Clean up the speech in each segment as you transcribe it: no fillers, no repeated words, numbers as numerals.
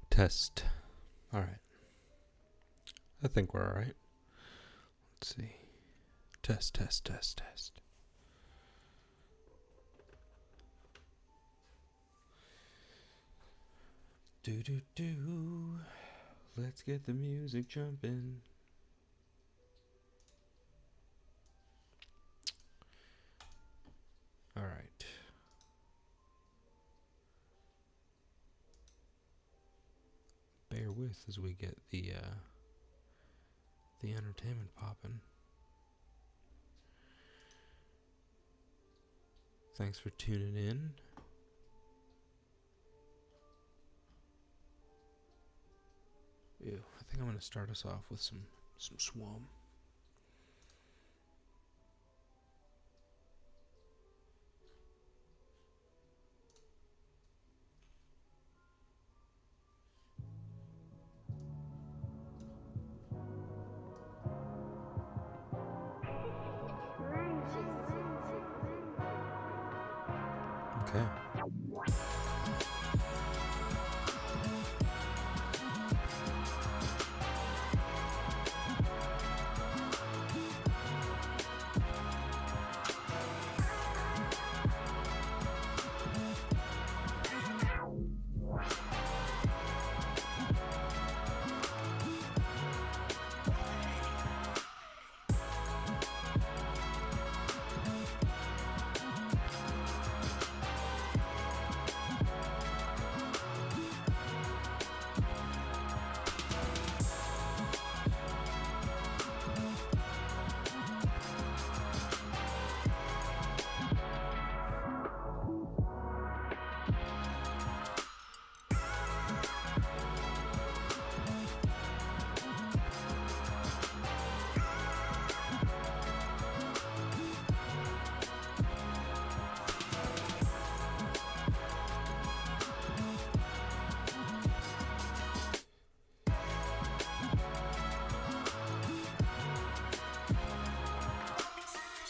Test. All right. I think we're all right. Let's see. Test. Do. Let's get the music jumping. All right. Bear with as we get the entertainment popping. Thanks for tuning in. Ew, I think I'm gonna start us off with some swam. Okay.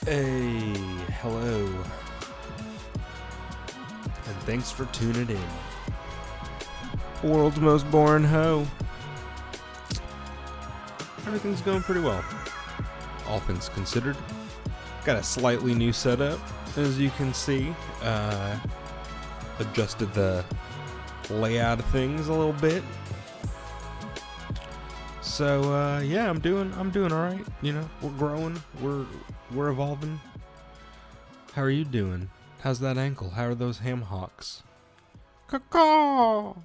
Hey, hello, and thanks for tuning in. World's most boring hoe. Everything's going pretty well, all things considered. Got a slightly new setup, as you can see. Adjusted the layout of things a little bit. So yeah, I'm doing all right. You know, we're growing. We're evolving. How are you doing? How's that ankle? How are those ham hocks? Caw.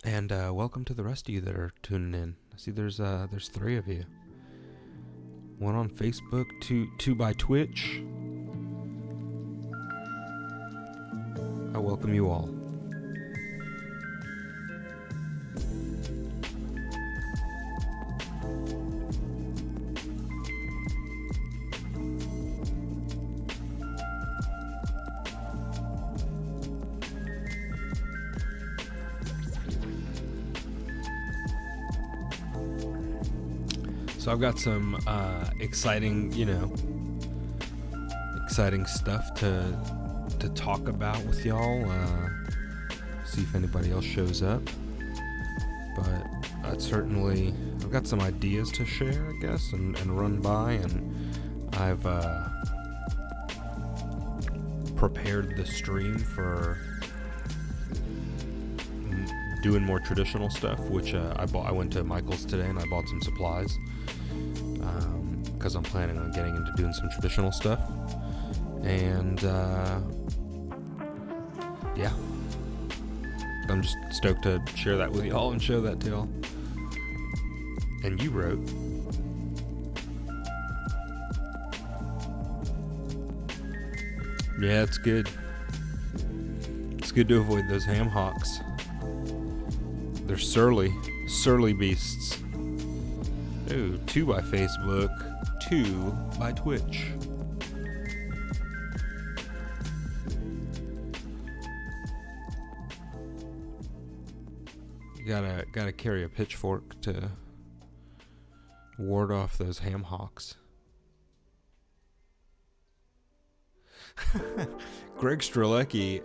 And welcome to the rest of you that are tuning in. I see there's 3 of you. 1 on Facebook, 2 by Twitch. I welcome you all. So I've got some exciting stuff to talk about with y'all. See if anybody else shows up. But I've got some ideas to share, I guess, and run by, and I've prepared the stream for doing more traditional stuff, which I went to Michael's today and I bought some supplies because I'm planning on getting into doing some traditional stuff. And yeah, I'm just stoked to share that with y'all and show that to y'all. And you wrote, yeah, it's good. It's good to avoid those ham hocks. They're surly beasts. Ooh, 2 by Facebook, 2 by Twitch. You gotta carry a pitchfork to ward off those ham hocks. Greg Strelecki,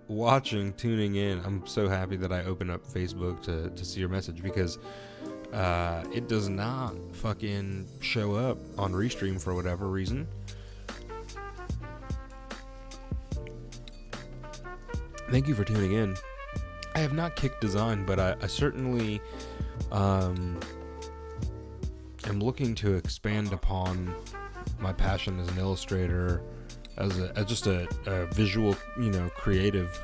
watching, tuning in. I'm so happy that I opened up Facebook to see your message, because it does not fucking show up on Restream for whatever reason. Thank you for tuning in. I have not kicked design, but I certainly am looking to expand upon my passion as an illustrator, as just a visual, creative.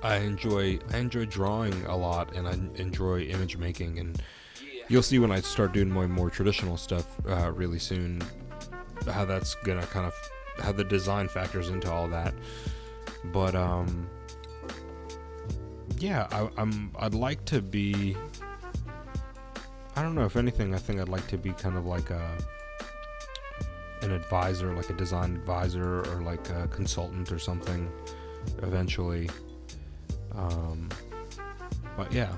I enjoy drawing a lot, and I enjoy image making, and you'll see when I start doing more traditional stuff really soon how that's gonna kind of, how the design factors into all that. But yeah, I'd like to be, I don't know, if anything, I think I'd like to be kind of like an advisor, like a design advisor, or like a consultant or something eventually. But yeah,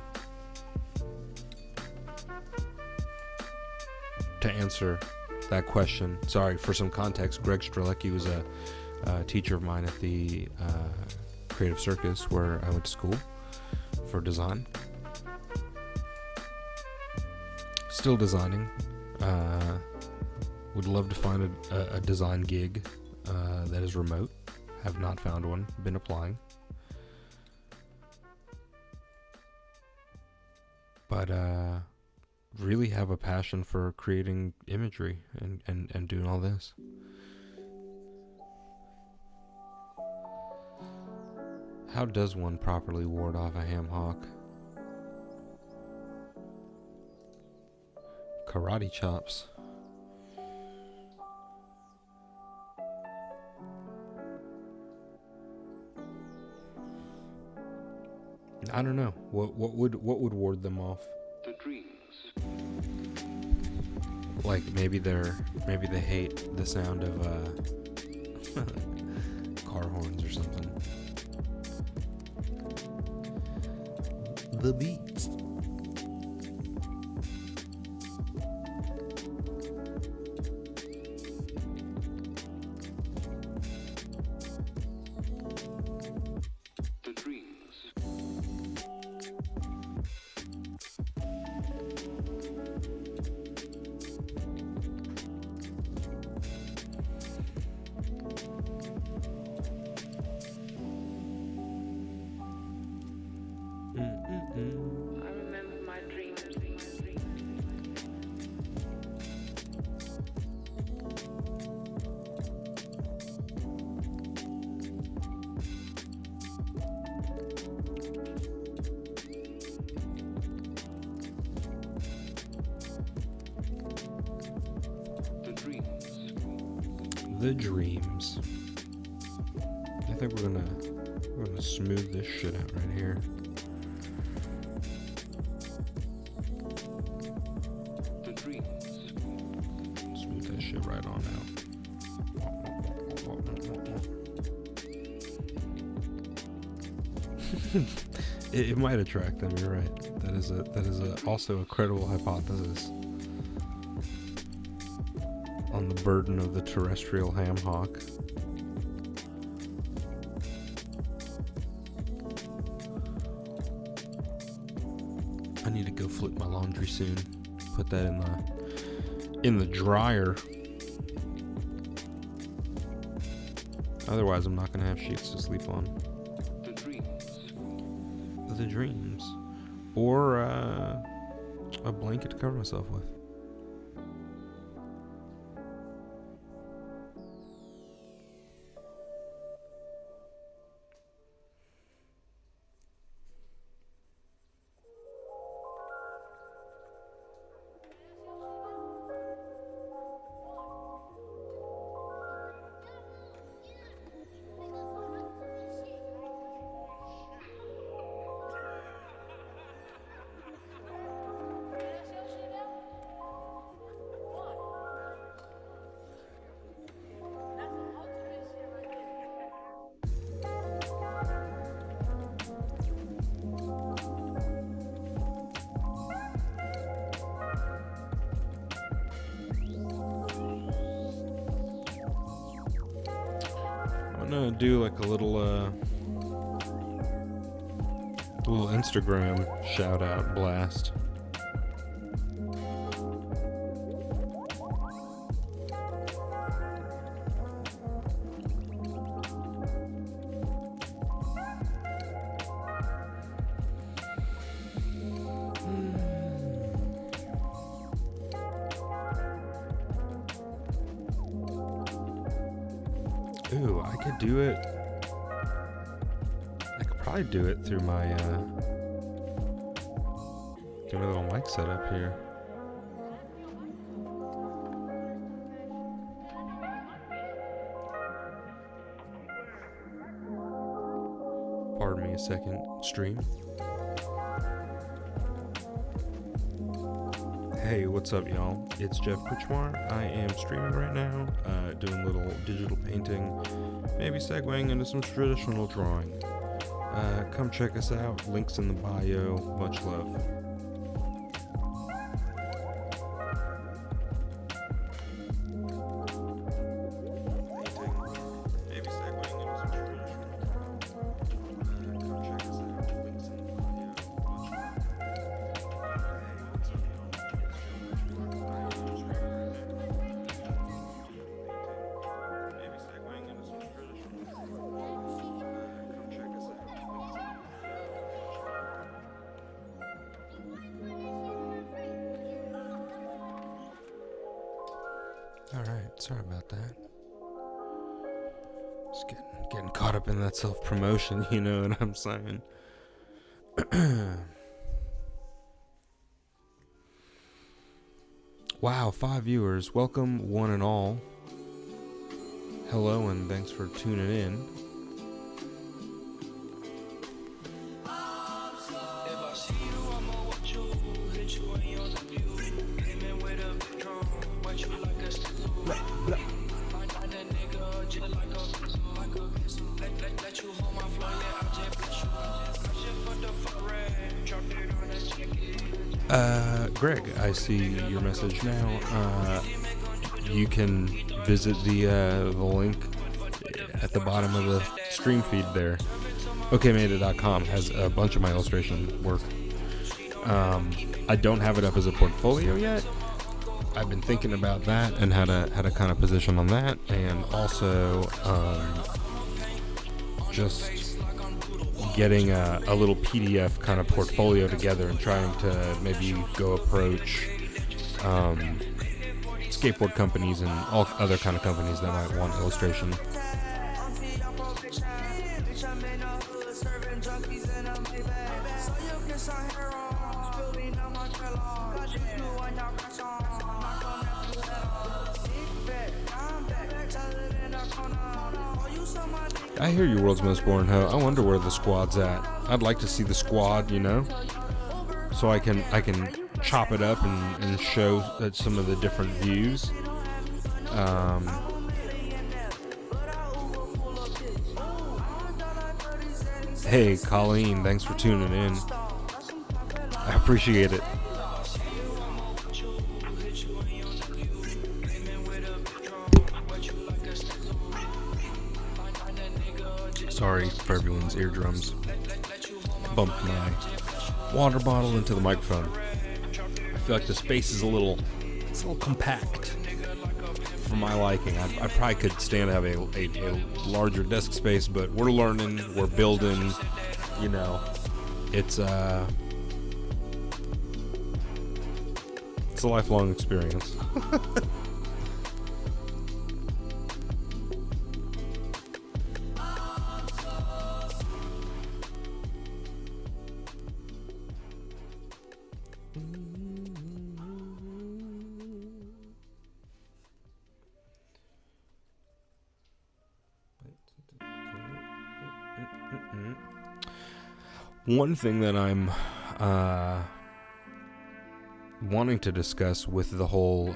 to answer that question, sorry, for some context, Greg Strelecki was a teacher of mine at the Creative Circus, where I went to school for design. Still designing. Would love to find a design gig that is remote. Have not found one. Been applying. But really have a passion for creating imagery and doing all this. How does one properly ward off a ham hock? Karate chops. I don't know. What would ward them off? The dreams. Like maybe they hate the sound of car horns or something. The beats. The dreams. I remember my dreams. The dreams. The dreams. I think we're gonna smooth this shit out right here. The dreams. Smooth that shit right on out. It might attract them. You're right. That is also a credible hypothesis on the burden of the terrestrial ham hock. I need to go flip my laundry soon. Put that in the dryer. Otherwise, I'm not gonna have sheets to sleep on. The dreams. The dreams, or a blanket to cover myself with. I'm gonna do like a little Instagram shout out blast. Ooh, I could do it. I could probably do it through my little mic setup here. Pardon me a second, stream. Hey, what's up, y'all? It's Jeff Kuchmar. I am streaming right now, doing a little digital painting, maybe segueing into some traditional drawing. Come check us out. Links in the bio. Much love. Alright, sorry about that. Just getting caught up in that self-promotion, you know what I'm saying? Wow, 5 viewers. Welcome, one and all. Hello, and thanks for tuning in. Greg, I see your message now. You can visit the link at the bottom of the stream feed there. okmeta.com has a bunch of my illustration work. I don't have it up as a portfolio yet. I've been thinking about that and how to kind of position on that, and also just getting a little PDF kind of portfolio together and trying to maybe go approach skateboard companies and all other kind of companies that might want illustration. I hear you, World's Most Boring Hoe. I wonder where the squad's at. I'd like to see the squad, you know, so I can chop it up and show some of the different views. Hey, Colleen, thanks for tuning in. I appreciate it. Sorry for everyone's eardrums. Bumped my water bottle into the microphone. I feel like the space is a little compact for my liking. I probably could stand to have a larger desk space, but we're learning, we're building, you know. It's a lifelong experience. One thing that I'm wanting to discuss with the whole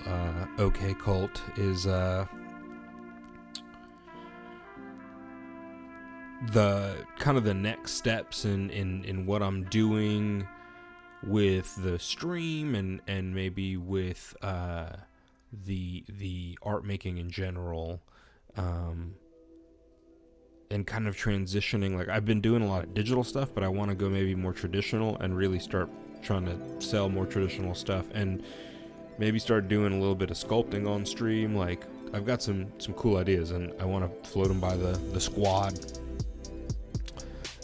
OK cult is the kind of the next steps in what I'm doing with the stream and maybe with the art making in general. and kind of transitioning. Like, I've been doing a lot of digital stuff, but I want to go maybe more traditional and really start trying to sell more traditional stuff, and maybe start doing a little bit of sculpting on stream. Like, I've got some cool ideas, and I want to float them by the squad.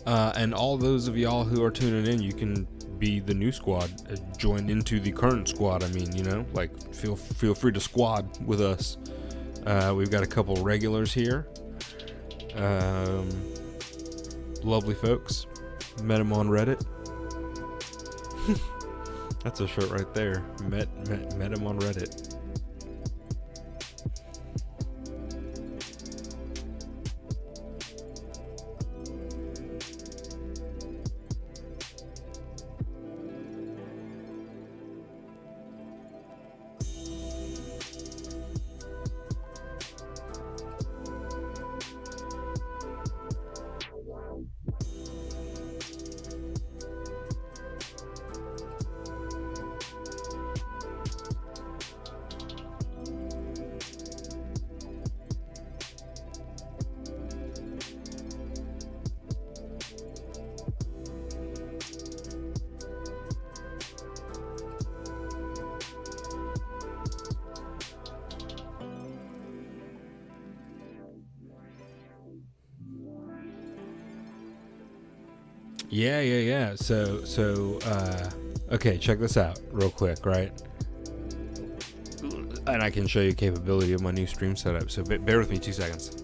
And all those of y'all who are tuning in, you can be the new squad, join into the current squad. I mean, you know, like, feel free to squad with us. We've got a couple regulars here. Lovely folks. Met them on Reddit. That's a shirt right there. Met him on Reddit. Yeah. So, okay, check this out real quick, right? And I can show you capability of my new stream setup. So bear with me 2 seconds.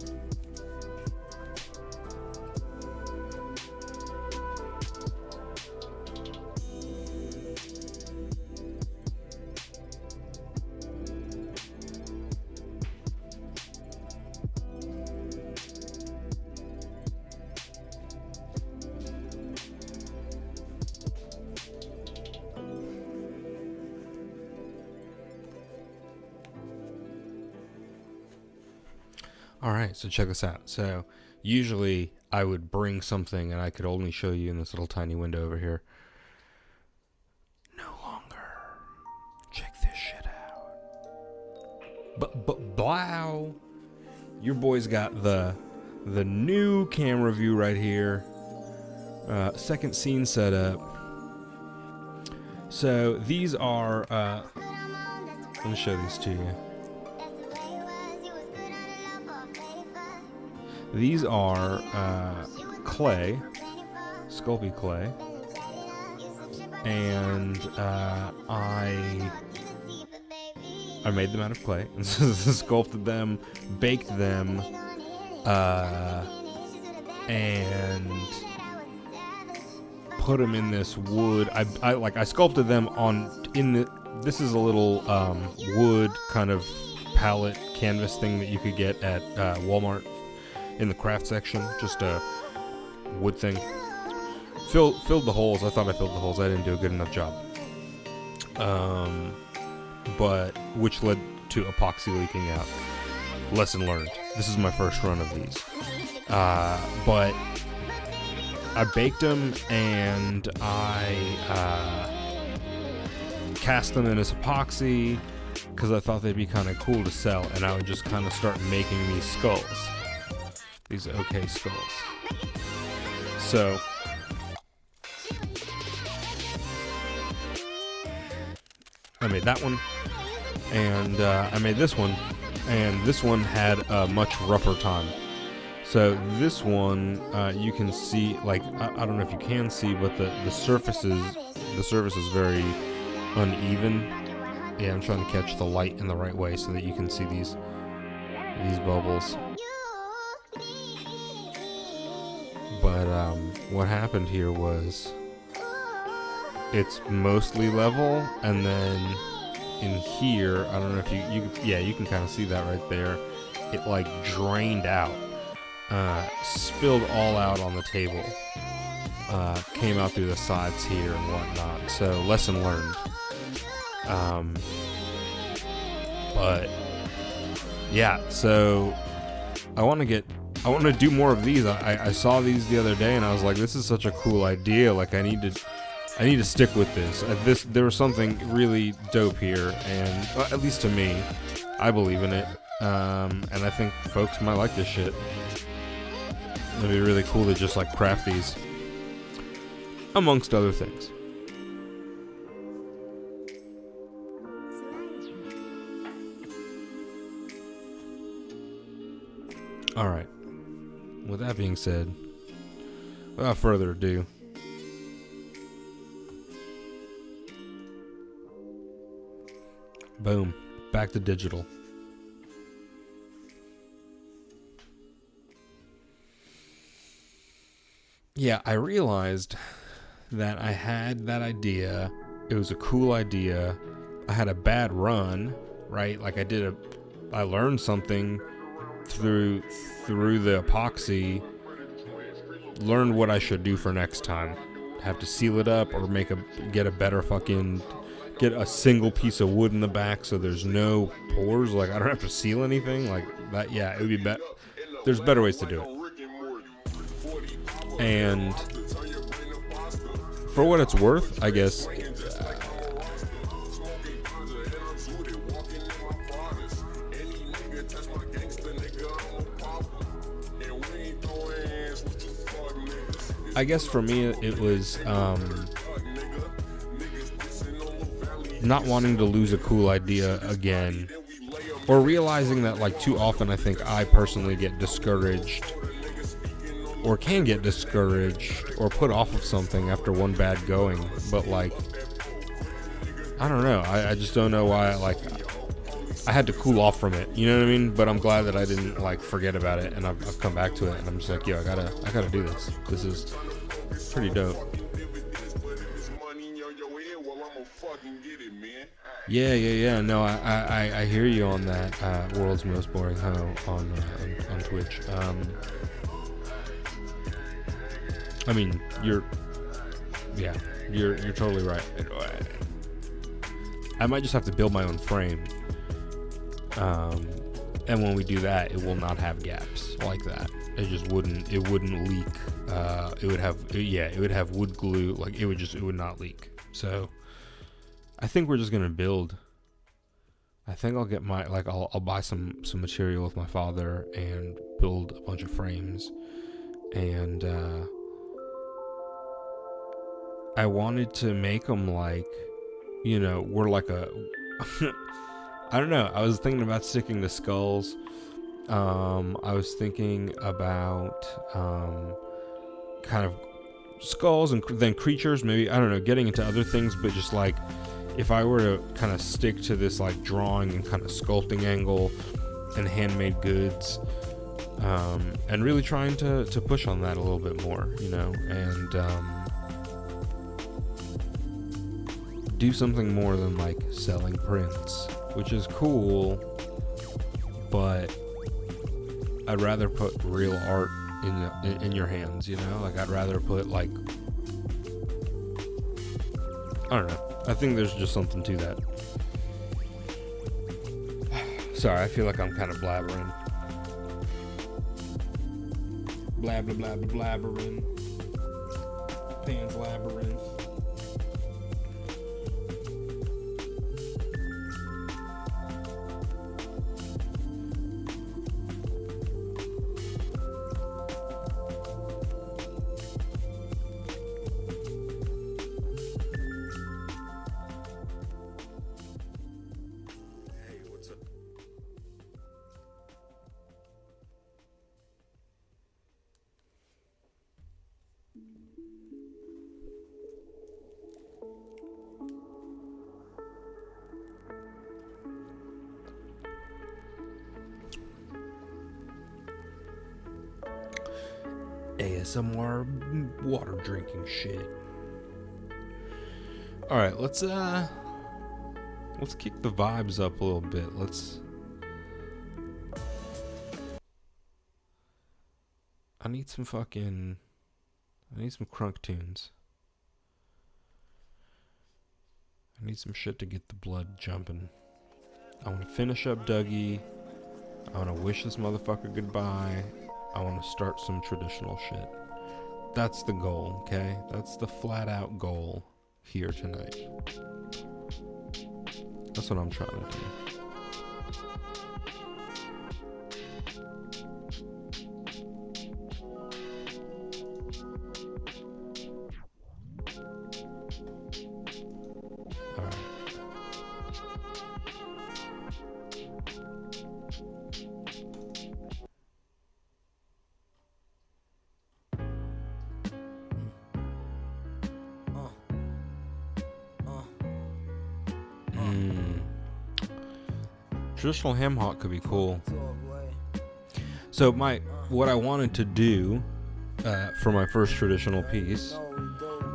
Alright, so check this out. So usually I would bring something and I could only show you in this little tiny window over here. No longer. Check this shit out. But wow. Your boy's got the new camera view right here. Second scene setup. So these are let me show these to you. These are clay, Sculpey clay, and I made them out of clay, and sculpted them, baked them, and put them in this wood. I sculpted them this is a little wood kind of palette canvas thing that you could get at Walmart. In the craft section, just a wood thing. Filled the holes. I thought I filled the holes. I didn't do a good enough job. But which led to epoxy leaking out. Lesson learned. This is my first run of these. But I baked them and I cast them in as epoxy because I thought they'd be kind of cool to sell, and I would just kind of start making these skulls. These okay skulls. So I made that one, and I made this one, and this one had a much rougher time. So this one, you can see, like, I don't know if you can see, but the surface is very uneven. Yeah, I'm trying to catch the light in the right way so that you can see these bubbles. But what happened here was it's mostly level, and then in here, I don't know if you can kind of see that right there. It like drained out, spilled all out on the table, came out through the sides here and whatnot. So lesson learned. But yeah, so I want to do more of these. I saw these the other day and I was like, this is such a cool idea. Like, I need to stick with this. There was something really dope here, and at least to me, I believe in it. And I think folks might like this shit. It'd be really cool to just like craft these, amongst other things. Alright. With that being said, without further ado, boom, back to digital. Yeah, I realized that I had that idea. It was a cool idea. I had a bad run, right? Like I learned something through the epoxy. Learned what I should do for next time. Have to seal it up or get a single piece of wood in the back so there's no pores. Like I don't have to seal anything like that. Yeah, it would be better. There's better ways to do it. And for what it's worth, I guess, for me it was not wanting to lose a cool idea again, or realizing that like too often I think I personally get discouraged or can get discouraged or put off of something after one bad going. But like, I don't know, I just don't know why. Like, I had to cool off from it, you know what I mean? But I'm glad that I didn't like forget about it, and I've come back to it, and I'm just like, yo, I gotta do this. This is pretty dope. Yeah. No, I hear you on that. World's most boring hoe on Twitch. I mean, you're totally right. I might just have to build my own frame. And when we do that, it will not have gaps like that. It wouldn't leak. It would have wood glue. Like it would not leak. So I think we're just gonna build. I think I'll get I'll buy some material with my father and build a bunch of frames. And I wanted to make them like, we're like a I don't know. I was thinking about sticking to skulls. I was thinking about kind of skulls and then creatures. Maybe, I don't know, getting into other things. But just like, if I were to kind of stick to this like drawing and kind of sculpting angle and handmade goods, and really trying to push on that a little bit more, and do something more than like selling prints, which is cool, but I'd rather put real art in your hands, like I'd rather put like, I don't know, I think there's just something to that. Sorry, I feel like I'm kind of blabbering. Blabbering. Pan's labyrinth. ASMR water drinking shit. All right, let's kick the vibes up a little bit. I need some crunk tunes. I need some shit to get the blood jumping. I want to finish up Dougie. I want to wish this motherfucker goodbye. I want to start some traditional shit. That's the goal, okay? That's the flat out goal here tonight. That's what I'm trying to do. Traditional ham hock could be cool. So what I wanted to do for my first traditional piece,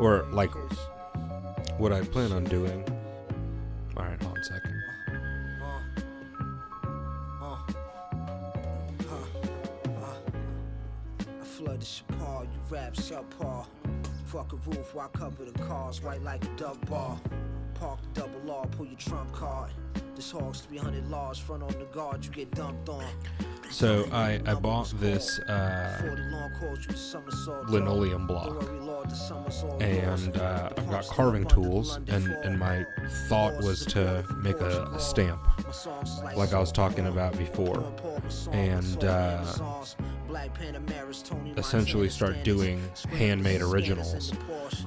or like what I plan on doing. All right, hold on a second. I flood the Chapar, you rap subpar. Fuck a roof while I cover the cars, white like a dove bar. Park the double R, pull your trump card. This hog's 300 large, front on the guard, you get dumped on. So I bought this linoleum block, and I've got carving tools, and my thought was to make a stamp, like I was talking about before, and essentially start doing handmade originals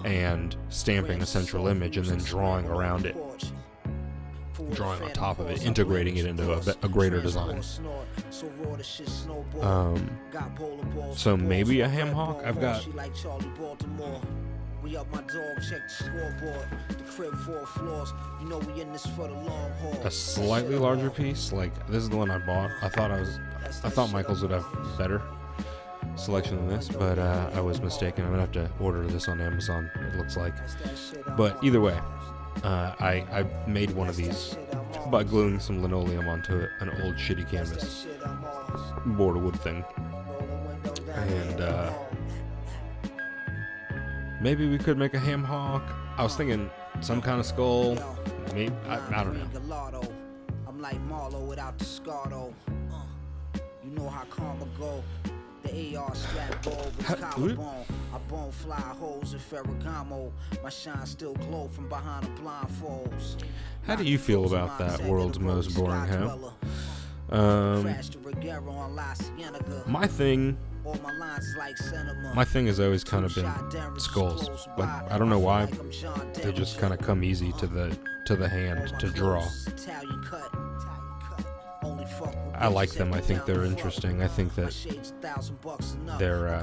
and stamping a central image and then drawing around it, drawing on top of it, integrating it into a greater design. So maybe a ham hock. I've got a slightly larger piece. Like, this is the one I bought. I thought Michael's would have better selection than this, but I was mistaken. I'm gonna have to order this on Amazon, it looks like. But either way, I made one of these by gluing some linoleum onto an old shitty canvas board of wood thing, and maybe we could make a ham hock. I was thinking some kind of skull. Maybe I don't know. I'm like Marlo without the scar though. You know how karma go. The AR strap over the collarbone. I bone fly holes in Ferragamo. My shine still glow from behind the blindfolds. How do you feel about that world's most boring ham? My thing has always kind of been skulls. Like, I don't know why, they just kind of come easy to the hand to draw. I like them. I think they're interesting. I think that they're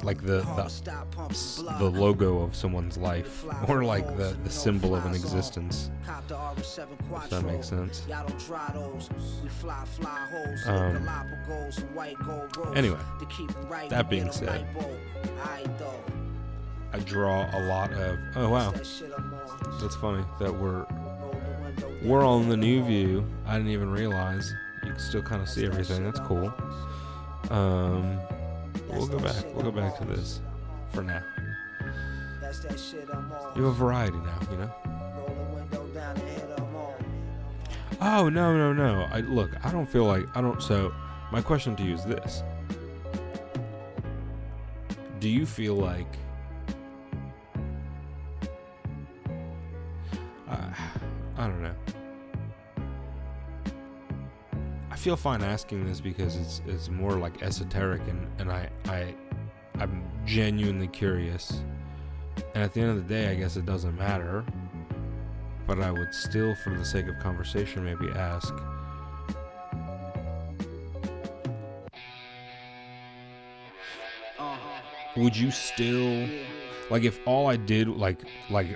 like the logo of someone's life, or like the symbol of an existence, if that makes sense. Anyway, that being said, I draw a lot of, oh wow, that's funny that we're on the new view. I didn't even realize you can still kind of see everything. That's cool. We'll go back to this for now. You have a variety now, you know? Oh, no. I don't feel like, so my question to you is this. Do you feel like, I don't know. I feel fine asking this because it's more like esoteric, and I'm genuinely curious. And at the end of the day, I guess it doesn't matter. But I would still, for the sake of conversation, maybe ask. Would you still, like, if all I did, like,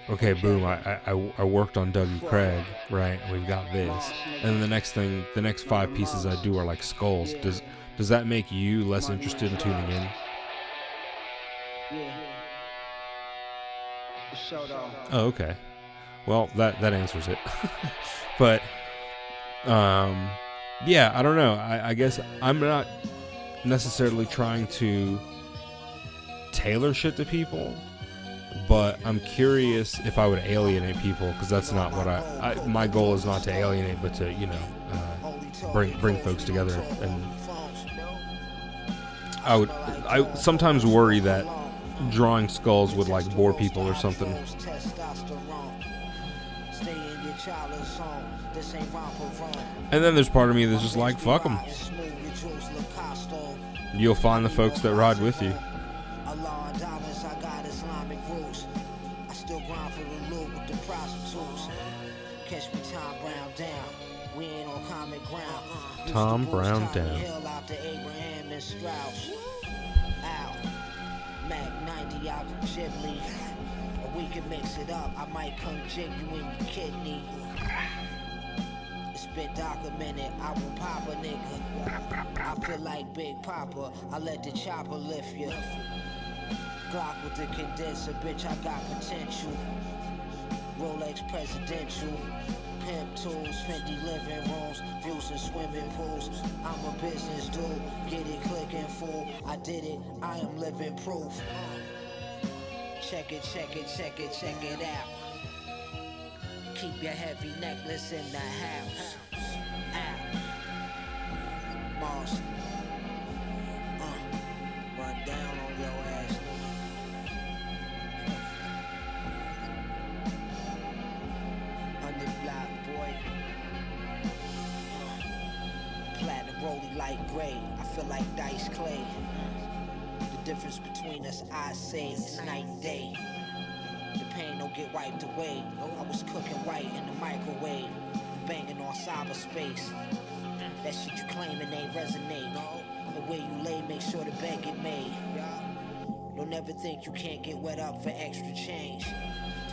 okay, boom, I worked on Dougie Craig, right? We've got this, and then the next 5 pieces I do are like skulls. Does that make you less interested in tuning in? Oh, okay. Well, that answers it. But, yeah, I don't know. I guess I'm not necessarily trying to tailor shit to people, but I'm curious if I would alienate people, because that's not what my goal is not to alienate, but to, you know, bring folks together. And I sometimes worry that drawing skulls would like bore people or something. And then there's part of me that's just like, fuck them. You'll find the folks that ride with you. Tom Brown down. We can mix it up. I might come jig you in your kidney. It's been documented, I will pop a nigga. I feel like Big Papa, I let the chopper lift you. Glock with the condenser, bitch, I got potential. Rolex presidential. Pimp tools, Fendi living rooms, views in swimming pools. I'm a business dude, get it clicking full. I did it, I am living proof. Check it, check it, check it, check it out. Keep your heavy necklace in the house. Out. Moss. Run down on your ass. 100 block boy. Platinum rollie light gray. I feel like Dice Clay. The difference between us, I say, is night and day. The pain don't get wiped away. I was cooking white in the microwave, banging on cyberspace. That shit you claiming ain't resonate. The way you lay, make sure the bed get made. Don't ever think you can't get wet up for extra change.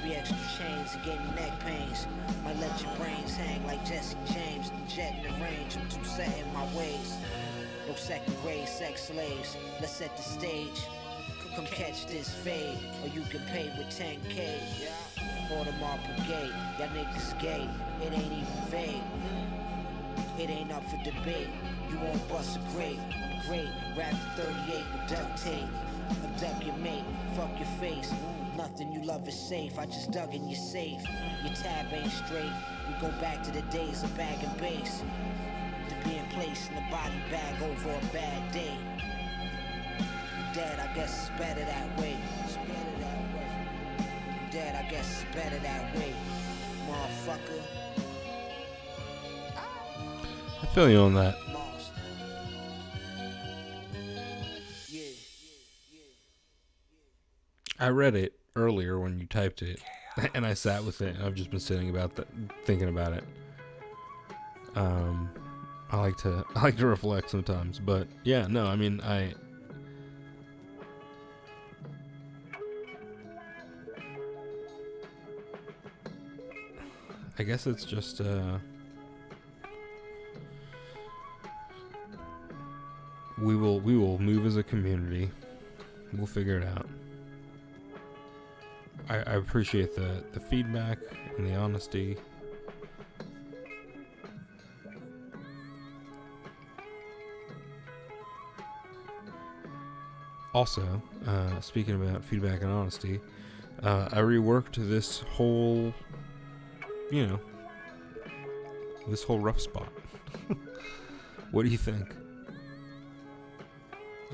3 extra chains and gave me neck pains. Might let your brains hang like Jesse James. Jet in the range, I'm too set in my ways. No second grade sex slaves. Let's set the stage. Come catch this fade, or you can pay with 10K. Audemars Brigade, y'all niggas gay. It ain't even vague. It ain't up for debate. You won't bust a grape. I'm great. Wrapped in 38 with duct tape. Abduct your mate. Fuck your face. Nothing you love is safe. I just dug in your safe. Your tab ain't straight. We go back to the days of bag and base. To being placed in a body bag over a bad day. Dead, I guess it's better that way. It's better that way. Dead, I guess it's better that way. Motherfucker. I feel you on that. Mars. Yeah. I read it earlier when you typed it, and I sat with it, and I've just been sitting about that, thinking about it. I like to reflect sometimes, but yeah, no, I mean, I guess it's just we will move as a community. We'll figure it out. I appreciate the feedback and the honesty. Also, speaking about feedback and honesty, I reworked this whole, this whole rough spot. What do you think?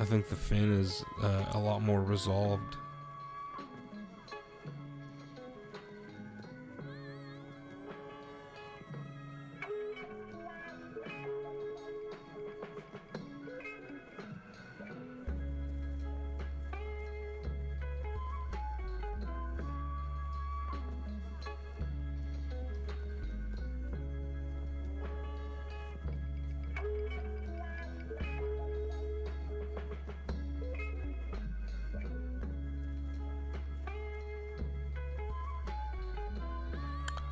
I think the fin is a lot more resolved.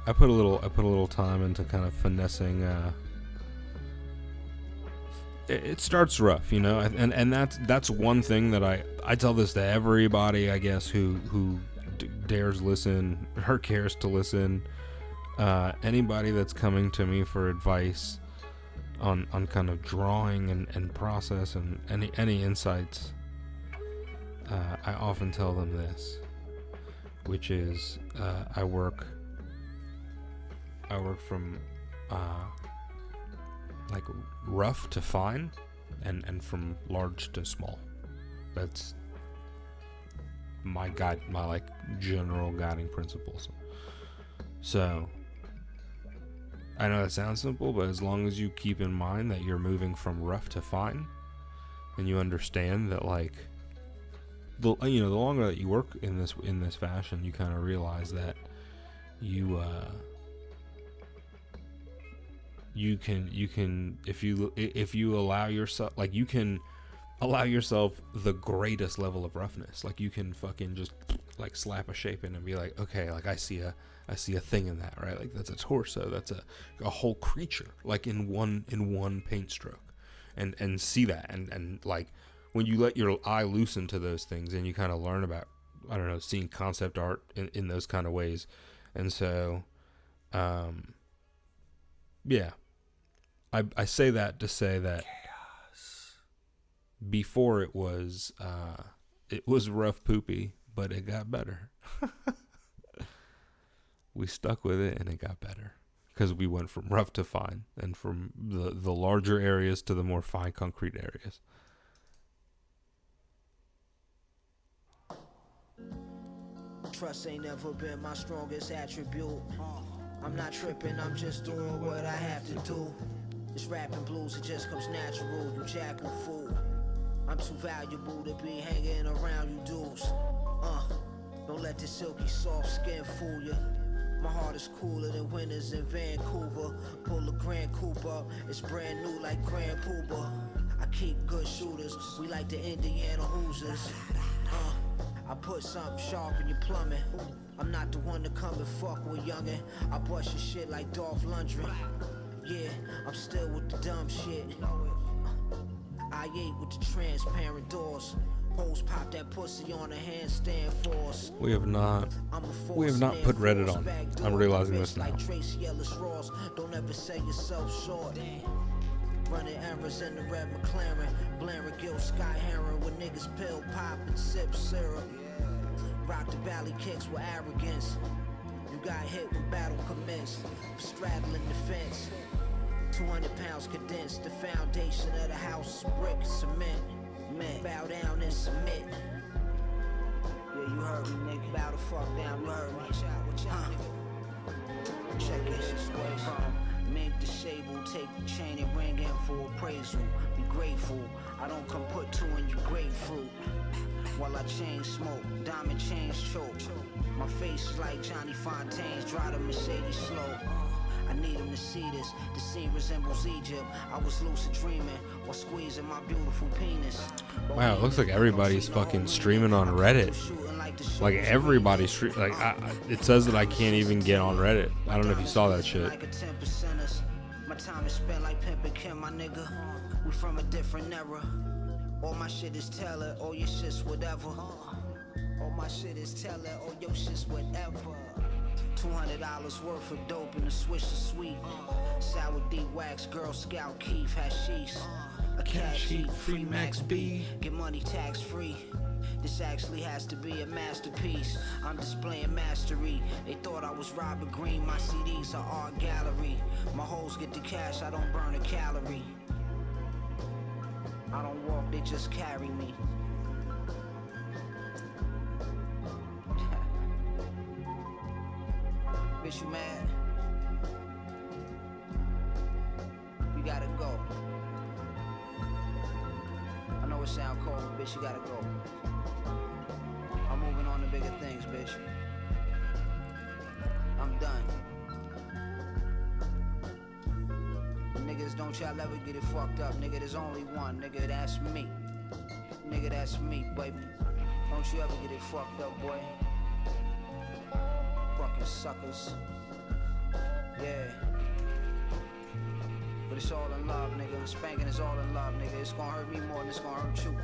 I put a little time into kind of finessing. It starts rough, and that's one thing that I tell this to everybody, I guess, who dares listen or cares to listen. Anybody that's coming to me for advice on kind of drawing and process and any insights, I often tell them this, which is I work from like rough to fine, and from large to small. That's my like general guiding principles. So I know that sounds simple, but as long as you keep in mind that you're moving from rough to fine, and you understand that, like, the longer that you work in this fashion, you kind of realize that you can if you allow yourself, like, you can allow yourself the greatest level of roughness. Like you can fucking just like slap a shape in and be like, okay, like I see a thing in that, right? Like that's a torso, that's a whole creature, like in one paint stroke, and see that, and like when you let your eye loosen to those things, and you kind of learn about, I don't know, seeing concept art in those kind of ways. And so yeah, I say that to say that before it was rough poopy, but it got better. We stuck with it and it got better because we went from rough to fine, and from the larger areas to the more fine concrete areas. Trust ain't never been my strongest attribute. I'm not tripping, I'm just doing what I have to do. This rapping blues, it just comes natural, you jackal fool. I'm too valuable to be hanging around you dudes. Don't let this silky soft skin fool you. My heart is cooler than winters in Vancouver. Pull a Grand Cooper, it's brand new like Grand Pooba. I keep good shooters, we like the Indiana Hoosiers. I put something sharp in your plumbing. I'm not the one to come and fuck with youngin'. I bust your shit like Dolph Lundgren. Yeah, I'm still with the dumb shit. I ate with the transparent doors. Hoes pop that pussy on a handstand force. We have not put Reddit on. I'm realizing this now. Don't ever sell yourself short. Running errands in the red McLaren, blaring Gil Sky Heron with niggas pill pop and sip syrup. Rock the valley kicks with arrogance. You got hit when battle commenced. Straddling the fence. 200 pounds condensed. The foundation of the house is brick and cement. Man, bow down and submit. Yeah, you heard me, nigga. Bow the fuck down, you heard me. Check it, where from. Mink disabled, take the chain and ring in for appraisal. Be grateful, I don't come put two in your grapefruit. While I chain smoke, diamond chains choke. My face is like Johnny Fontaine's, drive the Mercedes slow. I need him to see this, the scene resembles Egypt. I was lucid dreaming while squeezing my beautiful penis. Wow, it looks like everybody's fucking streaming on Reddit. Like everybody's it says that I can't even get on Reddit. I don't know if you saw that shit. My time is spent like Pimp and Kim, my nigga. We from a different era. All my shit is teller, all your shit's whatever. All my shit is teller, all your shit's whatever. $200 worth of dope in the Swish is sweet. Sour D wax, Girl Scout, Keith, hashish. A cash sheet, free Max B. Get money tax free. This actually has to be a masterpiece. I'm displaying mastery. They thought I was Robert Greene. My CDs are art gallery. My hoes get the cash, I don't burn a calorie. I don't walk, they just carry me. Bitch, you mad? You gotta go. I know it sound cold, but bitch, you gotta go. I'm moving on to bigger things, bitch. I'm done. Niggas, don't y'all ever get it fucked up. Nigga, there's only one. Nigga, that's me. Nigga, that's me, baby. Don't you ever get it fucked up, boy. Fucking suckers. Yeah. But it's all in love, nigga. Spanking is all in love, nigga. It's gonna hurt me more than it's gonna hurt you.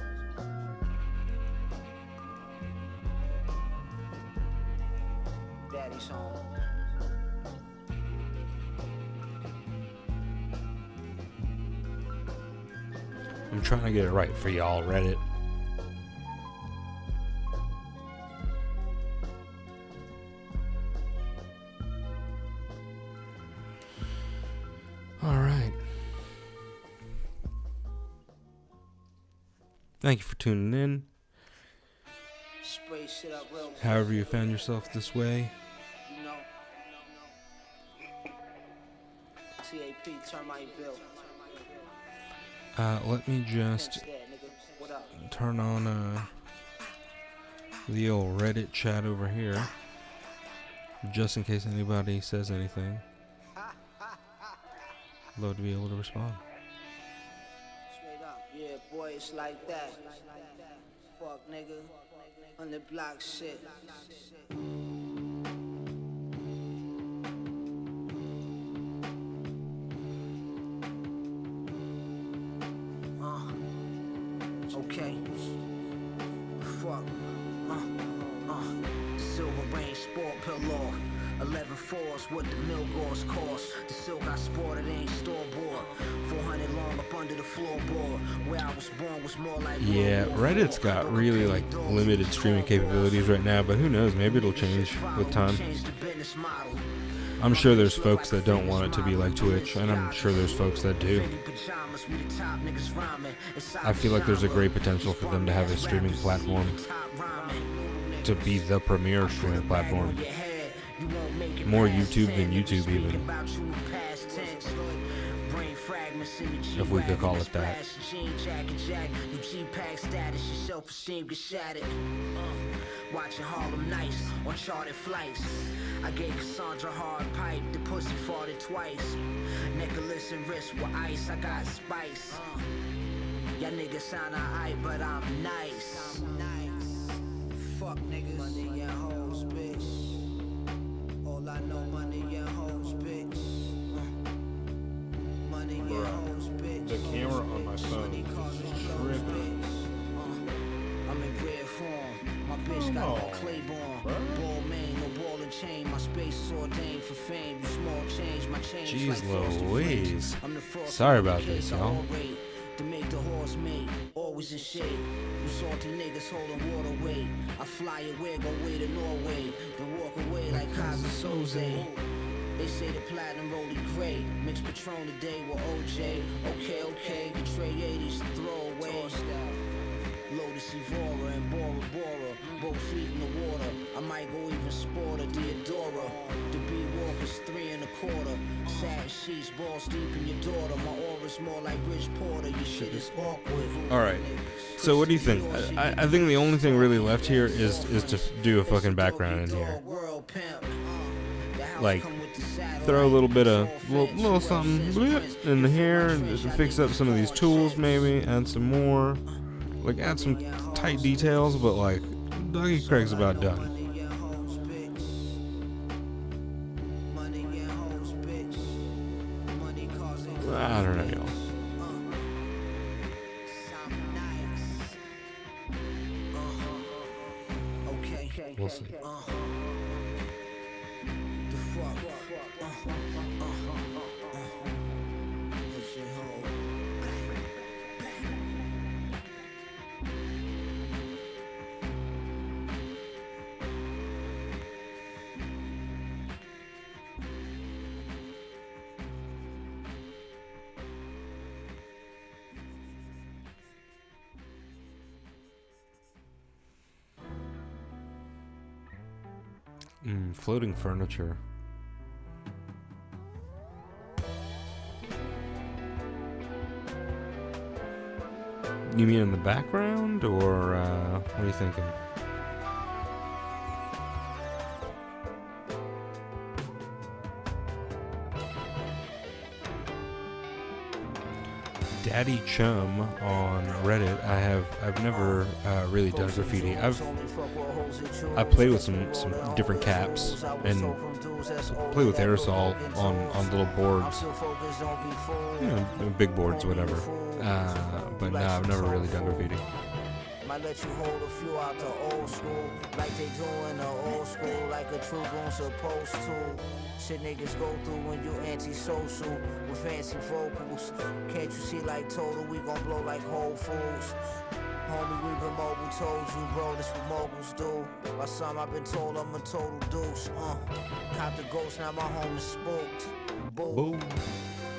Daddy's home. I'm trying to get it right for y'all, Reddit. All right. Thank you for tuning in. Spray shit up real quick. However you found yourself this way. You know. TAP, termite bill. Let me just What up? turn on the old Reddit chat over here, just in case anybody says anything. Love to be able to respond. Straight up, Yeah, boy, it's like that. Fuck, nigga. On the block shit. Okay. Fuck. Silver Rain Sport Pillow. 11 fours, what the mill gauze cost. The silk I sported ain't store-bought. 400 long up under the floorboard. Where I was born was more like Yeah, Reddit's got really like limited streaming capabilities right now, but who knows, maybe it'll change with time. I'm sure there's folks that don't want it to be like Twitch, and I'm sure there's folks that do. I feel like there's a great potential for them to have a streaming platform, to be the premier streaming platform. More YouTube than YouTube even, if we could call it that. Watching Harlem Nights on charted flights. I gave Cassandra hard pipe, the pussy farted twice. Necklace and wrist with ice, I got spice. Y'all niggas sound alright, but I'm nice. Fuck niggas, money and hoes, bitch. All I know, money and hoes, bitch. Money and hoes, bitch. The camera on my phone is tripping. I'm in rare form. My bitch got no Claiborne. Ball main, no ball and chain. My space is ordained for fame. You small change, my change. Jeez Louise. Sorry about this, y'all. To make the horse mate, always in shape. You salty niggas holding water weight. I fly away, go way to Norway. Then walk away like Kaiser Soze. They say the platinum rolling great. Mix Patron today with OJ. Okay, the Trey 80s throw away. Lotus Evora and Bora Bora, both feet in the water. I might go even sport a Deodora. The B Walker's 3 1/4. Satin sheets, balls deep in your daughter. My aura's more like Rich Porter. Your shit is awkward. Alright, so what do you think? I think the only thing really left here is to do a fucking background in here. Like, throw a little bit of, little something in here to fix up some of these tools maybe, add some more. Like, add some tight details, but like, Dougie Craig's about done. I don't know, y'all. We'll see. Floating furniture. You mean in the background, or what are you thinking? Daddy Chum on Reddit. I've never really done graffiti. I played with some different caps and play with aerosol on little boards, big boards, whatever. But no, I've never really done graffiti. Might let you hold a few out to old school, like they do in the old school, like a true goon supposed to. Shit niggas go through when you anti-social with fancy vocals. Can't you see like Total, we gon' blow like Whole Foods. Homie, we been mobile, told you, bro, this what moguls do. By some I've been told I'm a total deuce. Cop the ghost, now my home is spooked. Boo.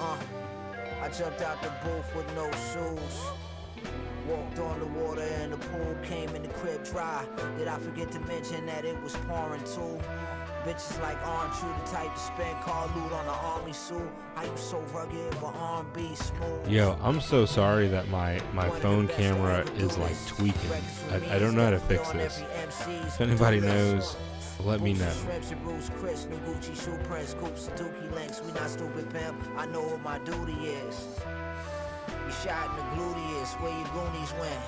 I jumped out the booth with no shoes. Walked on the water and the pool, came in the crib dry. Did I forget to mention that it was pouring too? Bitches like aren't you the type to spend car loot on an army suit? How you so rugged but R&B smooth? Yo, I'm so sorry that my phone camera is like tweaking. I don't know how to fix this. If anybody knows, let me know. We not stupid pimp, I know what my duty is. You shot in the gluteus, where your goonies went.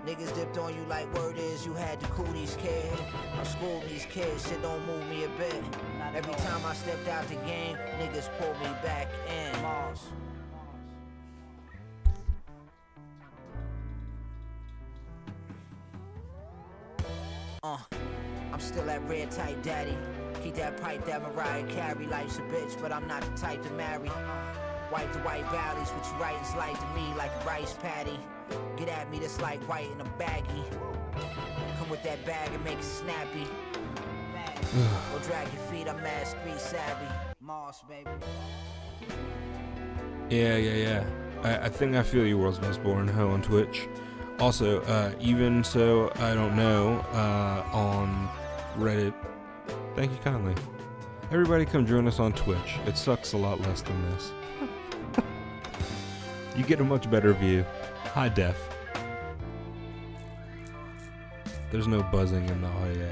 Niggas dipped on you like word is you had the cooties, kid. I'm schooling these kids, shit don't move me a bit. Every time I stepped out the game, niggas pulled me back in. Mars. I'm still that red type daddy. Keep that pipe that Mariah carry. Life's a bitch, but I'm not the type to marry. Wipe the white valleys, what you write is light to me like a rice patty. Get at me, that's like white in a baggie. Come with that bag and make it snappy. Or drag your feet, I'm mad street savvy. Moss, baby. Yeah. I think I feel you, World's Most Boring Hoe on Twitch. Also, even so, I don't know, on Reddit. Thank you kindly. Everybody come join us on Twitch. It sucks a lot less than this. You get a much better view. High def. There's no buzzing in the audio.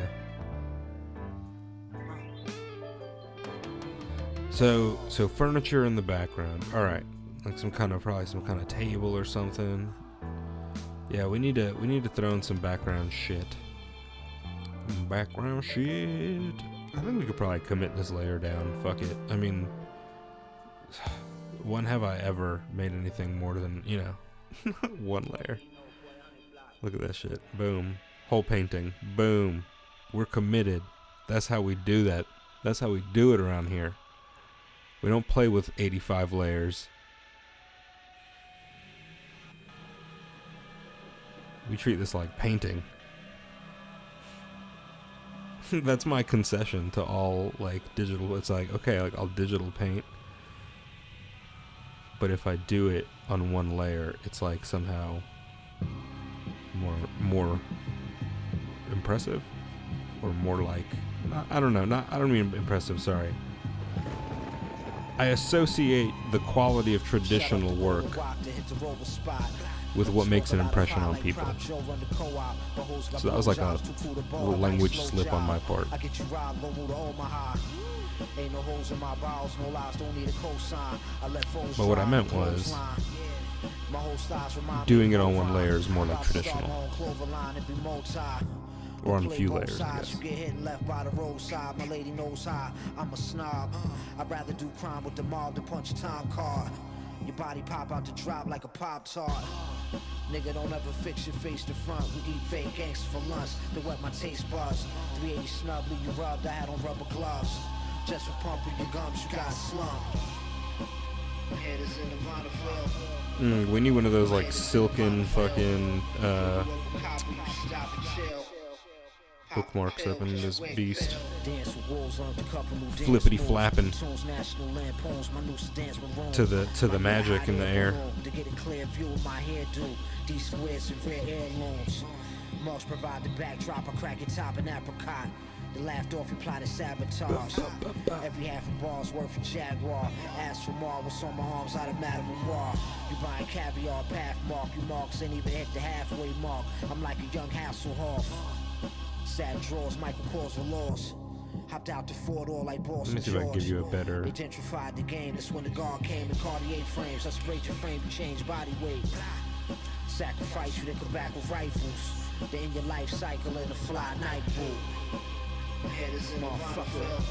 So furniture in the background. All right, like probably some kind of table or something. Yeah, we need to throw in some background shit. Background shit. I think we could probably commit this layer down. Fuck it. I mean, when have I ever made anything more than, one layer? Look at that shit. Boom. Whole painting. Boom. We're committed. That's how we do that. That's how we do it around here. We don't play with 85 layers. We treat this like painting. That's my concession to all, digital. It's like, okay, I'll digital paint. But if I do it on one layer, it's like somehow more impressive. Or more like, I don't know, I don't mean impressive, sorry. I associate the quality of traditional work with what makes an impression on people. So that was like a little language slip on my part. But what I meant was, doing it on one layer is more like traditional. Or on a few layers, I guess. You get hit and left by the roadside. My lady knows how I'm a snob. I'd rather do crime with the mob than punch a time card. Your body pop out to drop like a Pop-Tart. Nigga, don't ever fix your face to front. We eat fake gangsters for lunch to wet my taste buds. 380 snub, leave you rubbed. I had on rubber gloves. Just for pumping your gums, you got slumped. Head is in the monofill. We need one of those silken fucking bookmarks up in this beast. Flippity flapping to the magic in the air. To get a clear view of my hairdo, these squares and rare heirlooms. Mugs provide the backdrop, a crack at top and apricot. The laughed off, reply to sabotage. Every half a bar's worth of Jaguar. Ask for more, what's on my arms out of Madame Noir. You buying caviar, path mark. You marks ain't even hit the halfway mark. I'm like a young Hasselhoff. Sad drawers, Michael Kors for loss. Hopped out the four-door like Boston. Let me see if I can give you a better. They gentrified the game. That's when the guard came in Cartier frames. I sprayed your frame to change body weight. Sacrifice you, then come back with rifles. They in your life cycle in a fly night boot. My head is in the Bonneville.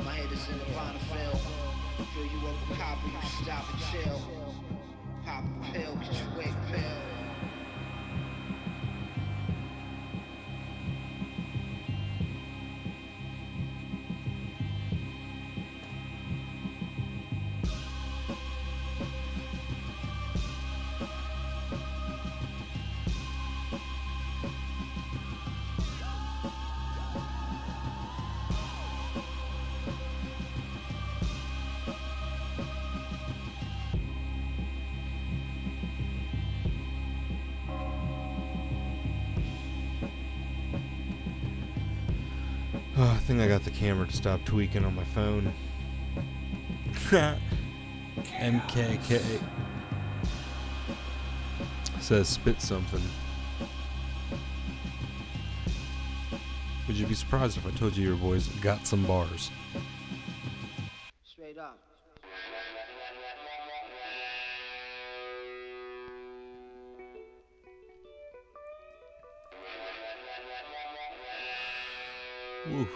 My head is in the Bonneville. Fill you up with copper, you stop and chill. Pop a pill, get your wig pill. Oh, I think I got the camera to stop tweaking on my phone. MKK says spit something. Would you be surprised if I told you your boys got some bars? Straight up. Woo.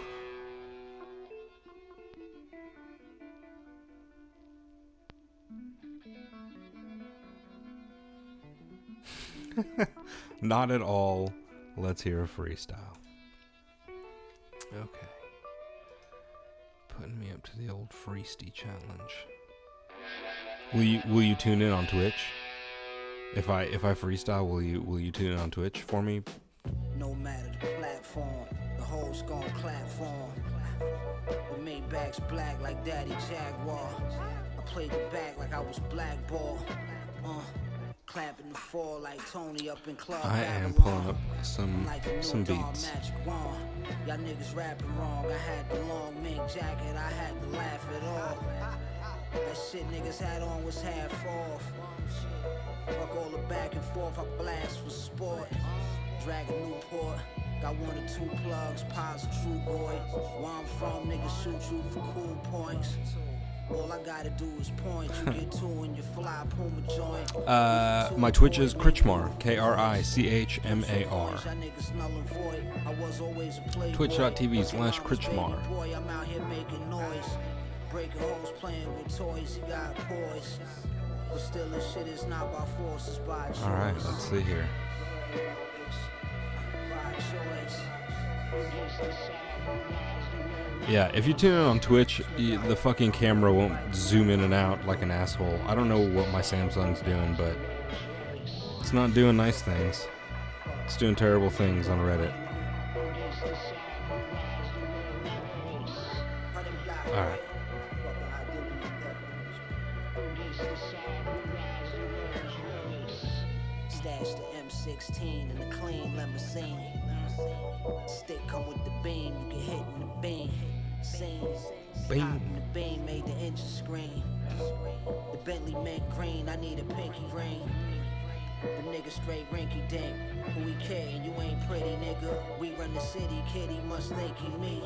Not at all. Let's hear a freestyle. Okay. Putting me up to the old freesty challenge. Will you tune in on Twitch? If I freestyle, will you tune in on Twitch for me? No matter the platform, the hoes gon' clap for 'em. With Maybach's black like Daddy Jaguar. I played the back like I was blackball. Clapping the fall like Tony up in club. I am Babylon. pulling up some Like a new some dawn beats. magic wand. Y'all niggas rapping wrong. I had the long mink jacket. I had to laugh it off. That shit niggas had on was half off. Fuck all the back and forth. I blast for sport. Dragon Newport. Got 1 or 2 plugs. Pops true boy. Where I'm from, niggas shoot you for cool points. All I gotta do is point. You get 2 in your fly Puma joint. My Twitch is Krichmar, Krichamar. Twitch.tv/Krichmar. Boy, I'm out here making noise. Breaking hoes, playing with toys. He got poise. But still, this shit is not by force, it's by choice. Alright, let's see here. By choice. Yeah, if you tune in on Twitch, the fucking camera won't zoom in and out like an asshole. I don't know what my Samsung's doing, but it's not doing nice things. It's doing terrible things on Reddit. Alright. Stash the M16 in the clean limousine. Stick come with the beam, you get hit in the beam. Scene. Beam. Hop in the beam, made the engine scream. The Bentley mint green, I need a pinky ring. The nigga straight rinky dink. Who he kidding? You ain't pretty, nigga. We run the city, kid, he must think he me.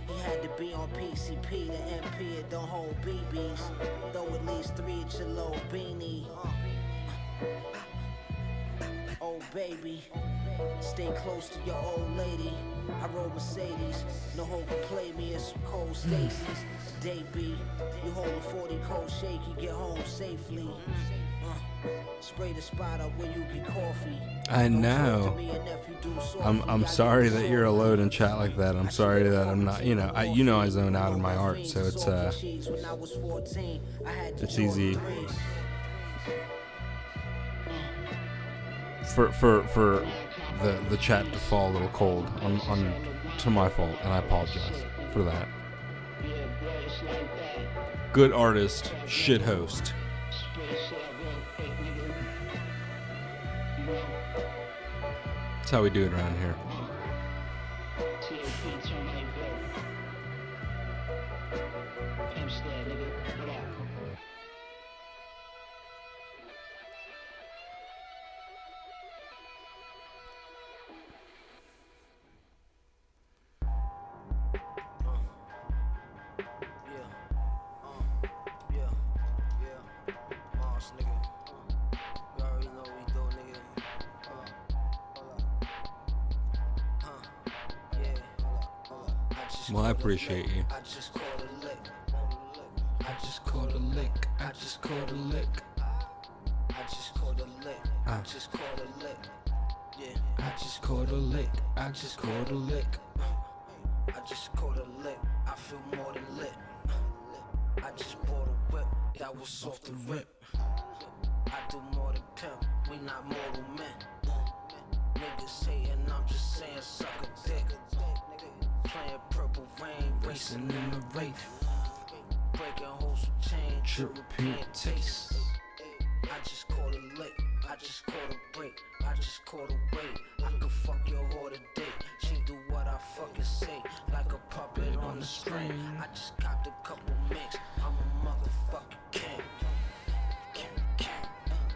He had to be on PCP, the MP, it don't hold BBs. Throw at least 3 at your little beanie. Oh baby, stay close to your old lady. I roll Mercedes, no hope to play me in some cold Stacy's. Day B, you hold a 40 cold shaky, get home safely. Spray the spot up when you get coffee. I know. I'm sorry that you're alone in chat like that. I'm sorry that I'm not. I zone out in my art, so it's easy for the chat to fall a little cold on to my fault, and I apologize for that. Good artist, shit host. That's how we do it around here. Well, I appreciate you. I just caught a lick. I just caught a lick. I just caught a lick. I just caught a lick. I just caught a lick. Yeah. I just caught a lick. I just caught a lick. I just caught a lick. I feel more than lit. I just bought a whip. That was off the rip. I do more than pimp. We not mortal men. Niggas hating, I'm just saying suck a dick. Playing purple rain, racing in the wraith. Breaking holes with change, European taste. I just caught a lick, I just caught a break, I just caught a weight. I could fuck your whore today. She do what I fucking say, like a puppet on the string. I just copped a couple mix, I'm a motherfucking king.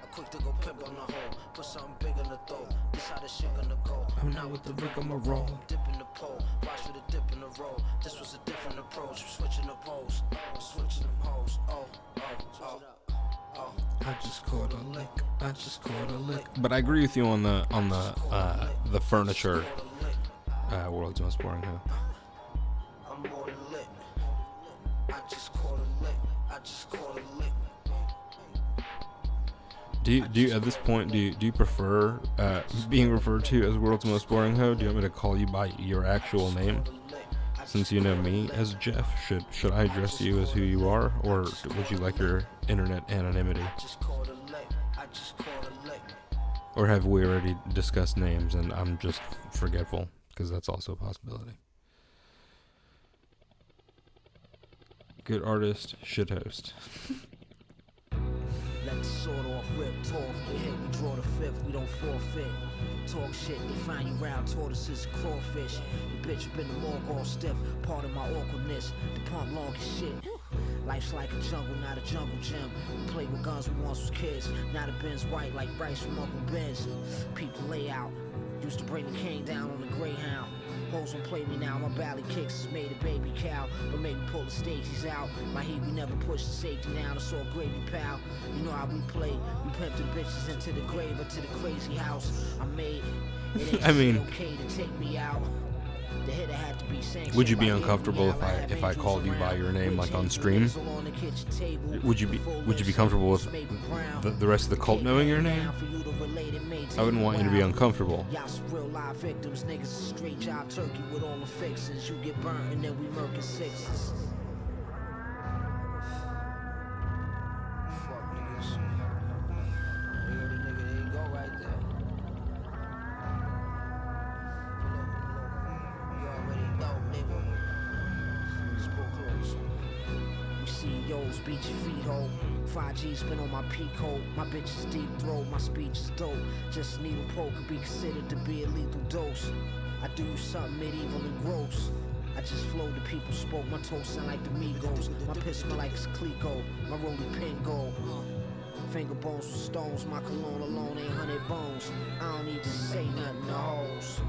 I quick to go pimp on the hole, put something big in the throat. This how this shit gonna go. I'm not with the rigmarole. Dip in the pole, watch for the dip in the roll. This was a different approach. I'm switching the poles, I'm switching them hoes. Oh. I just caught a lick. I just caught a lick. But I agree with you on the furniture. World's most boring, huh? Do you at this point do you prefer being referred to as world's most boring hoe? Do you want me to call you by your actual name? Since you know me as Jeff, should I address you as who you are, or would you like your internet anonymity? Or have we already discussed names and I'm just forgetful? Because that's also a possibility. Good artist, shit host. Let the sword off, rip, tore off your hip, we draw the fifth, we don't forfeit. Talk shit, they find you round tortoises and crawfish. You bitch up in the morgue all stiff, part of my awkwardness. The pump long as shit. Life's like a jungle, not a jungle gym. We played with guns we once was kids. Now the Ben's white like Bryce from Uncle Ben's. People lay out. Used to bring the cane down on the Greyhound. Hoes don't play me now, my bally kicks has made a baby cow. But make me pull the stages out. My heat, we never push the safety down. It's all gravy, pal. You know how we play. We pimp the bitches into the grave or to the crazy house. I made it. It ain't okay to take me out. The hitter had to be sanctioned. Would you be uncomfortable if I called you by your name, like on stream? Would you be comfortable with the rest of the cult knowing your name? I wouldn't want you to be uncomfortable. Real live victims, niggas straight job turkey with all the fixings. You get burnt and then we murking sixes. Fuck niggas. There the nigga, there you go right there. You already know, nigga. Niggas pull close. You CEOs beat your feet hole. 5G spin on my peak hole. My bitch is deep throat, my speech is dope. Just needle poke could be considered to be a lethal dose. I do something medieval and gross. I just flow the people spoke. My toast sound like the Migos. My piss smell like it's Clico. My rollie pin gold. Finger bones with stones. My cologne alone ain't 100 bones. I don't need to say nothing to hoes.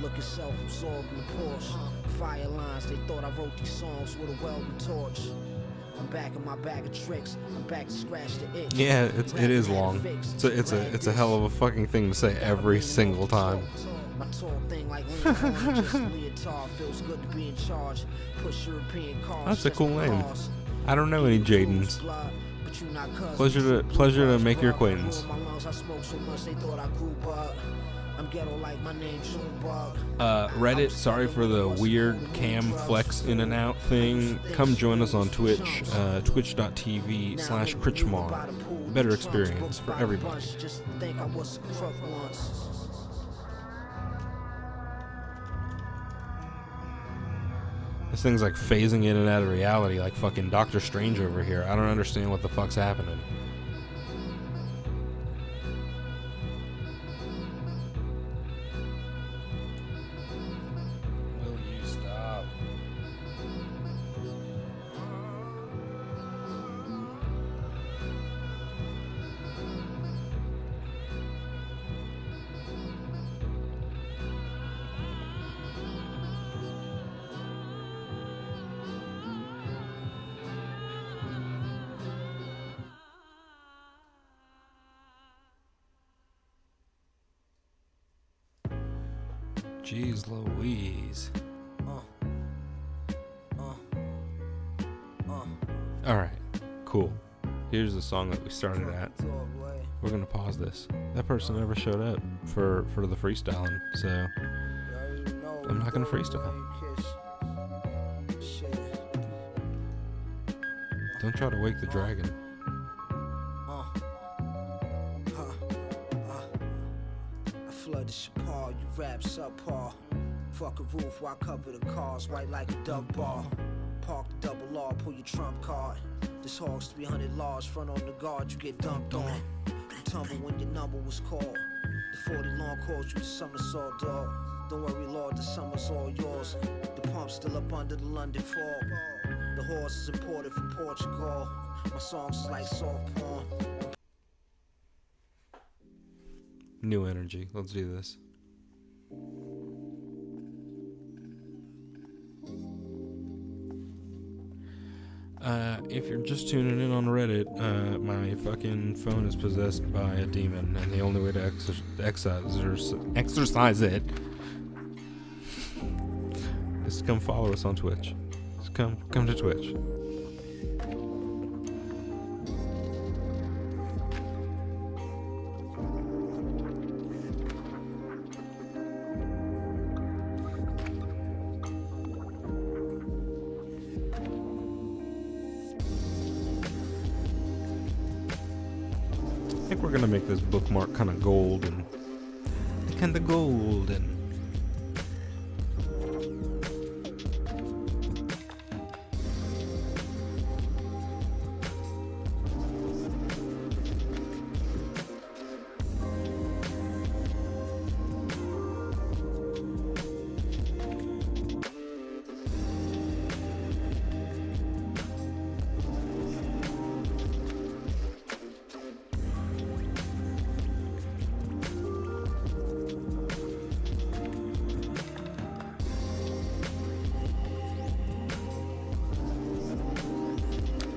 Looking self-absorbed in the Porsche. Fire lines, they thought I wrote these songs with a welding torch. I'm back in my bag of tricks. I'm back to scratch the itch. Yeah, it is long. It's a hell of a fucking thing to say every single time. My tall thing like just leotard feels good to be in charge. Push European cars. That's a cool name. I don't know any Jadens. Pleasure to make your acquaintance. Reddit, sorry for the weird cam flex in and out thing. Come join us on Twitch, twitch.tv/Critchmar. Better experience for everybody. This thing's like phasing in and out of reality like fucking Doctor Strange over here. I don't understand what the fuck's happening. Jeez Louise. Alright, cool. Here's the song that we started at. We're gonna pause this. That person never showed up for the freestyling, so I'm not gonna freestyle. Don't try to wake the dragon. Flood the Chapar, you rap subpar. Fuck a roof while I cover the cars, white like a duck bar. Park the double R, pull your trump card. This hog's 300 large, front on the guard, you get dumped on. You tumble when your number was called. The 40 long calls you the somersault dog. Don't worry, Lord, the summer's all yours. The pump's still up under the London fog. The horse is imported from Portugal. My songs is like soft porn. New energy. Let's do this. If you're just tuning in on Reddit, my fucking phone is possessed by a demon, and the only way to exercise it is to come follow us on Twitch. Just come to Twitch. I think we're gonna make this bookmark kind of golden. Kinda golden.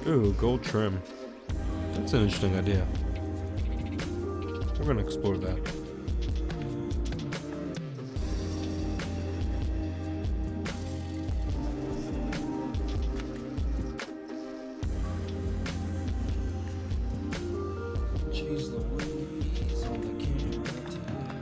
Ooh, gold trim. That's an interesting idea. We're gonna explore that. Jeez Louise on the camera tonight.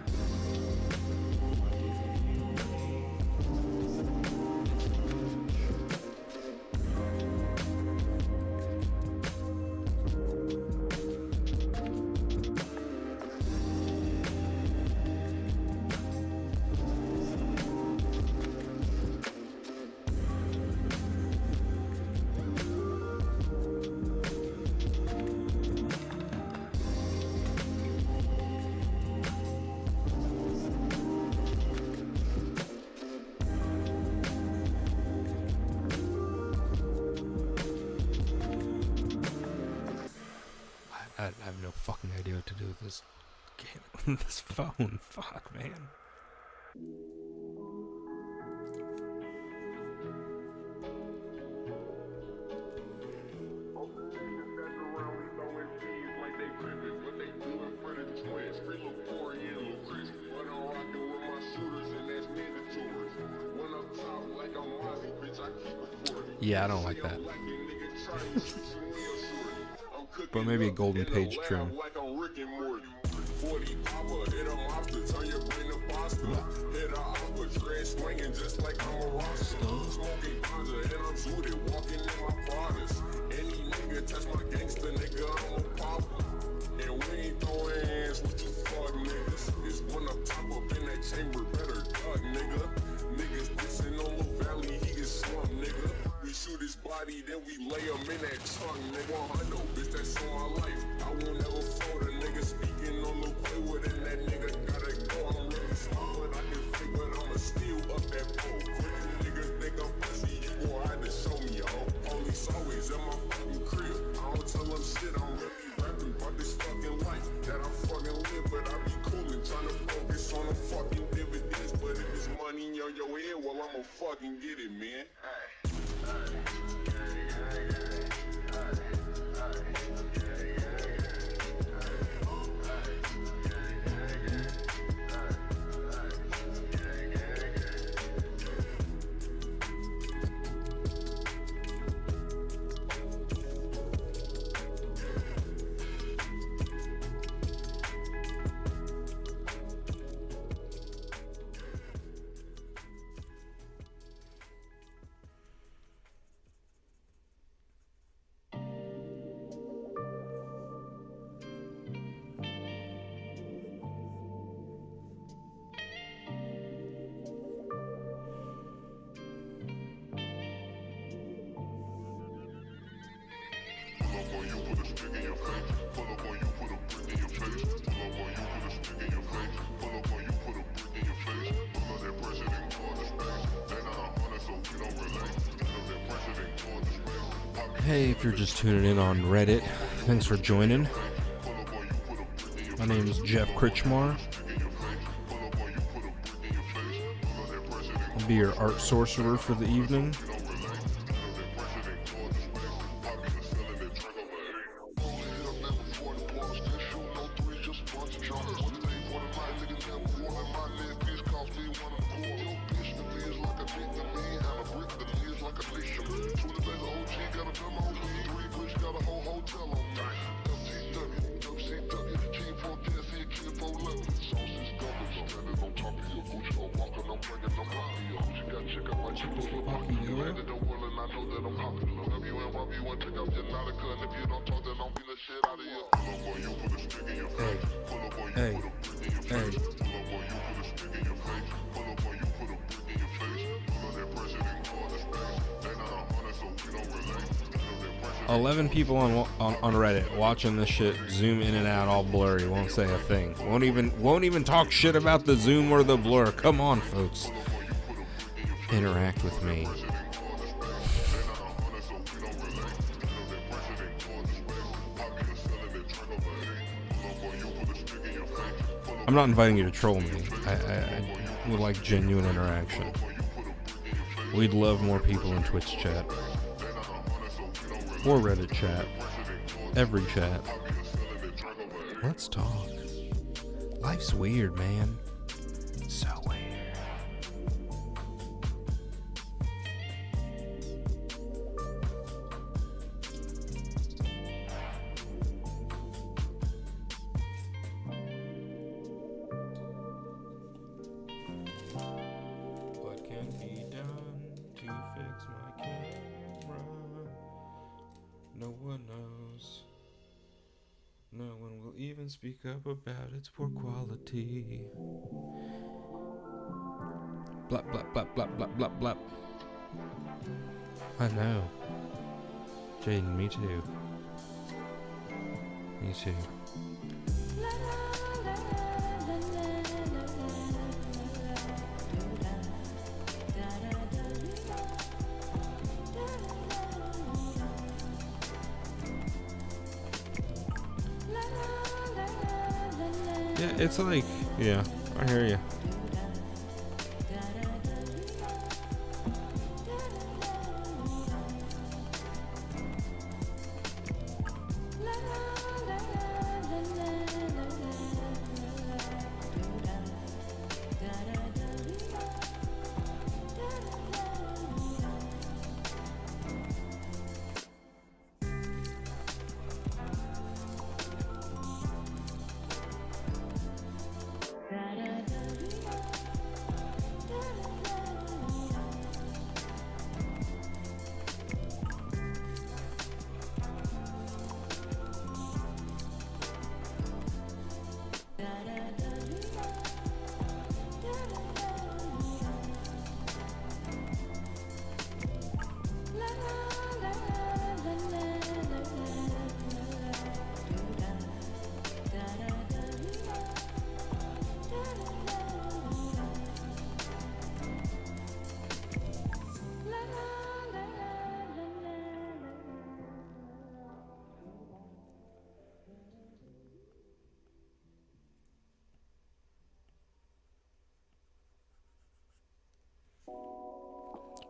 I have no fucking idea what to do with this game, this phone. Fuck, man. Yeah, I don't like that. But maybe a golden page trim. Then we lay him in that trunk, nigga. I know, bitch, that's on my life. I won't ever fold a nigga speaking on the way with it. That nigga gotta go. I'm really smart, but I can fake, but I'ma steal up that pole. Quick niggas think I'm pussy, you gon' have to show me, yo. Police always in my fucking crib. I don't tell them shit, I'm really rapping about this fucking life that I fucking live, but I be coolin', tryna focus on the fucking dividends. But if it's money on your head, well, I'ma fucking get it, man. Hey, if you're just tuning in on Reddit, thanks for joining. My name is Jeff Kritchmar. I'll be your art sorcerer for the evening. Check out your Nautica, and if you don't talk, then I'll beat the shit out of you. Boy, you put a stick in your Hey, hey. Hey. 11 people on Reddit watching this shit zoom in and out all blurry, won't say a thing. Won't even talk shit about the zoom or the blur. Come on, folks. Interact with me. I'm not inviting you to troll me. I would like genuine interaction. We'd love more people in Twitch chat. Or Reddit chat. Every chat. Let's talk. Life's weird, man. So weird. What can be done to fix my camera? No one knows. No one will even speak up about its poor quality. Blap, blap, blap, blap, blap, blap, blap. I know. Jaden, me too. Me too. Yeah, it's like, yeah, I hear you.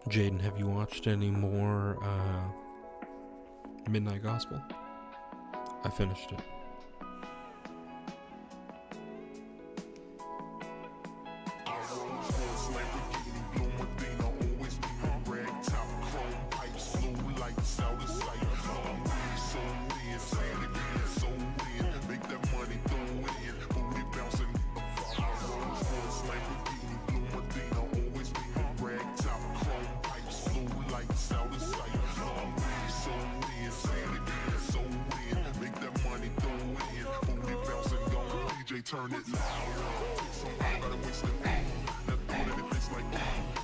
Jaden, have you watched any more Midnight Gospel? I finished it. Turn it loud. Somebody gotta waste it. That thought in the face like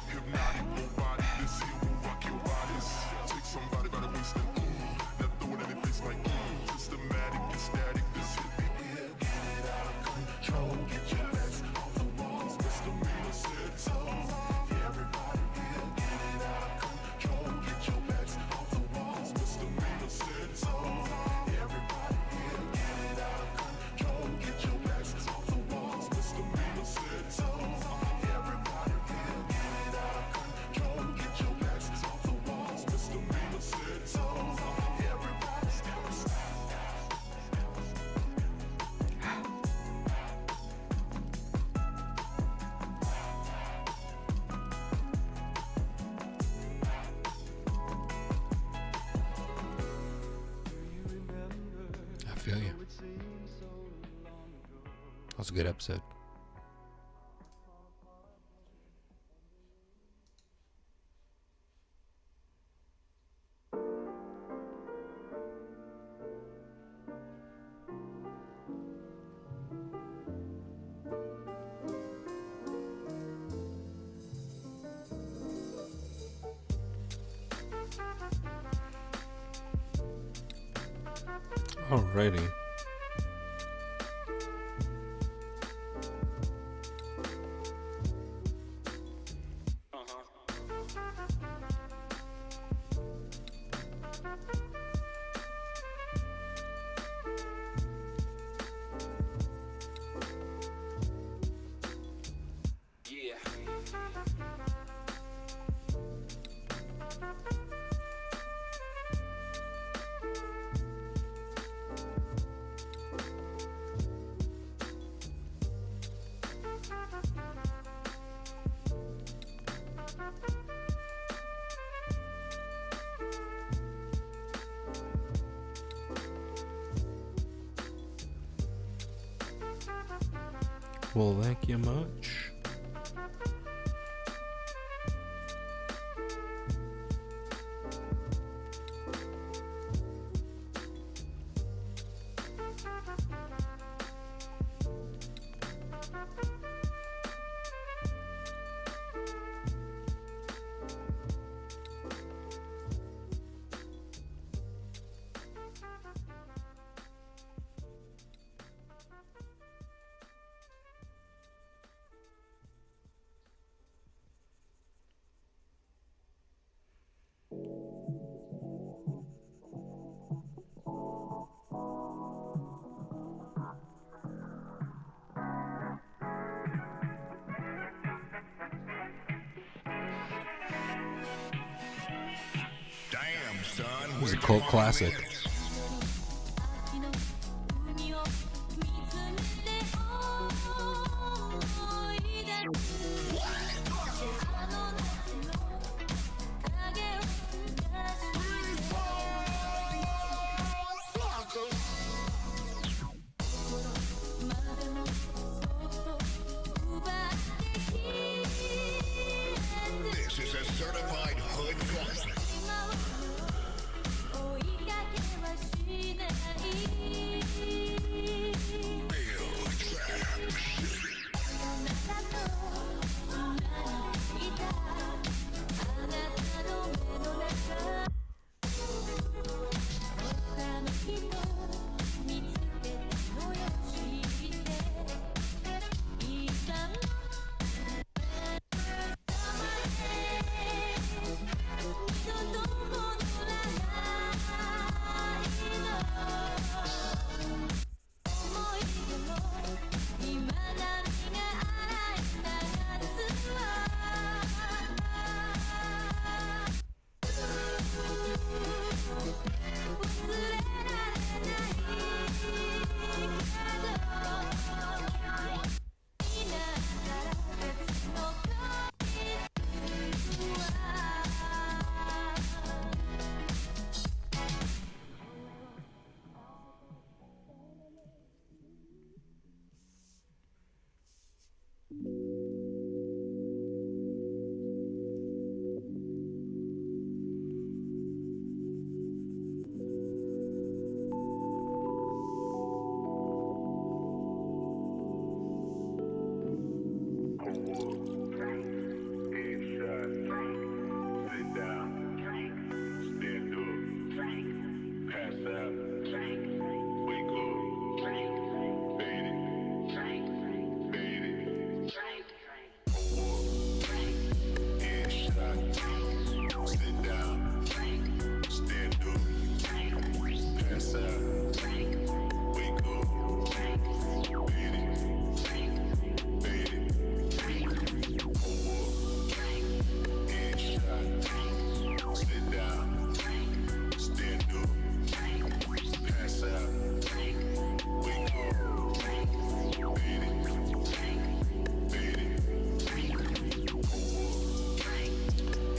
hypnotic. Nobody this here will rock your bodies. Take somebody gotta waste it. That thought in the face like systematic and static. This hit me. Get it out of control. Get your legs off the walls. Mr. Miller said so. Everybody here, get it out of control. Get your legs off the walls. Mr. Miller said so. Everybody here, get it out of control. Get your legs off the walls. Mr. Miller said so. Everybody here, get it out of control. Get your legs off the walls. Mr. Miller said so. Everybody step. I feel you. That was a good episode. Alrighty. Well, thank you much. Damn, son. It was a cult classic. This is a certified hood classic.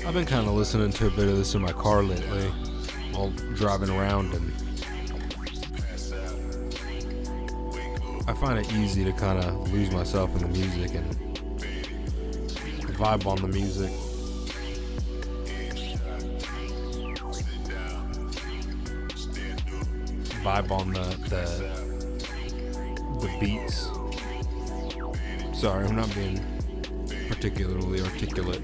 I've been kind of listening to a bit of this in my car lately while driving around, and I find it easy to kind of lose myself in the music and vibe on the music. Vibe on the beats. Sorry, I'm not being particularly articulate.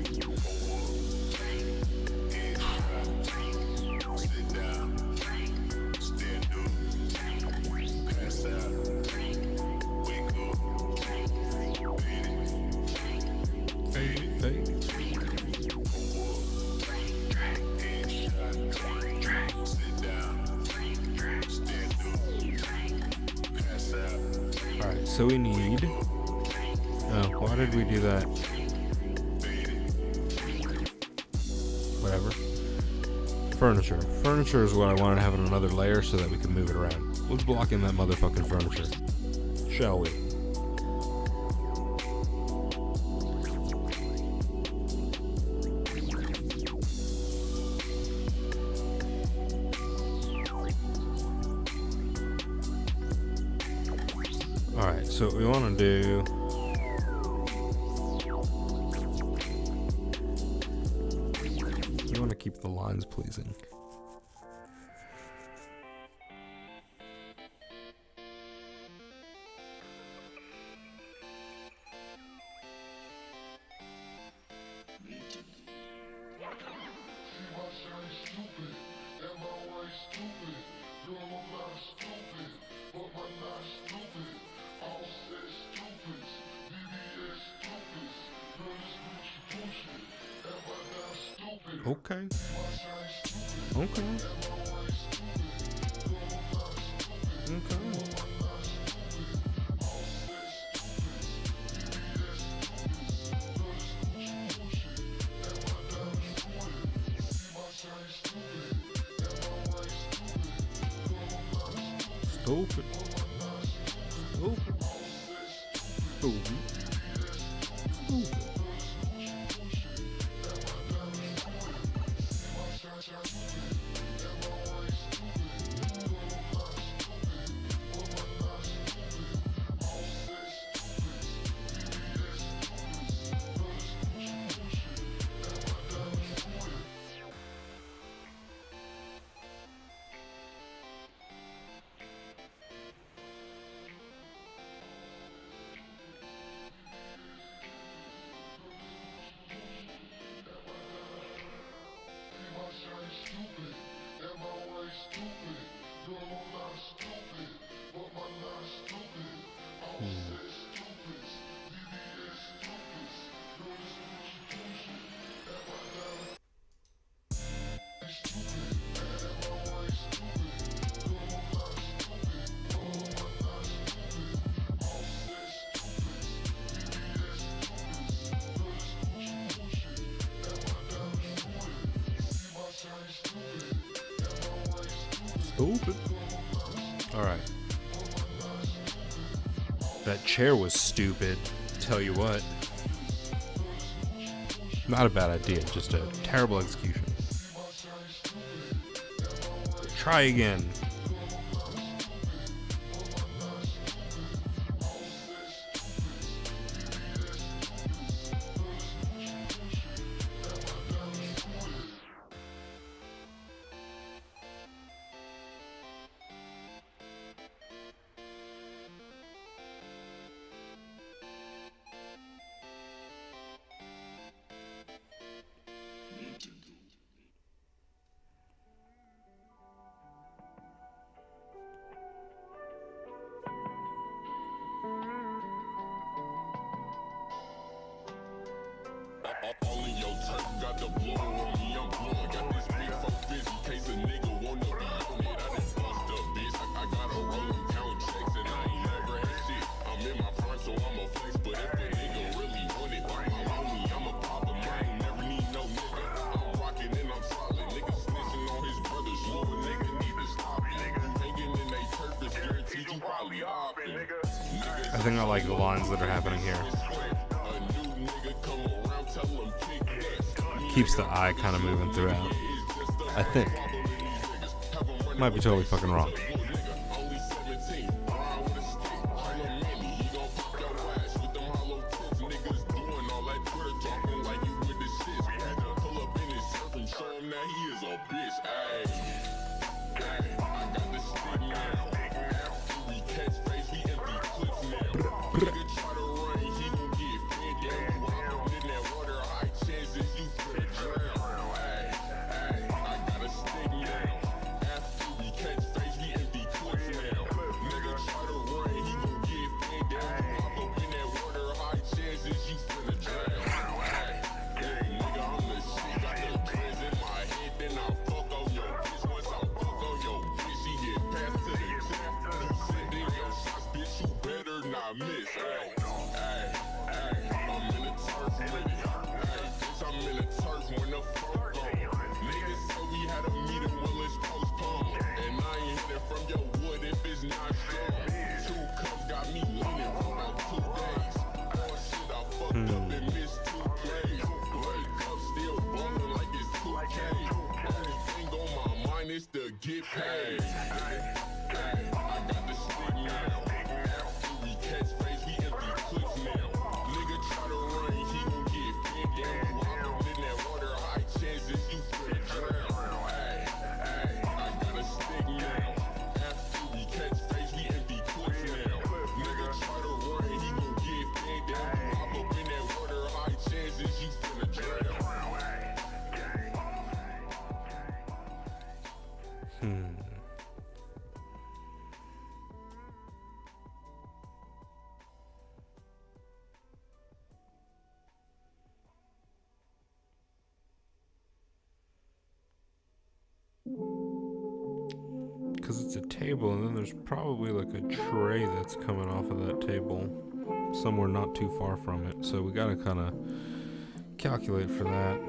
Alright, so we need... Oh, why did we do that? Whatever. Furniture. Furniture is what I wanted to have in another layer so that we can move it around. Let's block in that motherfucking furniture. Shall we? Alright, so what we want to do... We want to keep the lines pleasing. Okay. Okay. Okay. Stupid. Stupid. Stupid. Stupid. Stupid. Alright. That chair was stupid. Tell you what. Not a bad idea, just a terrible execution. Try again. All in your turf, got the blow on me, I'm blowing. Got this big 450 case a nigga wanna be on it. I done bust up, bitch. I gotta roll them count checks and I ain't never had shit. I'm in my prime, so I'm a flex. But if a nigga really want it, why my homie, I'm a pop him. I ain't never need no nigga. I'm rocking and I'm solid. Nigga snitching on his brother. Sure, a nigga need to stop it. Hanging in they turf is guaranteed you probably hopping. I think I like the lines that are happening here. Keeps the eye kind of moving throughout. I think. Might be totally fucking wrong. I got a stick now. After we catch face, we empty I miss. Hey, I'm in the turf with it. Hey, bitch, I'm in the turf when the fuck on. Niggas said we had a meeting, well it's postponed. And I ain't hitting from your wood if it's not strong. 2 cups got me leaning for about 2 days. Oh shit, I fucked up and missed 2 plays. Wake up, still ballin' like it's 2K. Only thing on my mind is to get paid. Hey, I got the stick now. After we catch face, we empty clips now. Nigga try to run, he gon' get pinned down. You hop up in that water, high chances you finna drown. Hey, I got a stick now. After we catch face, we empty clips now. Nigga try to run, he gon' get pinned down. You hop up in that water, high chances you finna drown. Because it's a table, and then there's probably like a tray that's coming off of that table somewhere not too far from it. So we gotta kind of calculate for that.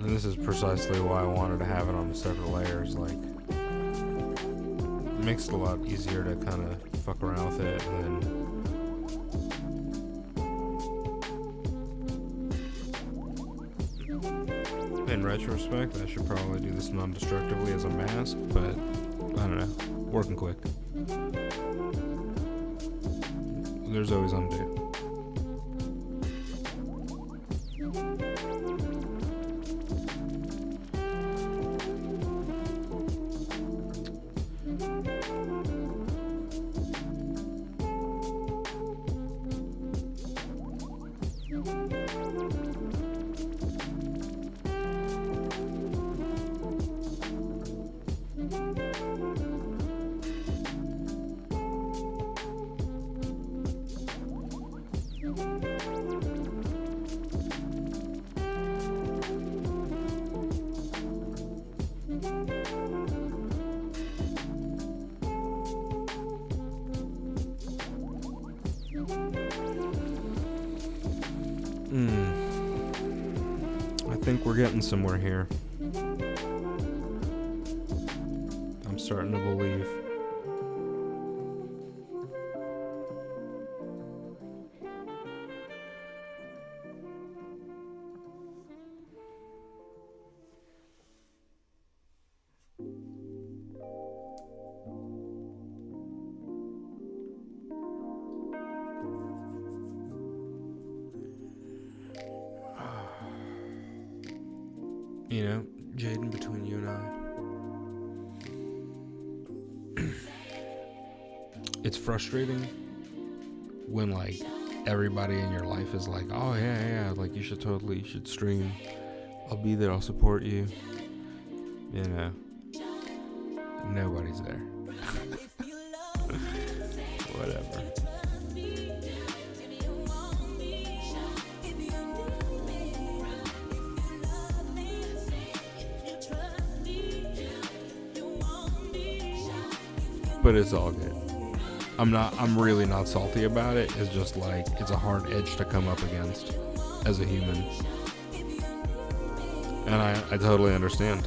And this is precisely why I wanted to have it on separate layers. Like, it makes it a lot easier to kind of fuck around with it, and then in retrospect, I should probably do this non-destructively as a mask, but I don't know. Working quick. There's always undo. I think we're getting somewhere here. I'm starting to believe. You know, Jaden, between you and I, it's frustrating when, like, everybody in your life is like, oh, yeah, like, you should stream. I'll be there, I'll support you. You know, nobody's there. Whatever. But it's all good. I'm really not salty about it. It's just like, it's a hard edge to come up against as a human. And I totally understand.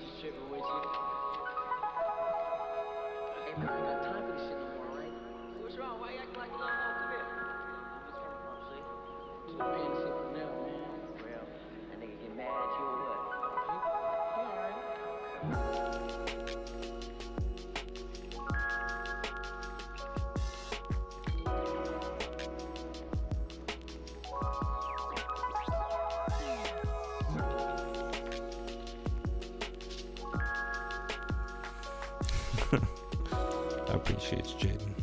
just tripping with you. Hey man, I ain't got time for this shit no more, right? What's wrong? Why you acting like a little hoe? Come here. What's wrong, see? Just paying this shit for now, man. Well, that nigga get mad at you or what? He alright. I appreciate you, Jaden.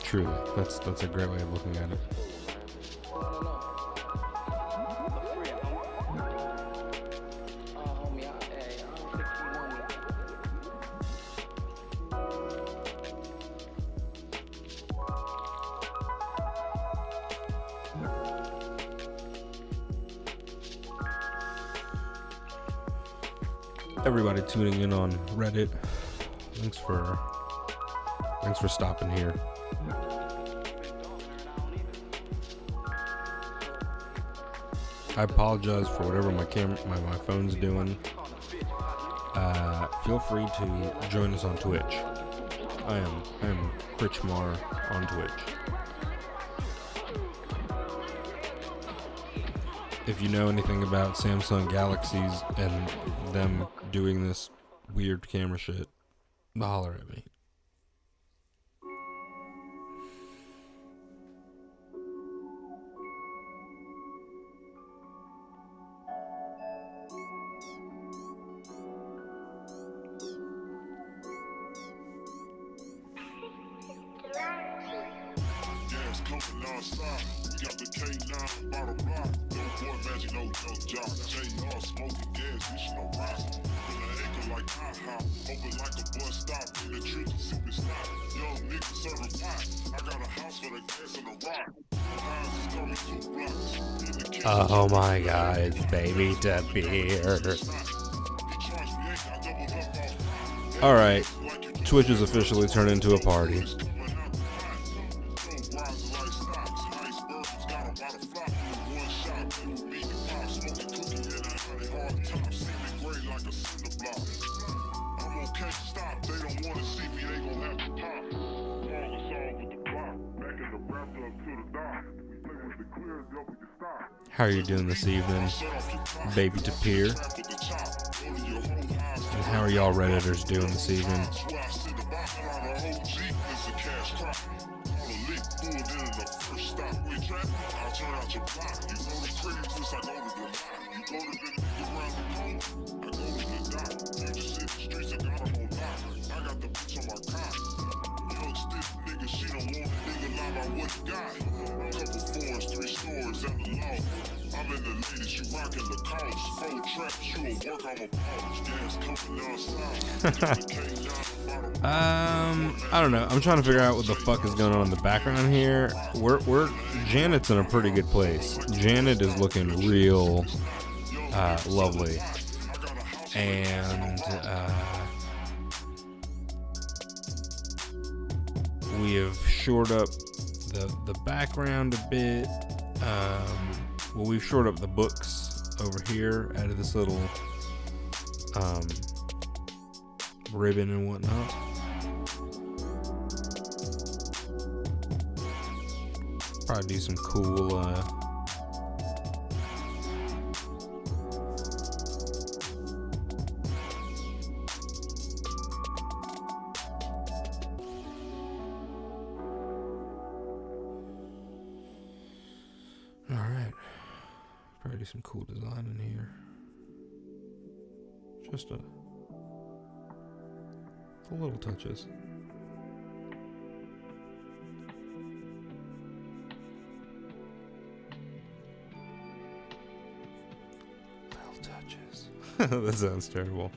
Truly, that's a great way of looking at it. Everybody tuning in on Reddit, thanks for stopping here. I apologize for whatever my phone's doing. Feel free to join us on Twitch. I am Critchmar on Twitch. If you know anything about Samsung Galaxies and them doing this weird camera shit, holler at me. Oh my God, it's baby to beer. Alright, Twitch has officially turned into a party. How are you doing this evening, baby to peer? And how are y'all Redditors doing this evening? I don't know. I'm trying to figure out what the fuck is going on in the background here. Janet's in a pretty good place. Janet is looking real lovely. And we have shored up the background a bit. Well, we've shored up the books over here out of this little ribbon and whatnot. Probably do some cool probably do some cool design in here. Just a little touches. That sounds terrible.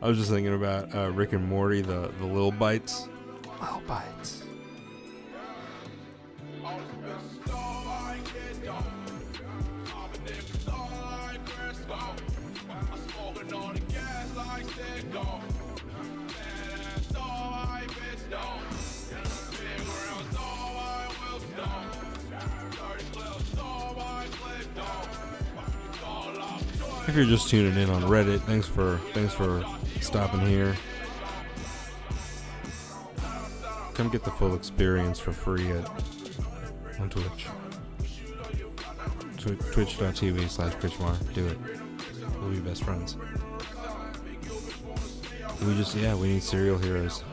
I was just thinking about Rick and Morty, the Lil Bites. Lil Bites. If you're just tuning in on Reddit, thanks for stopping here. Come get the full experience for free on Twitch. Twitch.tv/Kritchmar. Do it. We'll be best friends. We need serial heroes.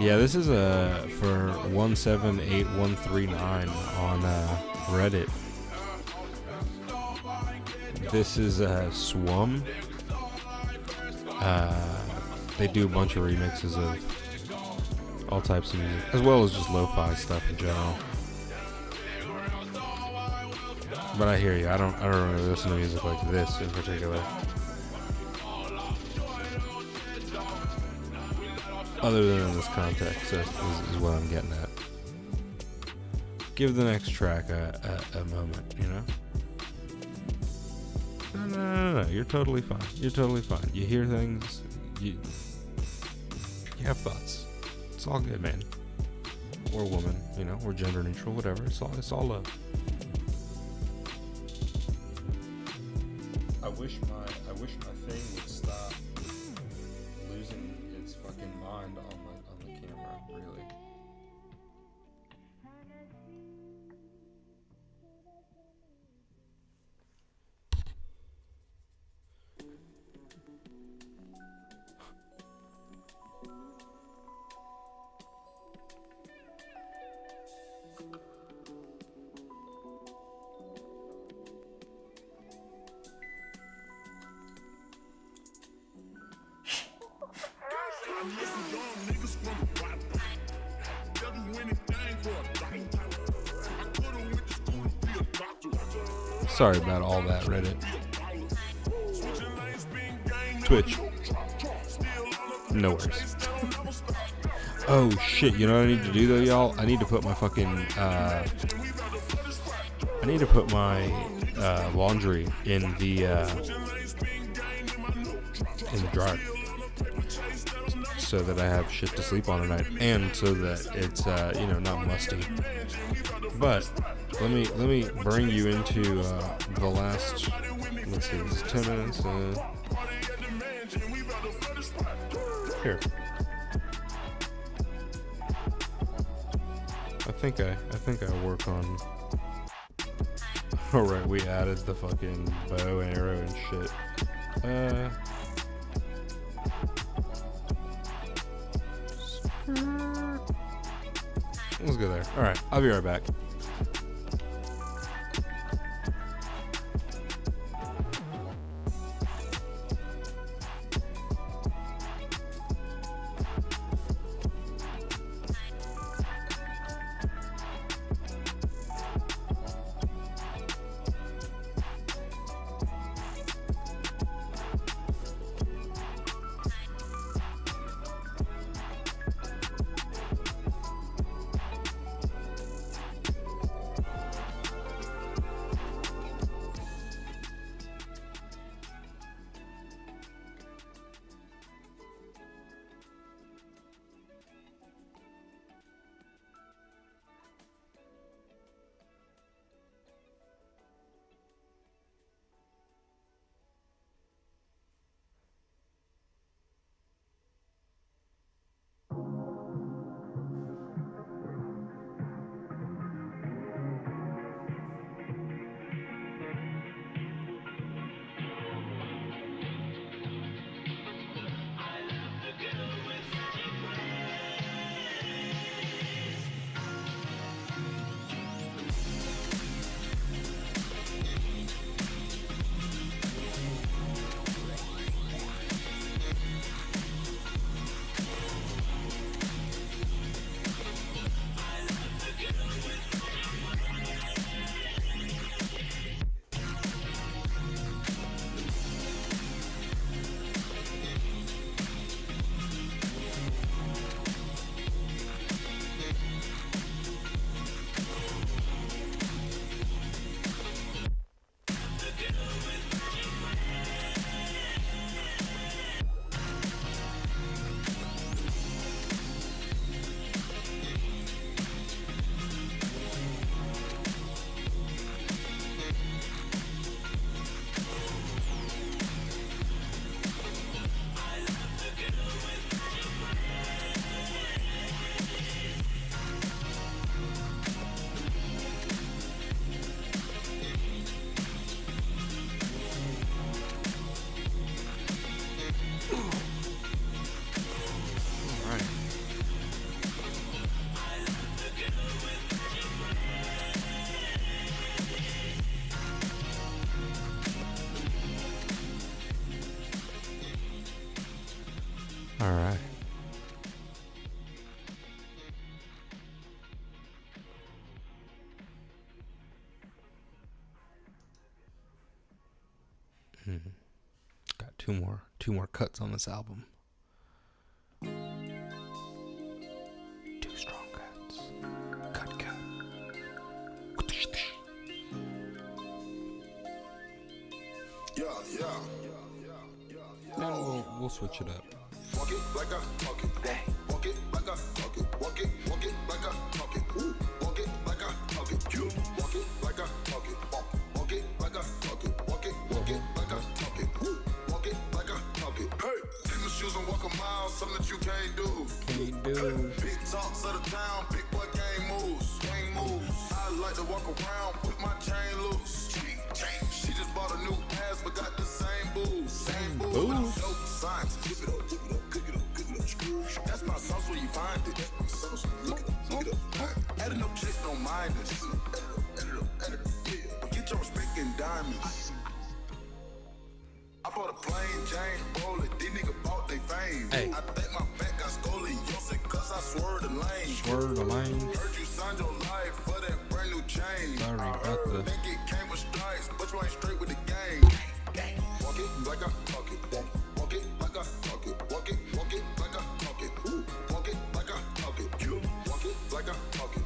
Yeah, this is for 178139 on Reddit. This is Swum. They do a bunch of remixes of all types of music, as well as just lo-fi stuff in general. But I hear you. I don't really listen to music like this in particular. Other than in this context, is what I'm getting at. Give the next track a moment, you know? No. You're totally fine. You're totally fine. You hear things. You have thoughts. It's all good, man. Or woman, you know, or gender neutral, whatever. It's all love. I wish my thing would stop losing its fucking mind on the camera, really. Sorry about all that, Reddit. Twitch. No worries. Oh shit, you know what I need to do though, y'all? I need to put my fucking laundry in the dryer, so that I have shit to sleep on tonight, and so that it's not musty. But let me bring you into the last. Let's see, this is 10 minutes. Here. I think I work on. All right, we added the fucking bow and arrow and shit. Let's go there. All right, I'll be right back. Got two more cuts on this album. Two strong cuts. Cut. Then we'll switch it up. Walk it like I talk it. Walk it like I talk it. Walk it like I talk it. Ooh. Walk it like I talk it. You walk it like I talk it. Walk it like I talk it. Walk it like I talk it. Ooh. Walk it like I talk it. Hey, take my shoes and walk a mile, something that you can't do. Big talks of the town, big boy gang moves. I like to walk around, put my chain loose. She just bought a new ass, but got the same booze. Dope science. Cook it up. That's my sauce where you find it. Look it up. Adding up chicks don't mind us. Edit up. Yeah. Get your respect in diamonds. I bought a plain Jane roller. These niggas bought they fame. Hey. I think my back got scoliosis cause I swerved the lane. Heard you signed your life for that brand new chain. Sorry I about heard the- think it came with stripes, but you ain't straight with the game. Walk it like I talk it. Walk it like I talk it. Walk it like I talk it. Ooh. Walk it like I talk it. You walk it like I talk it.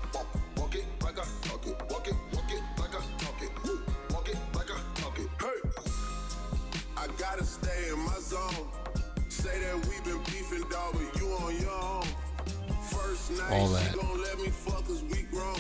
Walk it like I talk it. Walk it like I talk it. Ooh. Walk it like I talk it. Hey, I gotta stay in my zone. Say that we been beefing, dog, but you on your own. First night, All that. she gon' let me fuck cause we grown.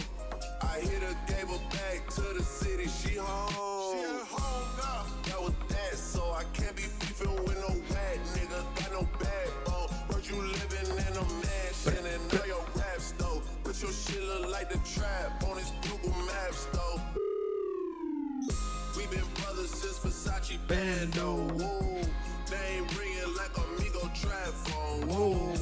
I hit her, gave her back to the city, she home. She at home now. That was that, so I can't be beefing with no whack nigga. Got no backbone. Heard you living in a mansion and now your raps though. But your shit look like the trap on his Google Maps though. We been brothers since Versace Bando. Whoa. Name ringing like Amigo trap phone. Whoa.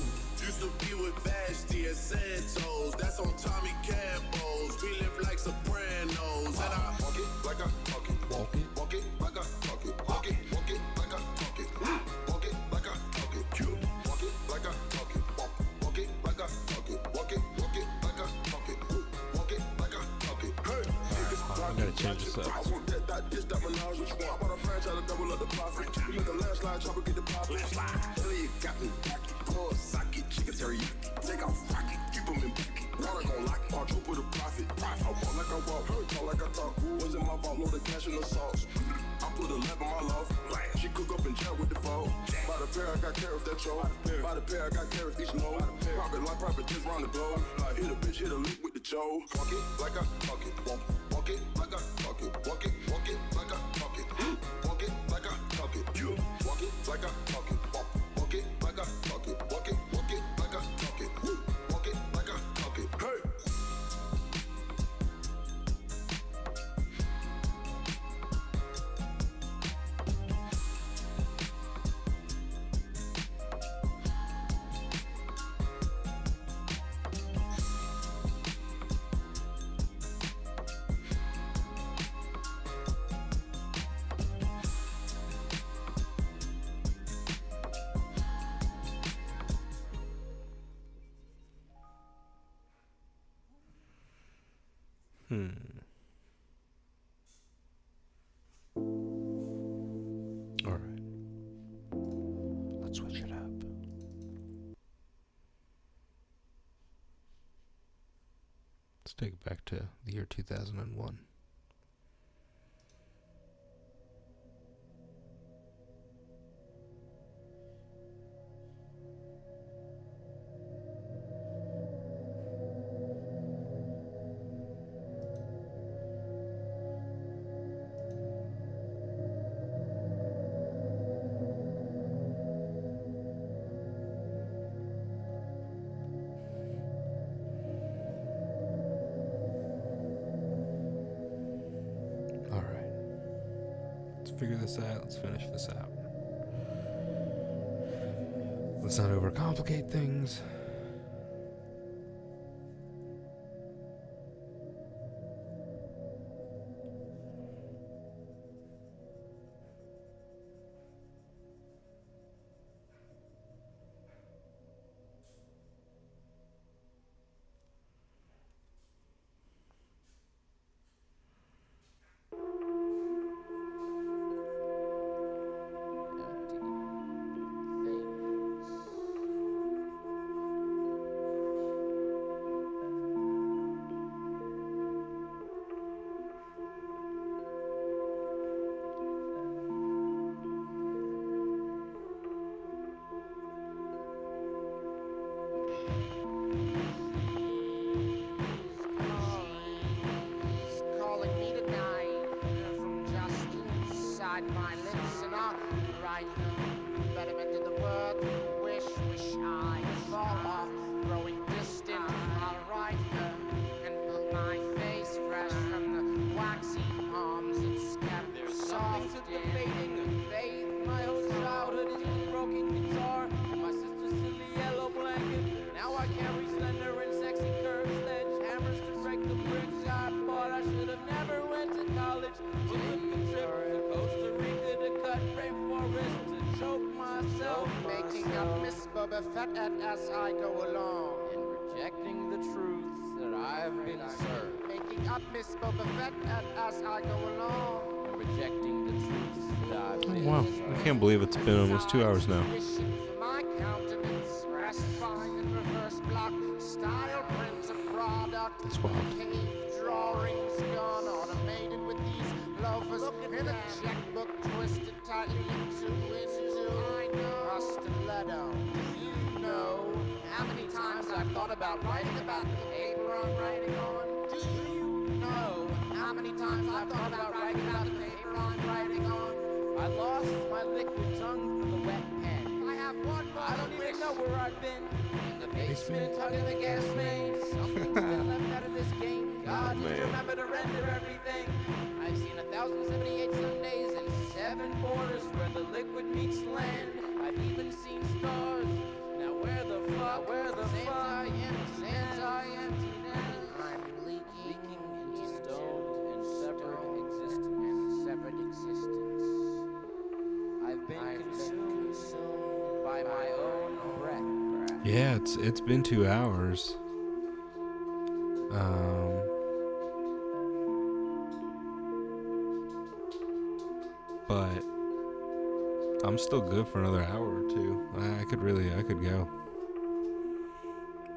Used to be with Vashti and Santos. That's on Tommy Campos. We live like Sopranos. And I walk it like I talk it. Walk it like I talk it. Walk it like I talk it. Walk it like I talk it. You walk it like I talk it. Walk it like I talk it. Walk it like I talk it. Walk it like I talk it. Hey, I gotta change this up. I want that dish, that menage. I bought a franchise to double up the profit. You make a landslide, chopper get the profit. Elliot got me wacky. Pour socket, chicken teriyaki. Take off rocket, keep them in bucket. Water gon' lock, quadruple the profit. I walk like I walk, talk like I talk. Was in my vault, load the cash in the sauce. I put a lamp on my loft. She cook up and jack with the phone. By the pair, I got carrots that show. By the pair, I got carrots each load. Private just round the globe. Hit a bitch, hit a lick with the Joe. Walk it like I talk it. Walk it like I talk it. Walk it like I talk it. Walk it like I talk it. You walk it like I talk it. Walk it like I talk it. Walk it like I talk it. Walk it like I talk it. Hey. All right. Let's switch it up. Let's take it back to the year 2001. Figure this out. Let's finish this out. Let's not overcomplicate things. Boba Fett and as I go along. And rejecting the truths that I've been served. Making up Miss Boba Fett and as I go along. And rejecting the truths that I've been Wow, served. I can't believe it's been almost 2 hours now. Wishing for my countenance, gratifying in reverse block, style prints of product. That's wild. Cave drawings gone automated with these loafers in a checkbook twisted tightly into a stiletto. Do you know how many times I've thought about writing about the paper I'm writing on? Do you know how many times I've thought about writing about the paper I'm writing on? I lost my liquid tongue for the wet pen. I have one more I don't wish. even know where I've been. In the basement, tugging the gas main. Something's been left out of this game. God, just man. remember to render everything. I've seen 1,078 Sundays and 7 borders where the liquid meets land. I've even seen stars. Now where the fuck? I am empty now. I'm leaking into stoned and severed existence. I've been consumed by my own breath. Yeah, it's been 2 hours. But I'm still good for another hour or two. I could go.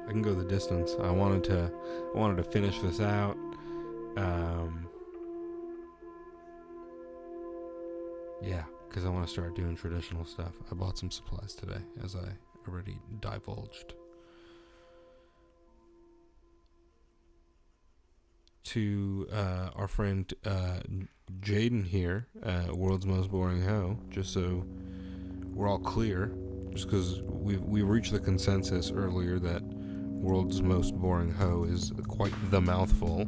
I can go the distance. I wanted to finish this out. Yeah, because I want to start doing traditional stuff. I bought some supplies today, as I already divulged. To our friend Jaden here, World's Most Boring Hoe, just so we're all clear, just because we reached the consensus earlier that World's Most Boring Hoe is quite the mouthful.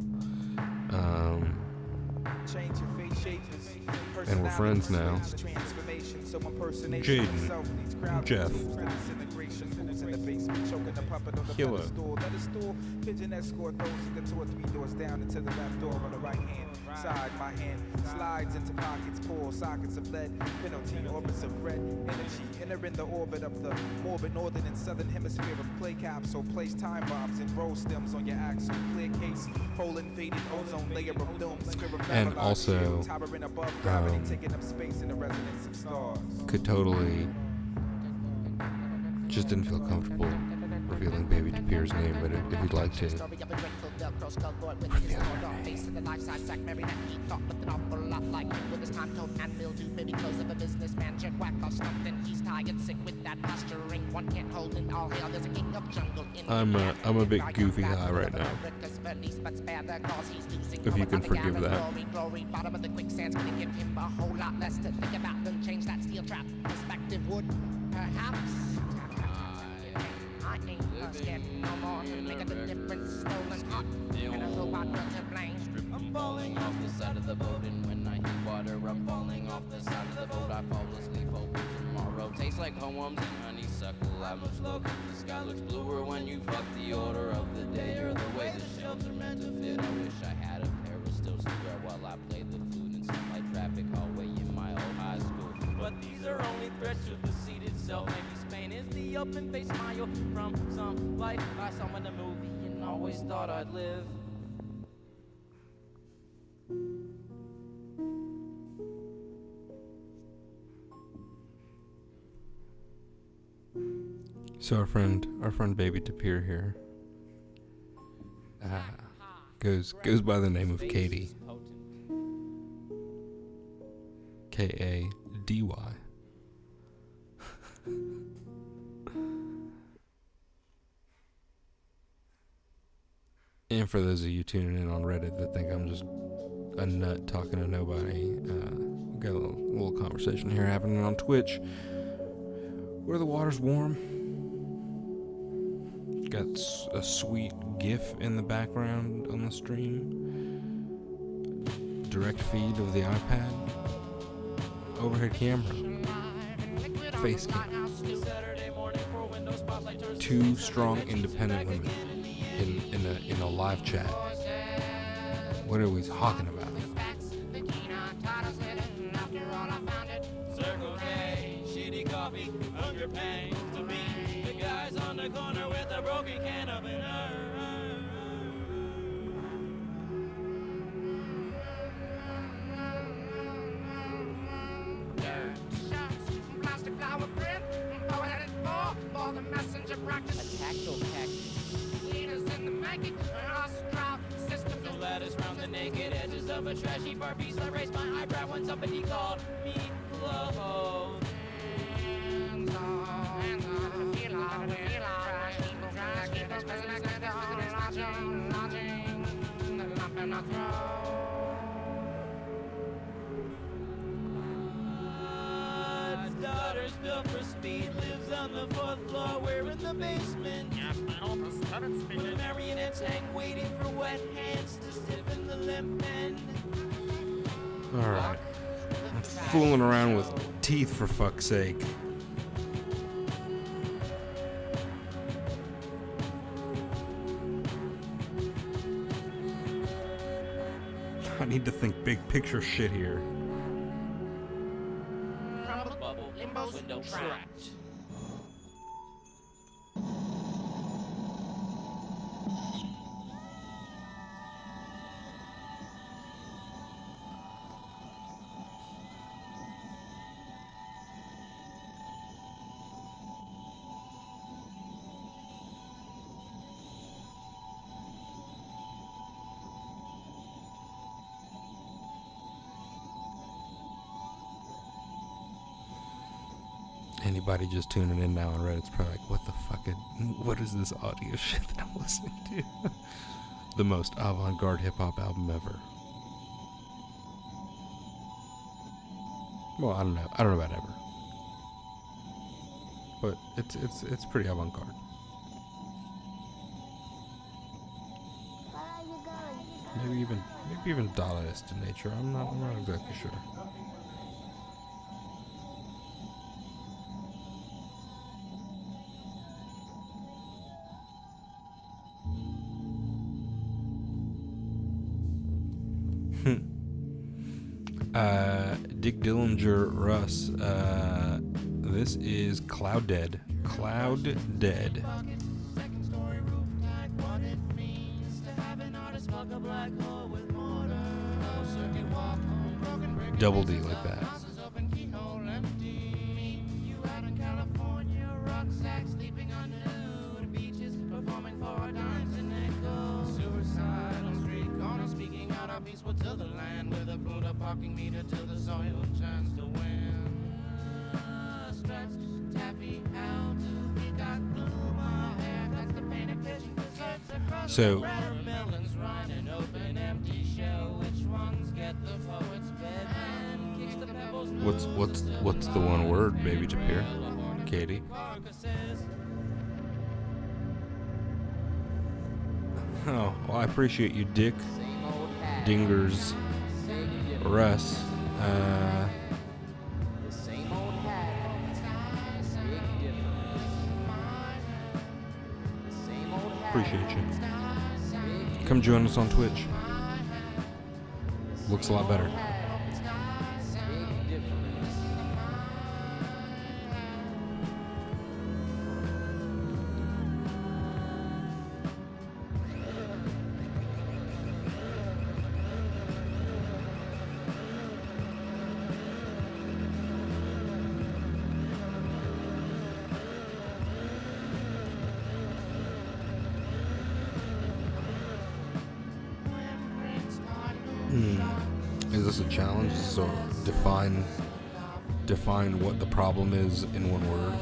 And we're friends now. Jaden, Jeff, Killa, pigeon escort those who get 2 or 3 doors down into the left door on the right hand side. My hand slides into pockets, pull sockets of lead, penalty orbits of red energy, entering the orbit of the morbid northern and southern hemisphere of clay caps. So place time bombs and roll stems on your axle. Clear case, hole invaded ozone layer of film. and also towering above gravity, taking up space in the resonance of stars. could totally just didn't feel comfortable revealing Baby Tapir's name, but if you'd like to. I'm a bit goofy high right now. If you can forgive that. I ain't scared no more to make a difference. Stolen heart and a robot to blame. I'm falling off the side of the boat, and when I hit water, I'm falling off the side of the boat. I fall asleep, hoping tomorrow tastes like homeworms and honeysuckle. I move slow, 'cause the sky looks bluer when you fuck the order of the day. You're the way the shelves are meant to fit. I wish I had a pair of stills to wear while I play the flute in some light traffic hallway in my old high school. But these are only threats to the seat itself. Maybe Spain is the open face smile from some life I saw in a movie and always thought I'd live. So our friend Baby Tapir here goes by the name of Katie. K-A-D-Y. And for those of you tuning in on Reddit that think I'm just a nut talking to nobody, we've got a little conversation here happening on Twitch where the water's warm. Got a sweet GIF in the background on the stream. Direct feed of the iPad. Overhead camera. Face cam. 2 strong independent women in a live chat. What are we talking about? Circle K, shitty coffee, hunger pains to be. the corner with a broken can opener. Plastic flower print, poetic for the messenger practice. A tactile cactus. Leaders in the making, an Austral system. No ladders round the naked edges of a trashy bar piece. I raised my eyebrow when somebody called me low. Hands on, feel on, trash, people trash, keep us business, get the whole lodging, the lump in our throat. Daughter's built for speed, lives on the 4th floor, we're in the basement. Where marionettes hang, waiting for wet hands to sip in the limp end. Alright. I'm fooling around with teeth for fuck's sake. I need to think big picture shit here. Bubble, Limbo's window trapped. Anybody just tuning in now on Reddit's probably like, what the fuck? What is this audio shit that I'm listening to? The most avant-garde hip-hop album ever. Well, I don't know. I don't know about ever. But it's pretty avant-garde. Maybe even Dadaist in nature. I'm not exactly sure. Dick Dillinger, Russ, this is Cloud Dead. Cloud Dead. Double D like that. To the land with a Buddha parking meter till the soil turns to wind. Stretched taffy out to be got blue my hair. That's the painted vision desserts across So- the watermelons running open empty shell. Which ones get the poet's bed and kicks the pebbles What's the one word, baby Tapir? Katie? Oh, well, I appreciate you, Dick. Dingers. Russ. The same old hat. Big difference. The same old hat. Appreciate you. Big Come join us on Twitch. Looks a lot better. big difference. Is this a challenge? So define what the problem is in one word.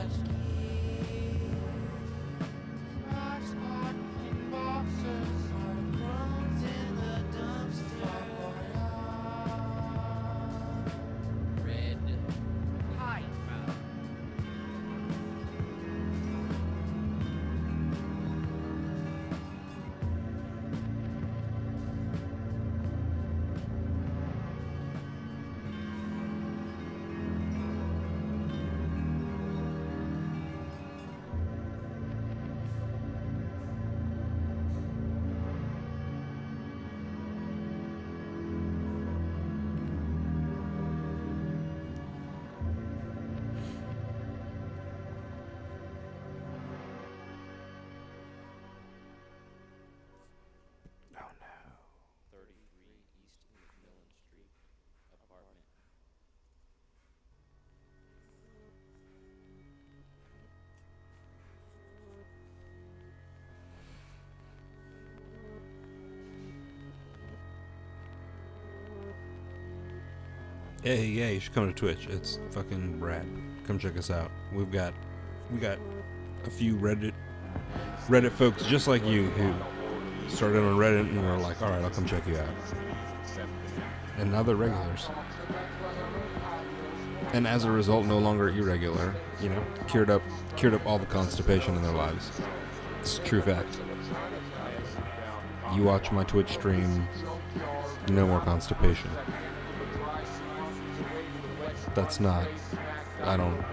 Hey, yeah, you should come to Twitch. It's fucking rad. Come check us out. We got a few Reddit folks just like you who started on Reddit and were like, all right, I'll come check you out. And now they're regulars. And as a result, no longer irregular. You know, cured up all the constipation in their lives. It's a true fact. You watch my Twitch stream, no more constipation. That's not. I don't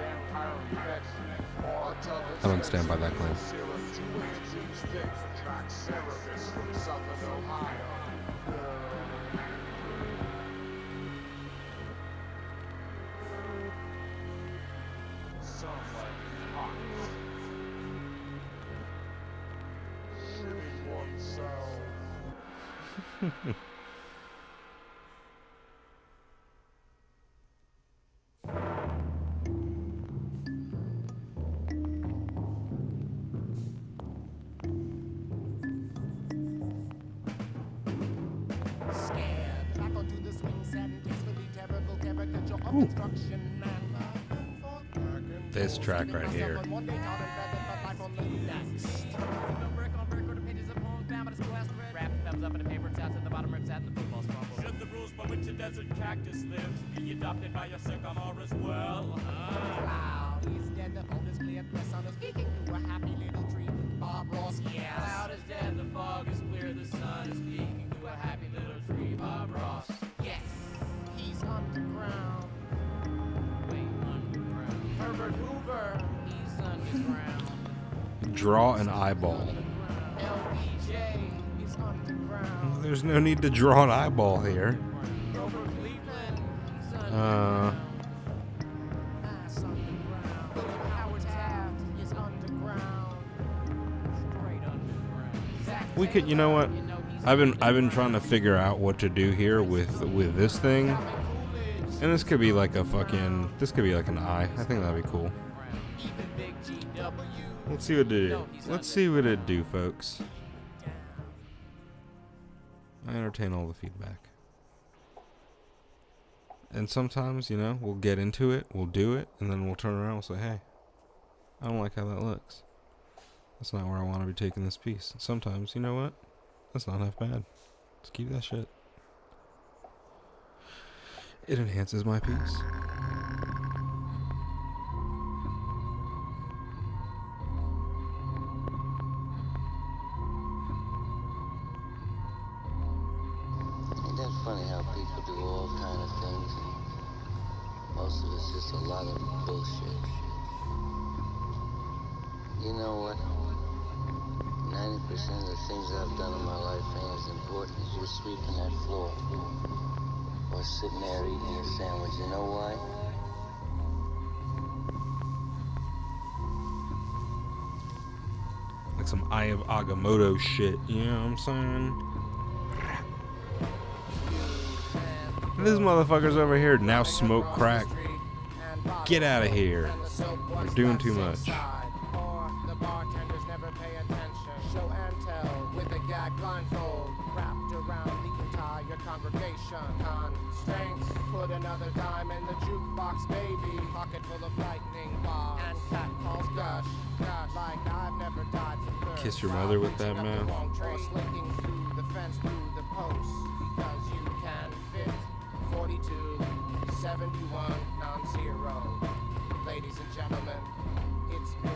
stand by that claim. This track right here. Should the rules by which a desert cactus lives be adopted by a sycamore as well? Wow, he's dead, the phone is clear, the sun is speaking to a happy little tree. Bob Ross, yes. Cloud is dead, the fog is clear, the sun is speaking to a happy little tree. Bob Ross, yes. He's underground. Wait, underground. Herbert Hoover, he's underground. Draw an eyeball. LBJ, he's underground. There's no need to draw an eyeball here. We could, you know what? I've been trying to figure out what to do here with this thing, and this could be like an eye. I think that'd be cool. Let's see what it do. Let's see what it do, folks. I entertain all the feedback. And sometimes, you know, we'll get into it, we'll do it, and then we'll turn around and say, hey, I don't like how that looks. That's not where I want to be taking this piece. Sometimes, you know what? That's not half bad. Let's keep that shit. It enhances my piece. Ain't that funny how people do all kind of things and most of it's just a lot of bullshit. You know what? 90% of the things I've done in my life ain't as important as you sweeping that floor or sitting there eating your sandwich. You know why? Like some Eye of Agamotto shit, you know what I'm saying? This motherfucker's over here now smoke crack. Get out of here. You're doing too much. The bartenders never pay attention. Show and tell with a gag blindfold wrapped around the entire congregation. Constraints, put another dime in the jukebox, baby. Pocket full of lightning bombs and cat calls gush, like I've never died from thirst. Kiss your mother with that mouth. Or slinking through the fence through the post because you can fit 42, 71, non-zero. Ladies and gentlemen, it's been a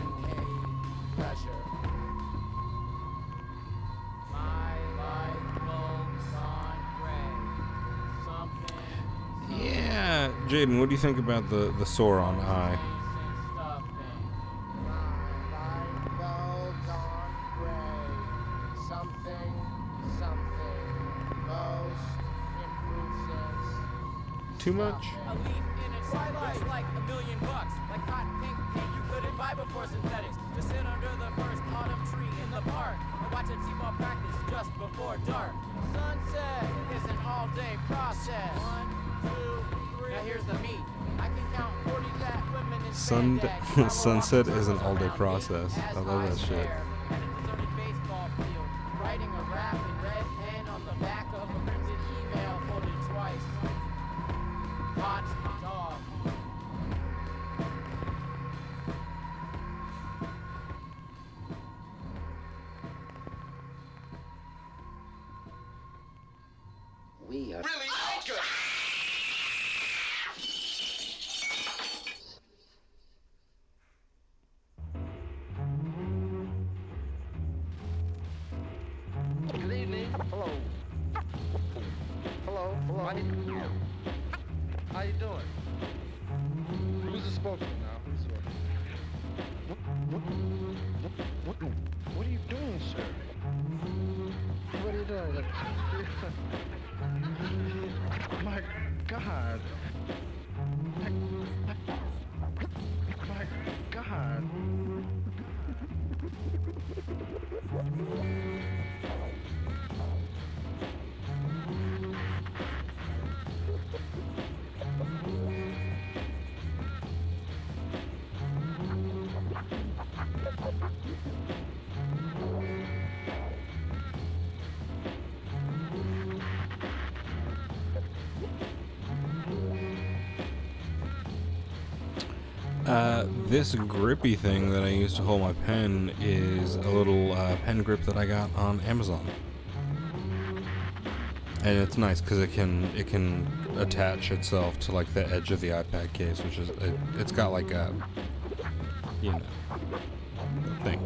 pleasure. My life goes on gray. Something. Yeah, Jaden, what do you think about the sore on the eye? Too much? A leaf in its looks like $1 million. Like hot pink paint you couldn't buy before synthetics. To sit under the first autumn tree in the park and watch a t-ball practice just before dark. Sunset is an all-day process. 1, 2, 3. Now here's the meat. I can count 40 fat women in spandex. Sunset is an all-day process. I love that shit. At a deserted baseball field, writing a rap in red pen on the back of a printed email folded twice. Hot We are Really anchor. Good evening. Hello. Hello. Hello. How you doing? Who's the spokesman now? Who's the What are you doing, sir? What are you doing? My God. My God. This grippy thing that I use to hold my pen is a little pen grip that I got on Amazon, and it's nice because it can attach itself to like the edge of the iPad case, which is it's got like a thing,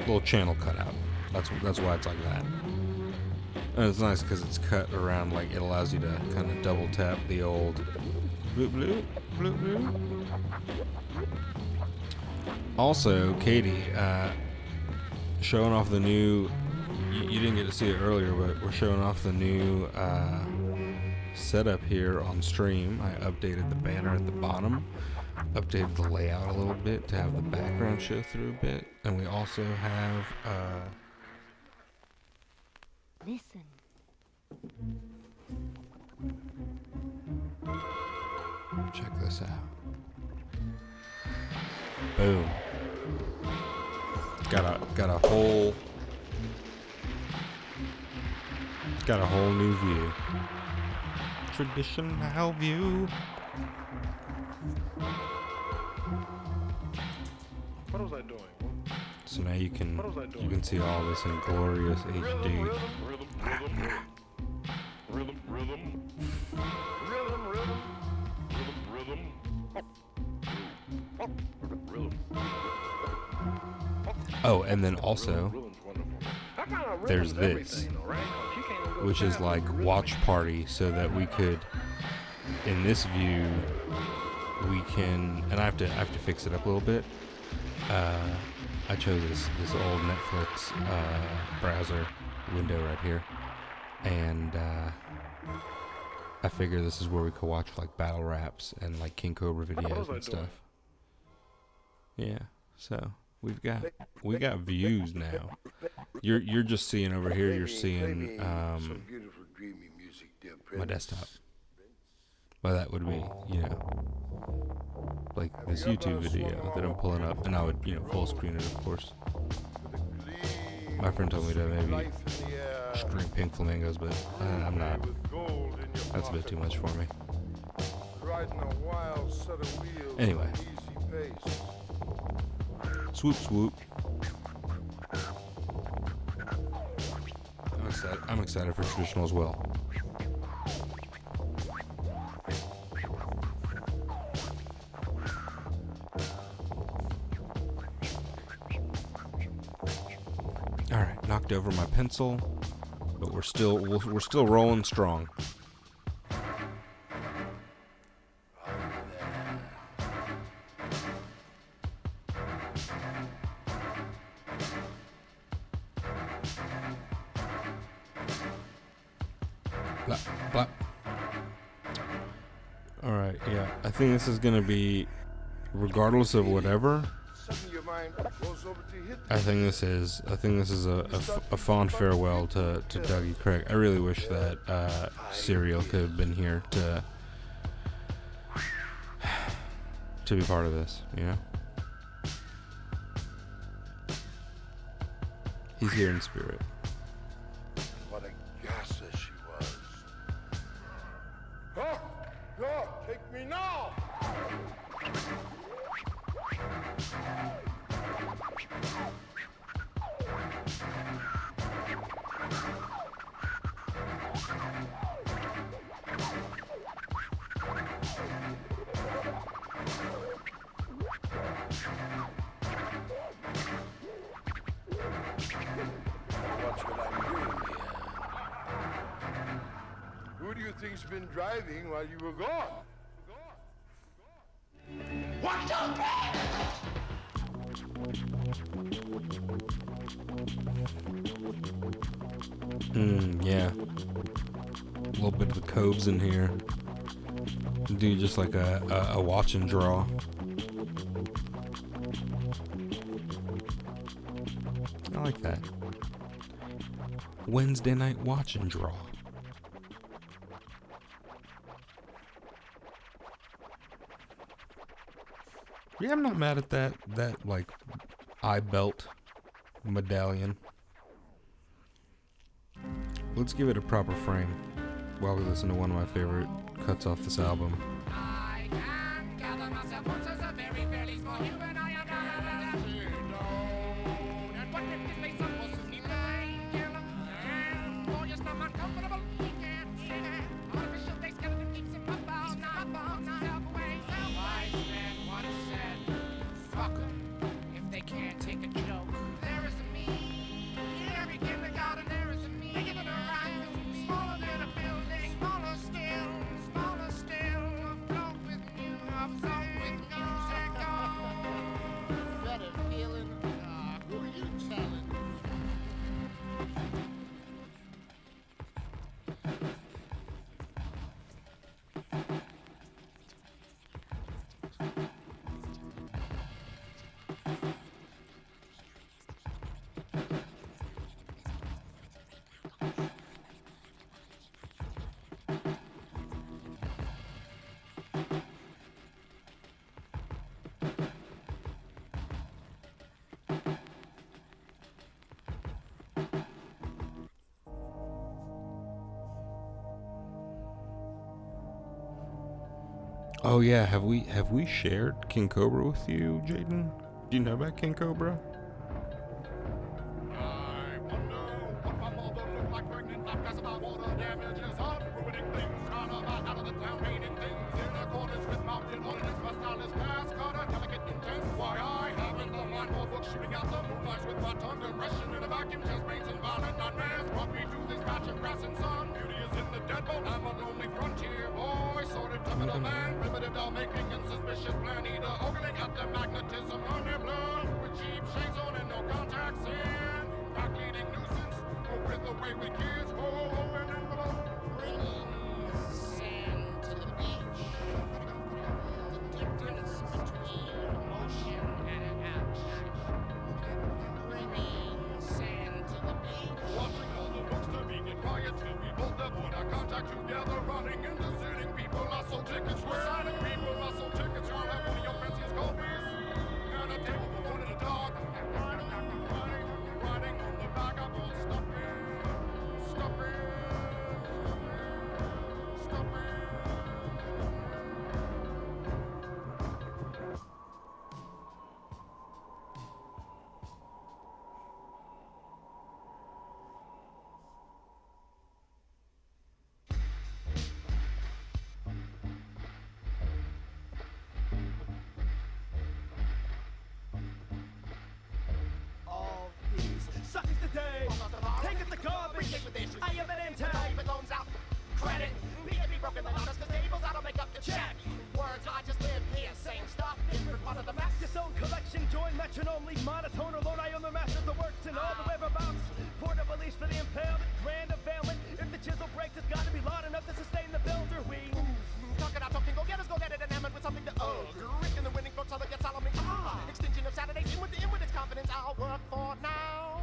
little channel cut out. That's why it's like that, and it's nice because it's cut around, like it allows you to kind of double tap the old bloop bloop bloop bloop. Also, Katie, showing off the new, you didn't get to see it earlier, but we're showing off the new setup here on stream. I updated the banner at the bottom, updated the layout a little bit to have the background show through a bit, and we also have, Listen. check this out. Boom. Got a whole new view. Traditional view. What was I doing? So now you can see all this in glorious HD. Oh, and then also there's this, which is like watch party, so that we could, in this view, we can, and I have to fix it up a little bit. I chose this old Netflix browser window right here, and I figure this is where we could watch like battle raps and like King Cobra videos and stuff. Yeah, so we got views now. You're just seeing over here. You're seeing my desktop. Well, that would be, like this YouTube video that I'm pulling up, and I would, full screen it, of course. My friend told me to maybe stream Pink Flamingos, but I'm not. That's a bit too much for me. Anyway. Swoop, swoop. I'm excited for traditional as well. All right, knocked over my pencil, but we're still rolling strong. Blah, blah. All right, yeah. I think this is gonna be, regardless of whatever. I think this is a fond farewell to Dougie Craig. I really wish that Serial could have been here to be part of this. He's here in spirit. What a gasser she was. Oh, God, take me now! Who do you think's been driving while you were gone? 1, 2, 3! Yeah. A little bit of the cobes in here. Do just like a watch and draw. I like that. Wednesday night watch and draw. Yeah, I'm not mad at that like eye belt medallion. Let's give it a proper frame while we listen to one of my favorite cuts off this album. I can gather myself once as a very, very small human. I am not alone. And what if this place supposed to be painkiller? And boy, it's not uncomfortable. He can't see that. Artificial day skeleton keeps him up all night. Self away. Wise man once said, fuck 'em if they can't take a joke. There is a me. In every kindergarten, there is a me. Bigger than a rock, smaller than a building. Smaller still. Afloat with music. Better feeling? Who are you telling? Oh yeah, have we shared King Cobra with you, Jaden? Do you know about King Cobra? I wonder what my mother looked like pregnant. I'm guessing my water damages up, ruining things. Kind of out of the town, hating things in accordance with mountain ordinance. My style is fast, cutter, delicate, intense. Why I haven't the mind for books, shooting out the moonlights with my tongue. Aggression in a vacuum, just brains and violent nightmares. Brought me to this patch of grass and sun. Beauty is in the deadbolt. I'm a lonely frontier boy, sorted terminal man, primitive doll making and suspicious plan eater, ogling at the magnetism on their blood with cheap shades on and no contacts in. Rock leading nuisance, or with the way we kids, open envelope, bringing sand to the beach. The difference between emotion and action. Bringing sand to the beach. Watching all the books to be get quiet till we both have put our contact together, running into sitting people, hustle tickets, we're signing people, hustle tickets, you'll have one of your fanciest copies, and a table for one and a dog, riding on the vagabond, stuffing. All these suckers today, take it the garbage. I am an anti. Loans out, credit, be broken the honest, cause tables I don't make up the check. Words I just live here, same stuff, different part of the mess. Your own collection, join metronome, leave monotone alone. I own the master of the works and all the whereabouts. Port of release for the impaled, grand availment. If the chisel breaks, it's gotta be loud enough to sustain the builder. We Talking out, talking, go get us, go get it, enamored with something to risk in the winning float, so that gets all of me. Extension of Saturdays, in with its confidence, I'll work for now.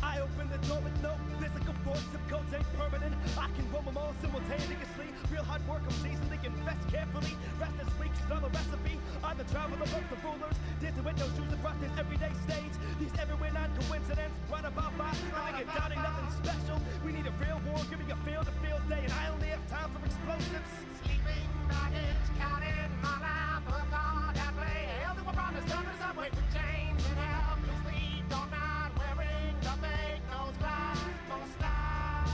I open the door with no physical force. Some codes ain't permanent. I can roll them all simultaneously. Real hard work, I'm seasoning, invest carefully. Rest this week's another recipe. I'm the traveler of the rulers. Did the window shoes across this everyday stage. These everywhere non coincidence brought about by elegant doubting nothing special. We need a real war, giving a field day, and I only have time for explosives. Sleeping baggage, counting my life, work hard and play. Held to a promise, done as I wait with chains and help me sleep all night, wearing the fake nose glass for style.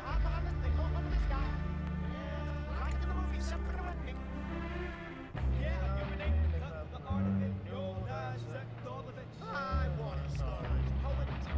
I'm behind this thing, over the sky. Like in the movie, something awakening. Yeah, urinate, cut the art of it. You'll dissect all of it. I wanna start poetry.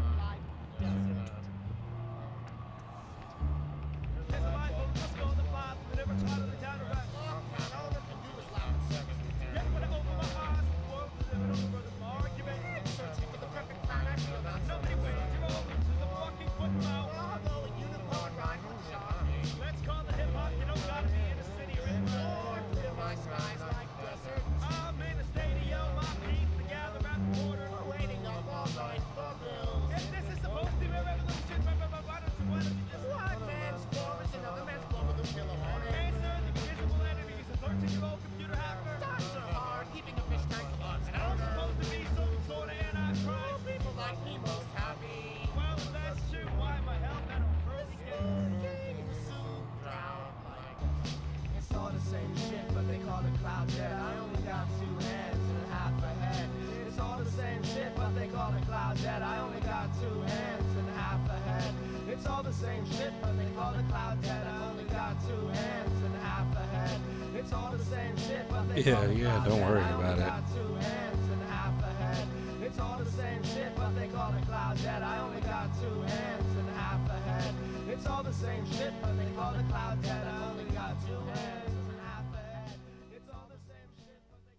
Yeah, don't worry about it. It's all the same shit, but they call it cloud dead. I only got 2 hands and half a head. It's all the same shit, but they call it cloud dead. I only got 2 hands and half a head. It's all the same shit, but they call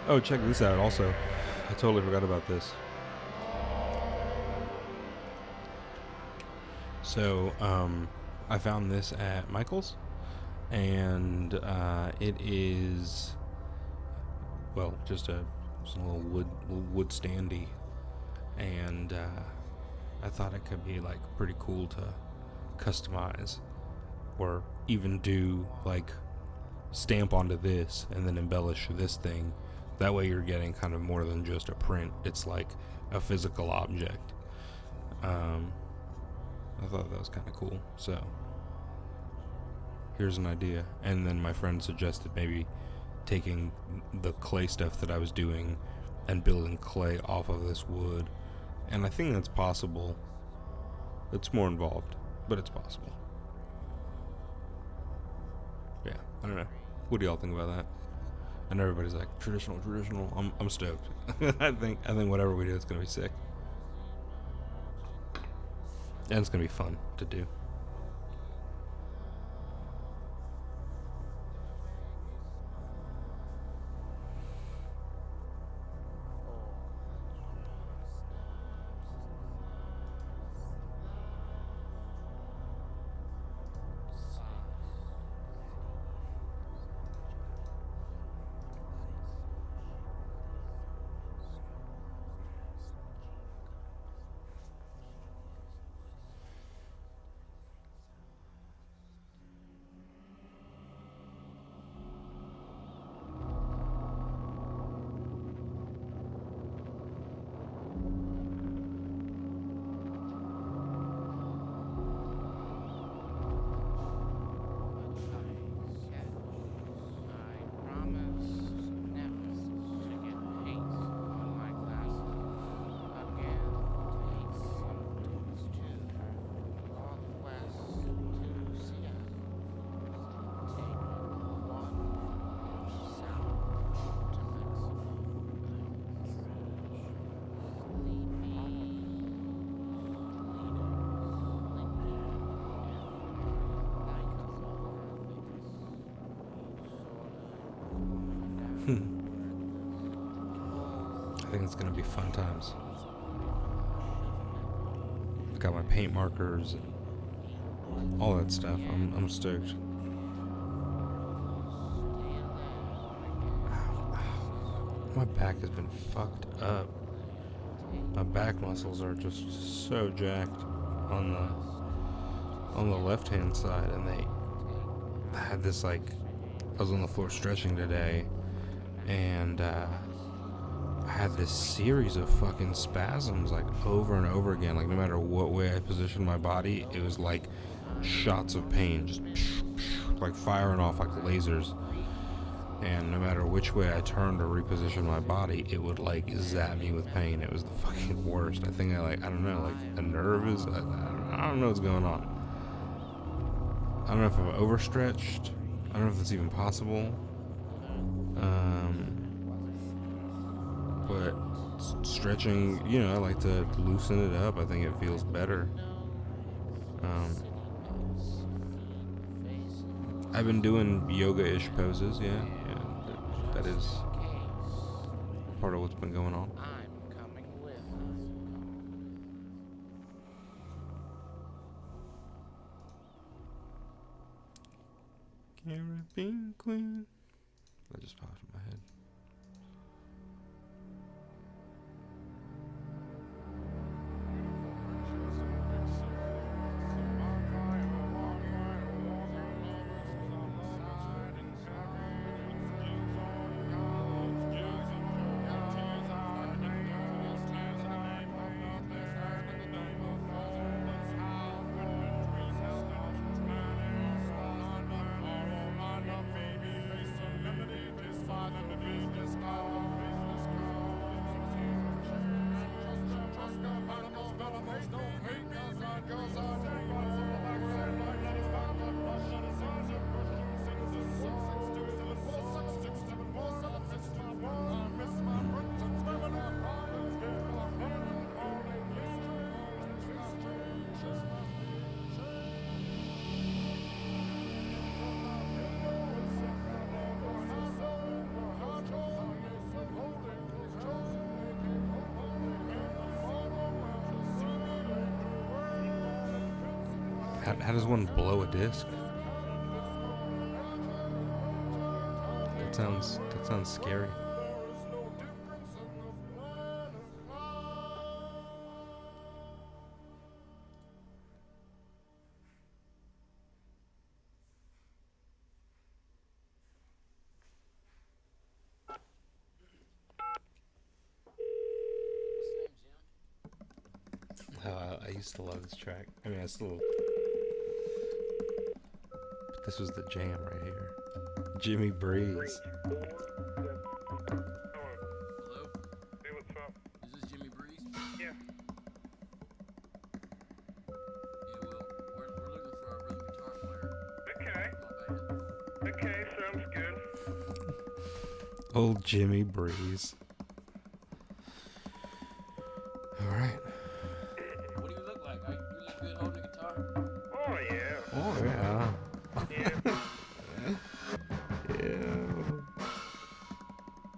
Oh, check this out also. I totally forgot about this. So, I found this at Michael's, and it is, well, just a little wood standy, and I thought it could be like pretty cool to customize, or even do like stamp onto this and then embellish this thing. That way you're getting kind of more than just a print. It's like a physical object. I thought that was kind of cool. So here's an idea. And then my friend suggested maybe taking the clay stuff that I was doing and building clay off of this wood. And I think that's possible. It's more involved, but it's possible. Yeah, I don't know. What do y'all think about that? And everybody's like, traditional. I'm stoked. I think whatever we do, it's gonna be sick. And it's gonna be fun to do. I think it's gonna be fun times. I got my paint markers and all that stuff. I'm stoked. My back has been fucked up. My back muscles are just so jacked on the left hand side, and I had this, like, I was on the floor stretching today, And I had this series of fucking spasms like over and over again. Like no matter what way I positioned my body, it was like shots of pain, just like firing off like lasers. And no matter which way I turned or repositioned my body, it would like zap me with pain. It was the fucking worst. I think I don't know, like a nerve is, I don't know what's going on. I don't know if I'm overstretched. I don't know if it's even possible. But stretching, you know, I like to loosen it up. I think it feels better. I've been doing yoga-ish poses, yeah. That is part of what's been going on. I'm coming with. Caribbean Queen. That just popped in my head. How does one blow a disc? That sounds scary. I used to love this track. I mean, I still... But this was the jam right here. Jimmy Breeze. Hello? Hey, what's up? Is this Jimmy Breeze? Yeah. Yeah, well, we're looking for a rhythm guitar player. Okay. Okay, sounds good. Old Jimmy Breeze. Alright. What do you look like? You look good holding a guitar? Oh, yeah. Oh, yeah. Yeah. Yeah.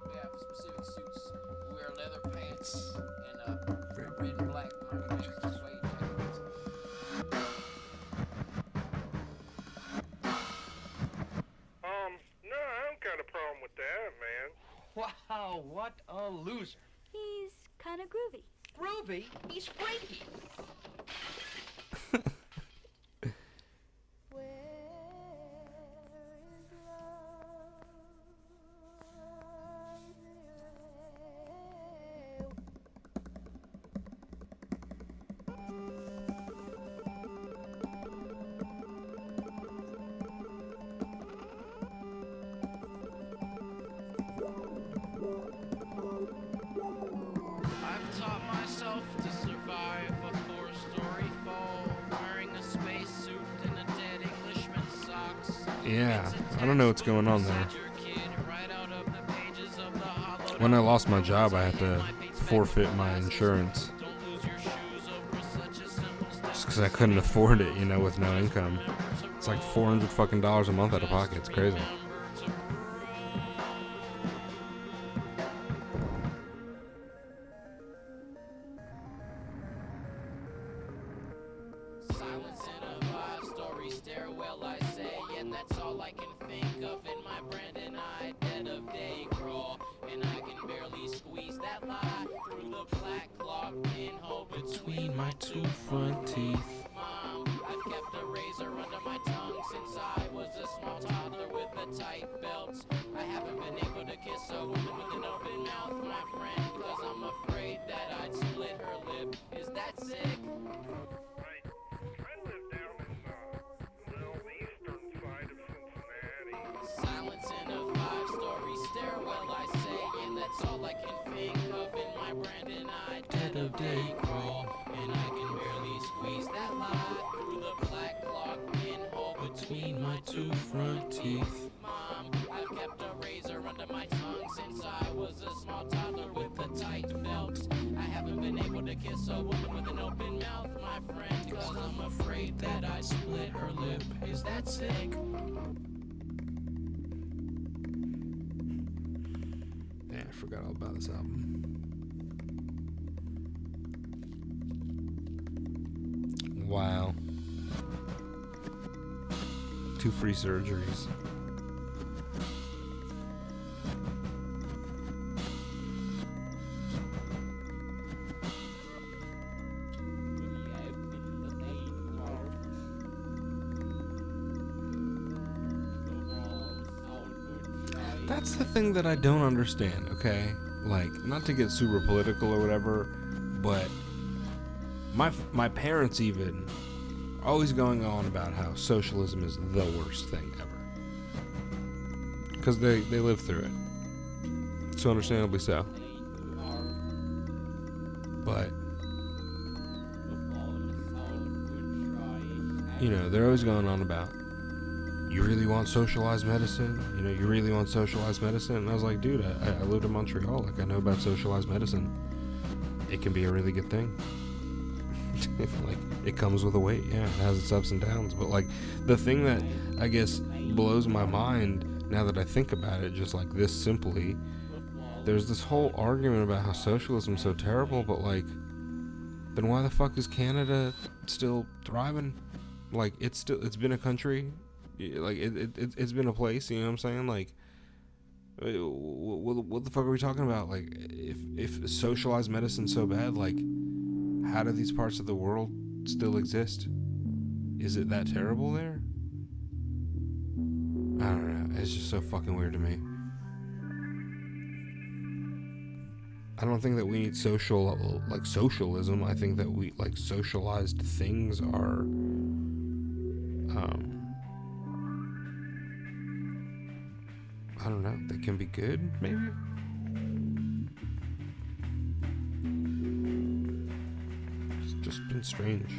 We have specific suits. We wear leather pants and red and black suede jackets. No, I don't got a problem with that, man. Wow, what a loser. He's kind of groovy. Groovy? He's freaky. I've taught myself to survive a four-story fall, wearing a spacesuit and a dead Englishman's socks. Yeah. I don't know what's going on there. When I lost my job, I had to forfeit my insurance. Just because I couldn't afford it, you know, with no income. It's like $400 fucking a month out of pocket. It's crazy. Silence in a five-story stairwell, I say, and that's all I can think of in my Brandon eye. Dead of day crawl, and I can barely squeeze that lie through the black clock pinhole between my two front teeth. Mom, I've kept a razor under my tongue since I was a small toddler with a that's all I can think of in my brand, and I dead of day crawl, and I can barely squeeze that lie through the black clock pinhole between my two front teeth. Mom, I've kept a razor under my tongue since I was a small toddler with a tight belt. I haven't been able to kiss a woman with an open mouth, my friend, cause I'm afraid that I split her lip. Is that sick? Man, I forgot all about this album. Wow. 2 free surgeries. That's the thing that I don't understand, okay? Like, not to get super political or whatever, but my parents even are always going on about how socialism is the worst thing ever. Because they live through it. So understandably so. But, you know, they're always going on about, you really want socialized medicine? You know, you really want socialized medicine? And I was like, dude, I lived in Montreal. Like, I know about socialized medicine. It can be a really good thing. Like, it comes with a weight. Yeah, it has its ups and downs. But, like, the thing that, I guess, blows my mind now that I think about it, just like this simply, there's this whole argument about how socialism's so terrible, but, like, then why the fuck is Canada still thriving? Like, it's been a country. Like, it's been a place, you know what I'm saying? Like, what the fuck are we talking about? Like, if socialized medicine's so bad, like, how do these parts of the world still exist? Is it that terrible there? I don't know. It's just so fucking weird to me. I don't think that we need socialism. I think that we, like, socialized things are, I don't know, they can be good, maybe? It's just been strange.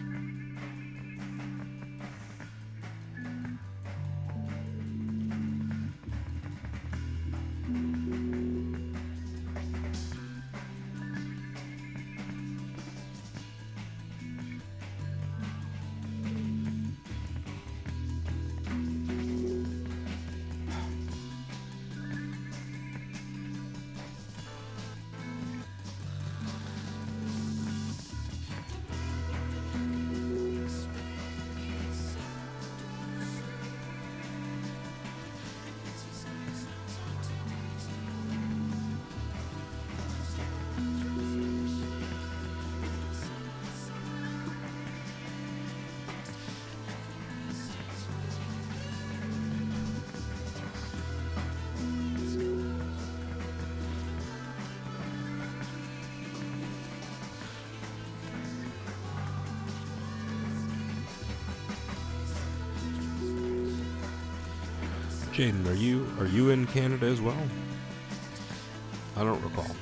Jaden, are you in Canada as well? I don't recall.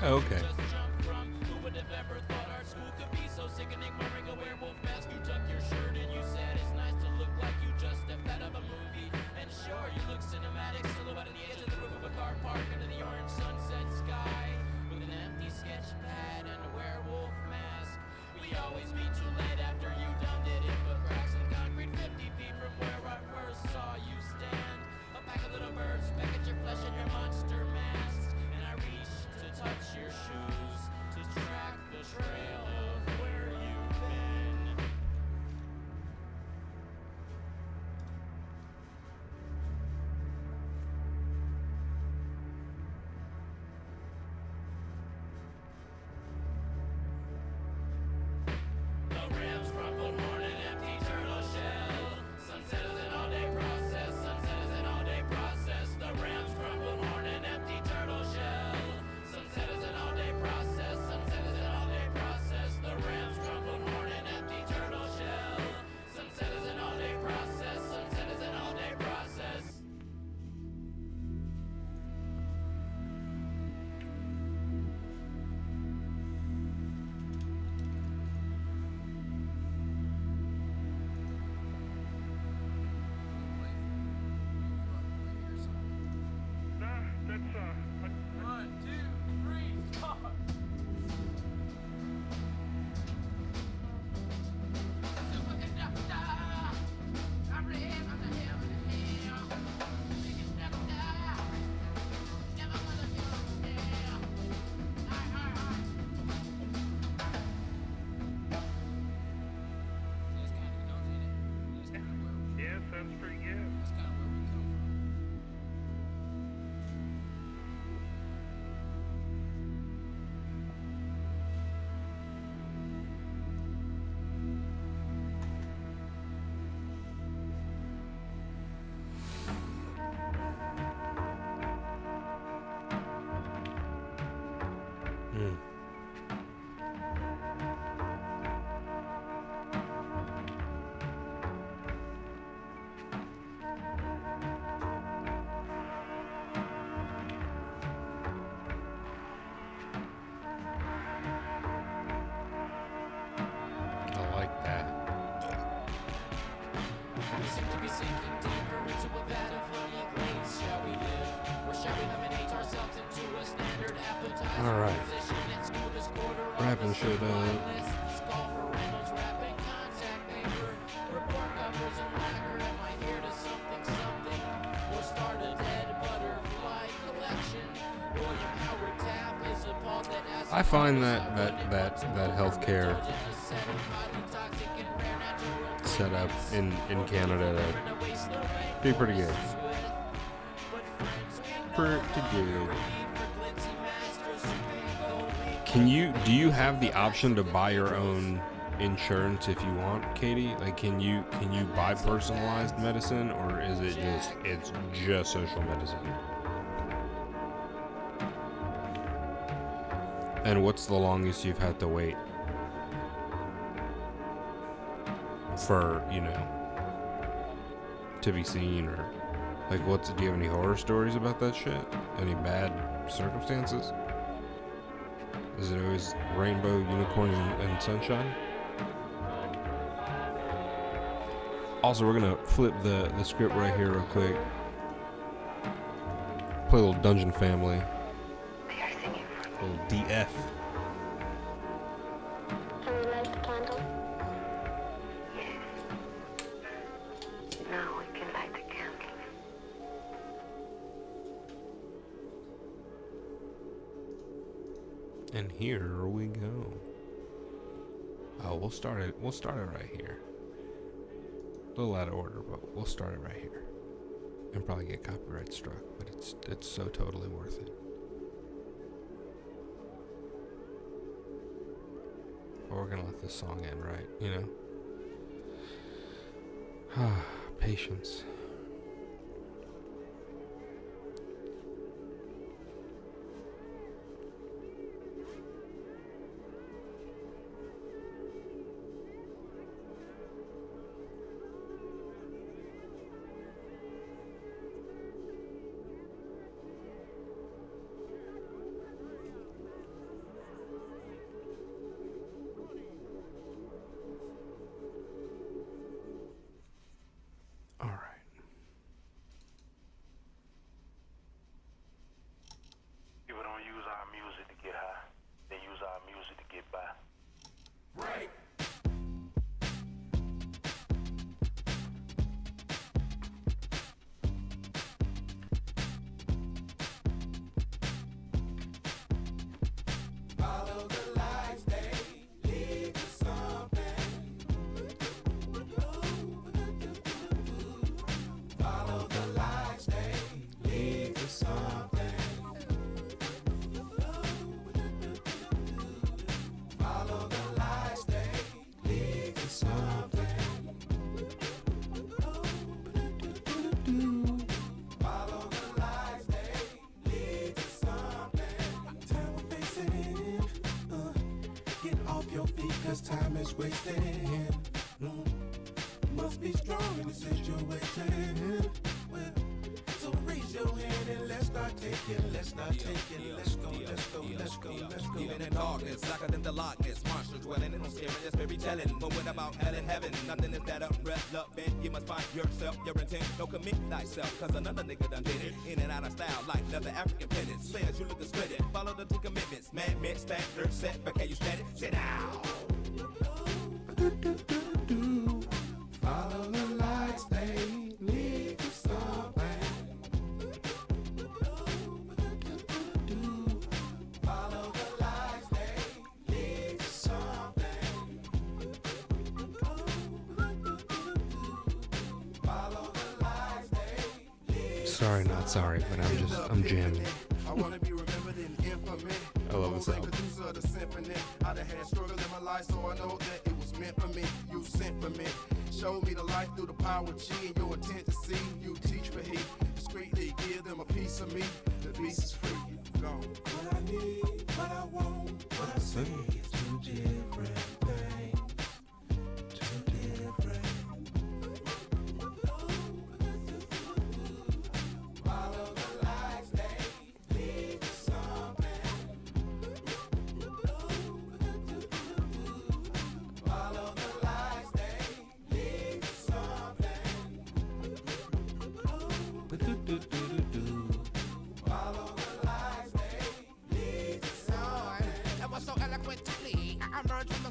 Oh, okay. Who would have ever thought our school could be so sickening? Wearing a werewolf mask, you tuck your shirt and you said it's nice to look like you just stepped out of a movie. And sure, you look cinematic, silhouette on the edge of the roof of a car park under the orange sunset sky, with an empty sketch pad and a werewolf mask. We always meet too late after you done did it, but cracks in concrete 50 feet from where I first saw you stand. A pack of little birds peck at your flesh and your monster mask. Alright. Wrapping shit up. I find that healthcare setup in Canada to be pretty good. Pretty good. Do you have the option to buy your own insurance if you want, Katie? Like, can you buy personalized medicine, or is it it's just social medicine? And what's the longest you've had to wait for, to be seen, or like, do you have any horror stories about that shit? Any bad circumstances? Is it always rainbow, unicorns, and sunshine? Also, we're gonna flip the script right here real quick. Play a little Dungeon Family. A little DF. Can we light the candle? Yes. Now we can light the candle. And here we go. Oh, we'll start it right here. A little out of order, but we'll start it right here. And probably get copyright struck, but it's so totally worth it. But we're gonna let this song end, right? Patience. People don't use our music to get high. They use our music to get by. Right. Follow the lights, they lead to something. Follow the lights, they lead to something. Follow the lights, they lead to something. Follow the lights, they lead to something. Time we're facing, get off your feet, cause time is wasting. Must be strong in the situation. Well, so raise your hand and let's start taking, let's go. Even in darkness, darker than the lockness, monsters dwelling in on scary, that's very telling. But what about hell and heaven? Nothing is that relevant. You must find yourself, your intent. Don't commit thyself, cause another nigga done did it. In and out of style, like leather African pendants. Saying you look to split it. Follow the two commitments. Man, standard, set, but can you stand it? Sit down. Follow the lights, they lead to something. Follow the lights, they lead to something. Follow the lights, they lead to Sorry, not sorry, but I'm jamming. I wanna be remembered in infamy. I love this album. Producer of the symphony. I done had struggle in my life, so I know that it was meant for me. You sent for me. Showed me the life through the power of G and your intent to see. You teach for he. Discreetly give them a piece of me. The beast is free. Gone. What I need, what I want, what I see is two different things. Two different. Follow the lights, they lead to something. Follow the lights, they lead to something. Follow the lights, they lead to something.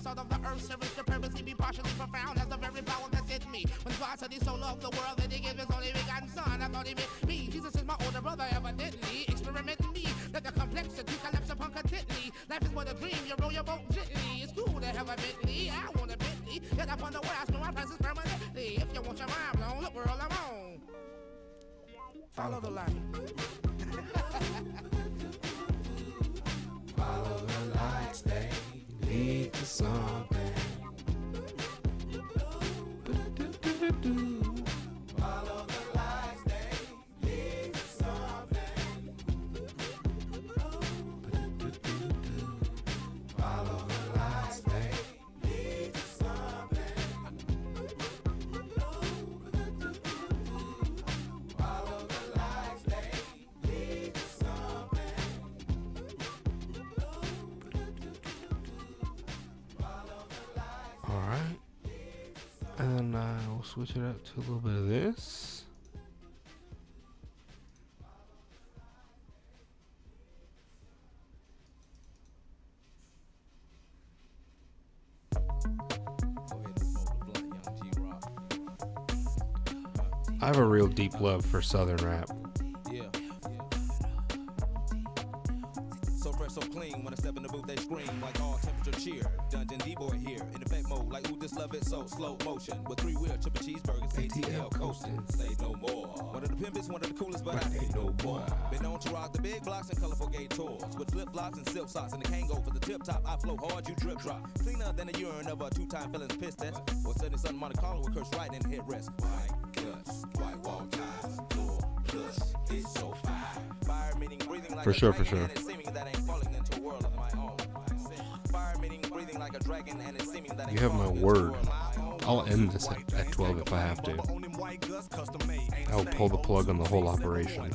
salt of the earth serves to purposely be partially profound as the very power that's in me. When God said he so loved the world that he gave his only begotten son, I thought he meant me. Jesus is my older brother, evidently experimenting me. Let the complexity collapse upon contently. Life is but a dream, you roll your boat gently. It's cool to have a Bentley, I want a Bentley. Get up on the way, I spend my prices permanently. If you want your mind blown, look world I'm on. Follow the light. Follow the lights, they lead to something. Follow the lights, they lead to something. Follow the lights, they lead to something. Follow the lights, they lead to something. All right. And then we'll switch it up to a little bit of this. I have a real deep love for Southern rap. Yeah. So fresh, so clean. When I step in the booth, they scream like all temperature cheer. Dungeon D-boy here in effect mode, like ooh, this love it so slow motion with 3-wheel chicken cheeseburgers, ATL coasting. Say no more. One of the pimpest, one of the coolest, but I ain't no more. Been known to rock the big blocks and colorful gay tours with flip flops and silk socks and the Kango for the tip top. I flow hard, you drip drop. Cleaner than the urine of a 2-time felon's piss test. Or sending something Monte Carlo with curse right in the headrest. White guts, white wall ties, floor plush, it's so fire. Fire meaning breathing like For a sure, for dragon, sure. and it's seeming that ain't falling into a world of my own. Fire meaning breathing like a dragon, and it's seeming that ain't You have my falling into a word. world of my own. I'll end this at 12 if I have to. I'll pull the plug on the whole operation.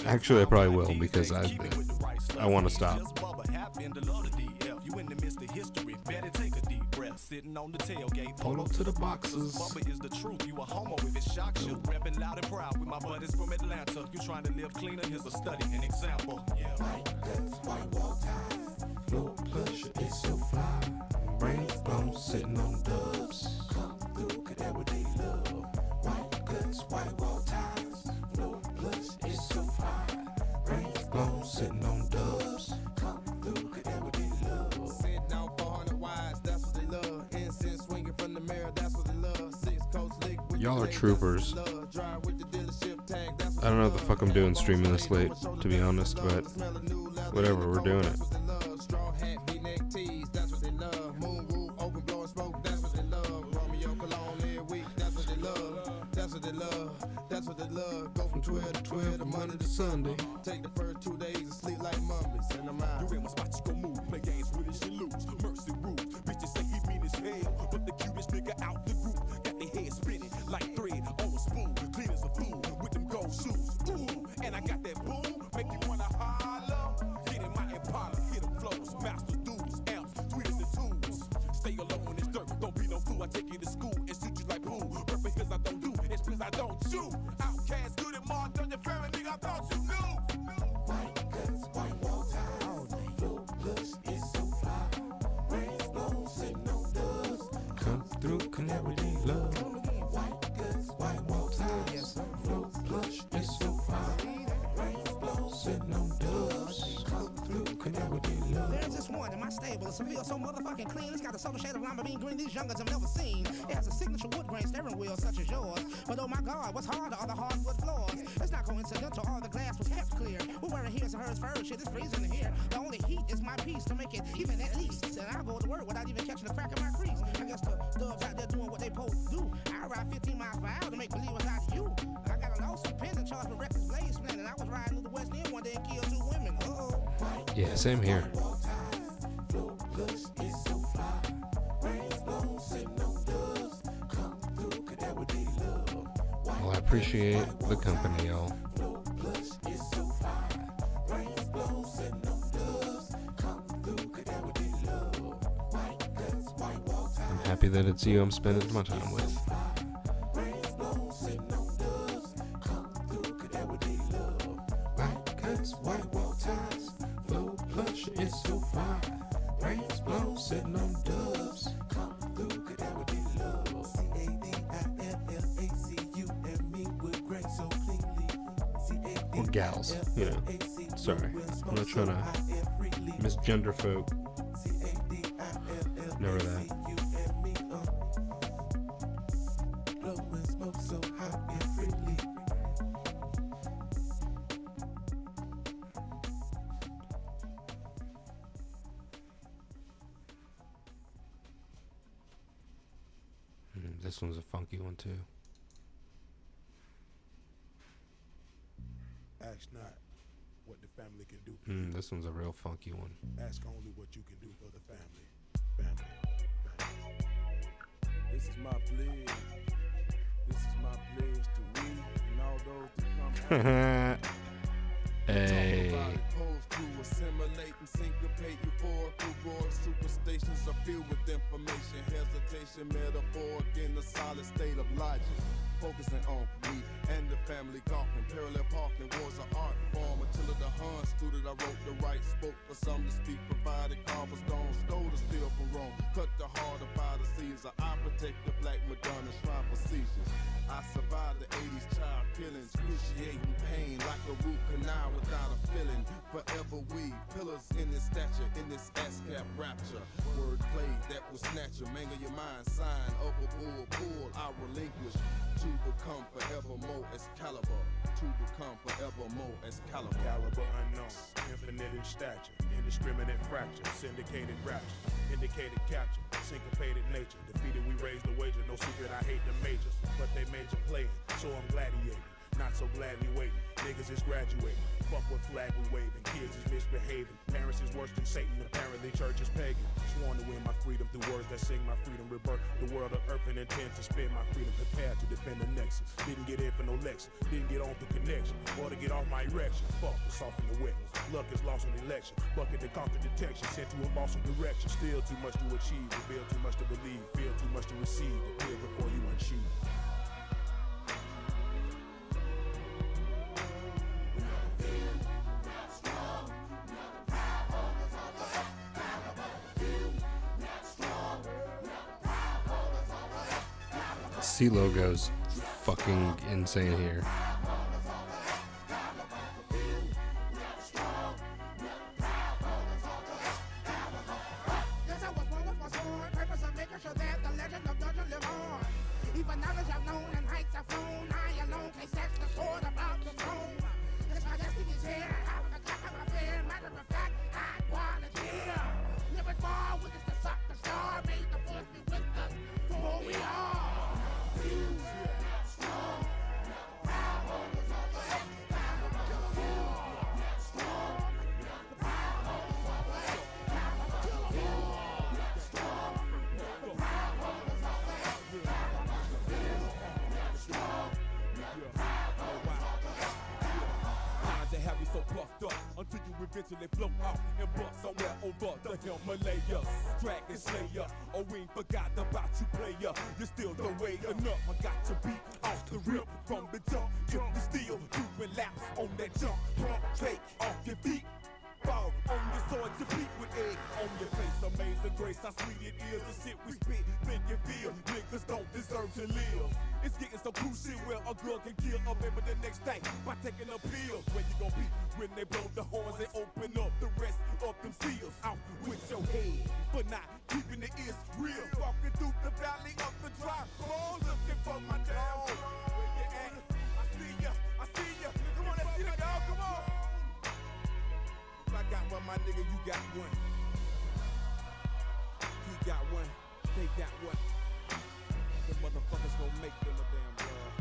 Actually, I probably will because I want to stop. Sitting on the tailgate, Pull up to the boxes. Bubba is the truth. You a homo if it shocks you. Repping loud and proud with my buddies from Atlanta. You trying to live cleaner? Here's a study, an example. Yeah, right. That's white wall ties. Flow plush, it's so fly. Brains blown, sitting on dubs. Come through, could everyday love. White guts, white wall ties. Flow plush, it's so fly. Brains blown, sitting on dubs. Come through, could everyday love. Sit down 400 wise, that's what they love. Incense swinging from the mirror, that's what they love. 6 coats lick with Y'all the are thing, troopers. that's what they love. Drive with the dealership tag, that's what I don't know they what the love. fuck I'm doing streaming this late, to be honest, but whatever, we're doing it. That's what they love. Straw hat, V-neck tees, that's what they love. Moon roof, open blowing smoke, that's what they love. Romeo Cologne every week, that's what they love. That's what they love. That's what they love. Go from 12 to 12 to Monday to Sunday. Take the first 2 days and sleep like mummies, and I'm out. You in my spot, you gon' move. Play games with it, you lose. Mercy rules. Bitches say he mean as hell, but the cutest nigga out the group got their head spinning like thread on a spoon. Clean as a fool with them gold shoes. Ooh, and I got that boom, make you wanna holler. Get in my Impala, hit them flows, master dudes, amps, tweeters and tools. Stay alone in this dirt, don't be no fool. I take you to school and shoot you like pool. But because I don't do, it's because I don't chew. Outcast, good and more, done your family, nigga, I thought you knew. White guts, white wall ties, flow plush, it's so fly. Brains blown, sitting on dubs. Come through, canary love. White guts, white wall ties, flow plush, it's so fly. Brains blown, sitting on dubs. Come through, canary love. There's this one in my stable. It's a feel so motherfucking clean. It's got a subtle shade of lima bean green these youngins have never seen. It has a signature wood grain steering wheel such as yours. But oh my god, what's harder are the hardwood floors. It's not coincidental, all the glass was kept clear. We're wearing his and hers fur shit, it's freezing in here. The only heat is my piece to make it even at least. And I go to work without even catching a crack in my crease. I guess the dubs out there doing what they supposed to do. I ride 15 miles per hour to make believe it's not you. I got a lawsuit pending, charged with reckless blade splinting. I was riding through the West End one day and killed 2 women. Yeah, same here. Flow plush, it's so fly. Brains blown, sitting on dubs. Come through, could everyday love. Well, I appreciate the company, y'all. Flow plush, it's so fly. Brains blown, sitting on dubs. Come through, could everyday love. White guts, white wall ties. I'm happy that it's you I'm spending my time with. Brains blown, sitting on dubs. Come through, could everyday love. White guts, white wall ties. It's so fine. Brains blown, sitting on dubs. Come through, could ever be love. C-A-D-I-L-L-A-C-U and me with grace so cleanly. Or gals, you know. Sorry, I'm not trying to misgender folk. Never that. Blowing smoke so hot and freely. This one's a funky one too. Ask not what the family can do. This one's a real funky one. Ask only what you can do for the family. Family. This is my pledge. This is my pledge to we and all those that come after. Hey. Opposed to assimilate and syncopate euphorical roar. Superstations are filled with information, hesitation, metaphoric in a solid state of logic. Focusing on me and the family gawking. Parallel parking wars of art form. Until the Hun student, I wrote the right, spoke for some to speak, provided cobblestone, stole the steel from Rome, cut the heart of by the Caesar. I protect the black Madonna shrine for seizures. I survived the 80s child killings, excruciating pain like a root canal without a filling. Forever we pillars in this stature, in this ASCAP rapture. Word play that will snatch your mangle your mind. Sign of a bull, I relinquish to become forevermore Excalibur. To become forevermore Excalibur. Caliber unknown, infinite in stature, indiscriminate fracture, syndicated rapture, indicated capture, syncopated nature. Defeated, we raise the wager. No secret, I hate the majors, but they major playing, so I'm gladiating. Not so gladly waiting. Niggas is graduating. Fuck what flag we waving. Kids is misbehaving. Parents is worse than Satan. Apparently church is pagan. Sworn to win my freedom through words that sing my freedom. Rebirth the world of earth and intend to spend my freedom. Prepared to defend the nexus. Didn't get in for no lecture. Didn't get on through connection. Or to get off my erection. Fuck the soften the wetness. Luck is lost on election. Bucket to conquer detection. Sent to a boss of direction. Still too much to achieve. Reveal too much to believe. Feel too much to receive. Appear before you unsheathe. C logo's fucking insane here. Eventually float out and bust somewhere over the Himalayas. Dragon Slayer, oh we ain't forgot about you player. You're still the way enough. I got to beat off the rip from the jump. If you still doing laps on that jump, pump, take off your feet. Fall on your sword, you beat with egg on your face. Amazing grace, how sweet it is. The shit we spit, think and feel. Niggas don't deserve to live. It's getting so crucial where a girl can kill a member the next day by taking a pill. When you gon' be when they blow the horns and open up the rest of them seals. Out with your head, but not keeping it is real. Walking through the valley of the dry bones, looking for my damn. Where you at? I see ya, I see ya. Come on, let's get it, dog. Come on. If I got one, my nigga, you got one. He got one, they got one. The motherfuckers gon' make them a damn blood.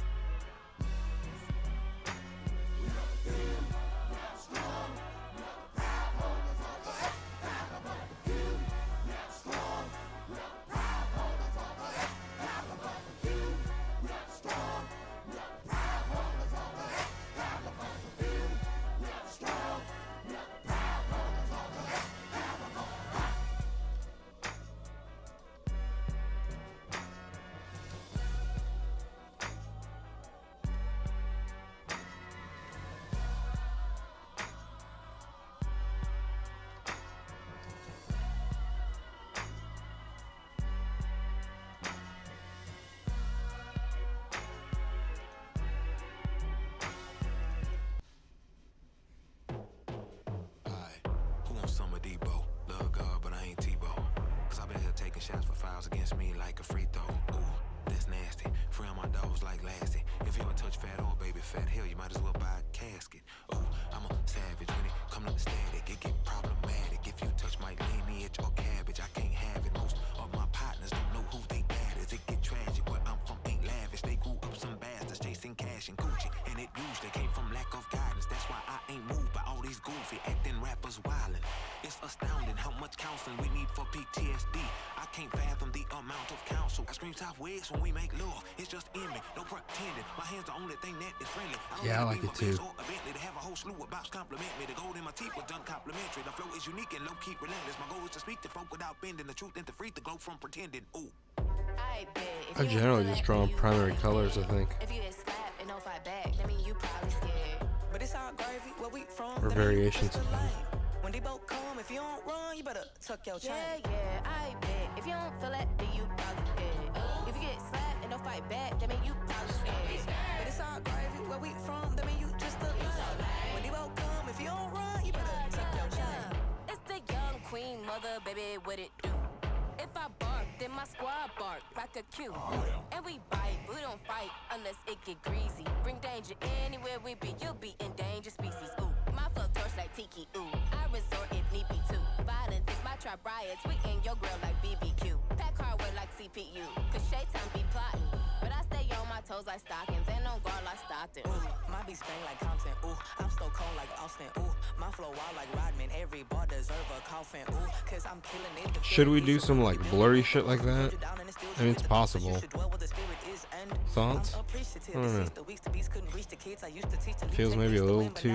against me like a free throw. Ooh, that's nasty. Free on my dogs like Lassie. If you ever touch fat or baby fat, hell, you might as well buy a casket. Ooh, I'm a savage when it come to static. It get problematic. If you touch my lineage or cabbage, I can't have it. Most of my partners don't know who they bad is. It get tragic. Where I'm from ain't lavish. They grew up some bastards chasing cash and Gucci, and it usually came from lack of guidance. That's why I ain't moved by all these goofy acting rappers wildin'. It's astounding how much counseling we need for PTSD. I can't fathom the amount of counsel. I scream top wigs when we make love. It's just in me, no pretending. My hands the only thing that is friendly. Yeah, I like it too. To have a whole slew of bops compliment me. The gold in my teeth was done complimentary. The flow is unique and low key relentless. My goal is to speak to folk without bending the truth and to free the glow from pretending. Ooh. I generally just draw primary colors, I think. Or variations of them. When they both come, if you don't run, you better tuck your chain. Yeah, I bet. If you don't feel it, then you probably dead. If you get slapped and don't fight back, that mean you probably scared. But it's all gravy. Where we from, that mean you just a loser. When they both come, if you don't run, you better tuck your chain. It's the young queen, mother, baby, what it do? If I bark, then my squad bark like a cue. And we bite, we don't fight unless it get greasy. Bring danger anywhere we be, you'll be endangered species. Ooh, my flow torch like Tiki. Ooh, I resort if need be too. Violence if my trap riots, we in your grill like BBQ. Pack hardware like CPU, cause Shay time be plotting. But I stay on my toes like stockings and on guard like Stockton. Ooh, my beat bang like Compton. Ooh, I'm so cold like Austin. Ooh, my flow wild like Rodman. Every bar deserve a coffin. Ooh, cause I'm killing it. Should we do some like blurry shit like that? I mean, it's possible. Thoughts? I don't know. Feels maybe a little too. I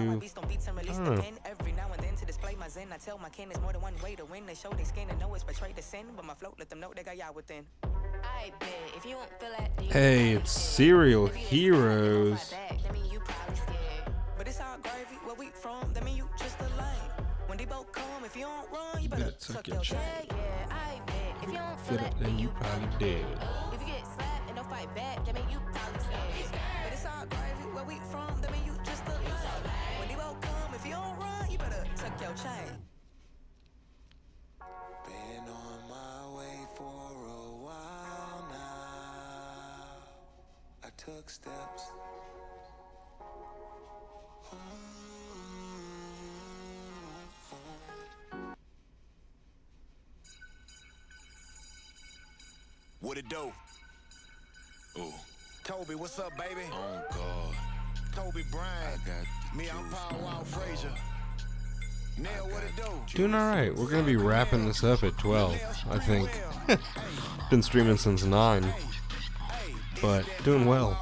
don't know. Every now and then to display my zen, I tell my kin there's more than one way to win. They show they skin and know it's betrayed the sin, but my float let them know they got y'all within. I bet if you don't feel that, Hey, it's Serial Heroes. But it's all gravy. Where we from, that mean you just a lame. When they both come, if you don't run, you better tuck your chain. Yeah, I bet if you don't feel Feel that, it, then you probably dead. if you get slapped and don't fight back, that mean you probably scared. But it's all gravy. Where we from, that mean you just a lame. When they both come, if you don't run, you better tuck your chain. Been on my way for a while now. I took steps. What it do? Ooh. Toby, what's up, baby? Oh God. Toby Bryant. I got me, I'm Power Wild Frazier. Neil, what it do? Doing alright. We're gonna be wrapping this up at 12, I think. Been streaming since 9. But doing well.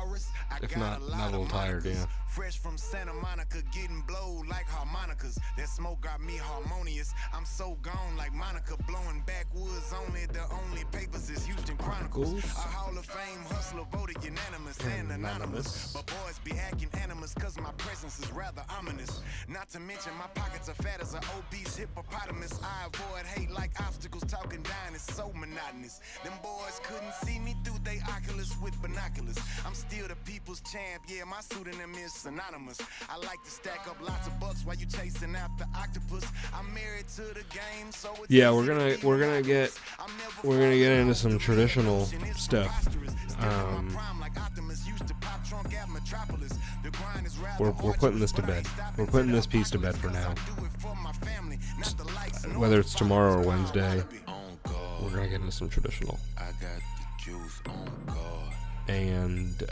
If not a little tired, yeah. Fresh from Santa Monica, getting blowed like harmonicas. That smoke got me harmonious. I'm so gone like Monica, blowing backwoods only. The only papers is Houston Chronicles. A Hall of Fame hustler voted unanimous and anonymous. But boys be acting animus, cause my presence is rather ominous. Not to mention my pockets are fat as an obese hippopotamus. I avoid hate like obstacles, talking down is so monotonous. Them boys couldn't see me through they Oculus with binoculars. I'm still the people's champ, yeah, my pseudonym is synonymous. I like to stack up lots of bucks while you chasing after octopus. I'm married to the game, so it's Yeah, we're gonna get into some traditional stuff. We're putting this to bed. We're putting this piece to bed for now. Whether it's tomorrow or Wednesday, we're gonna get into some traditional. And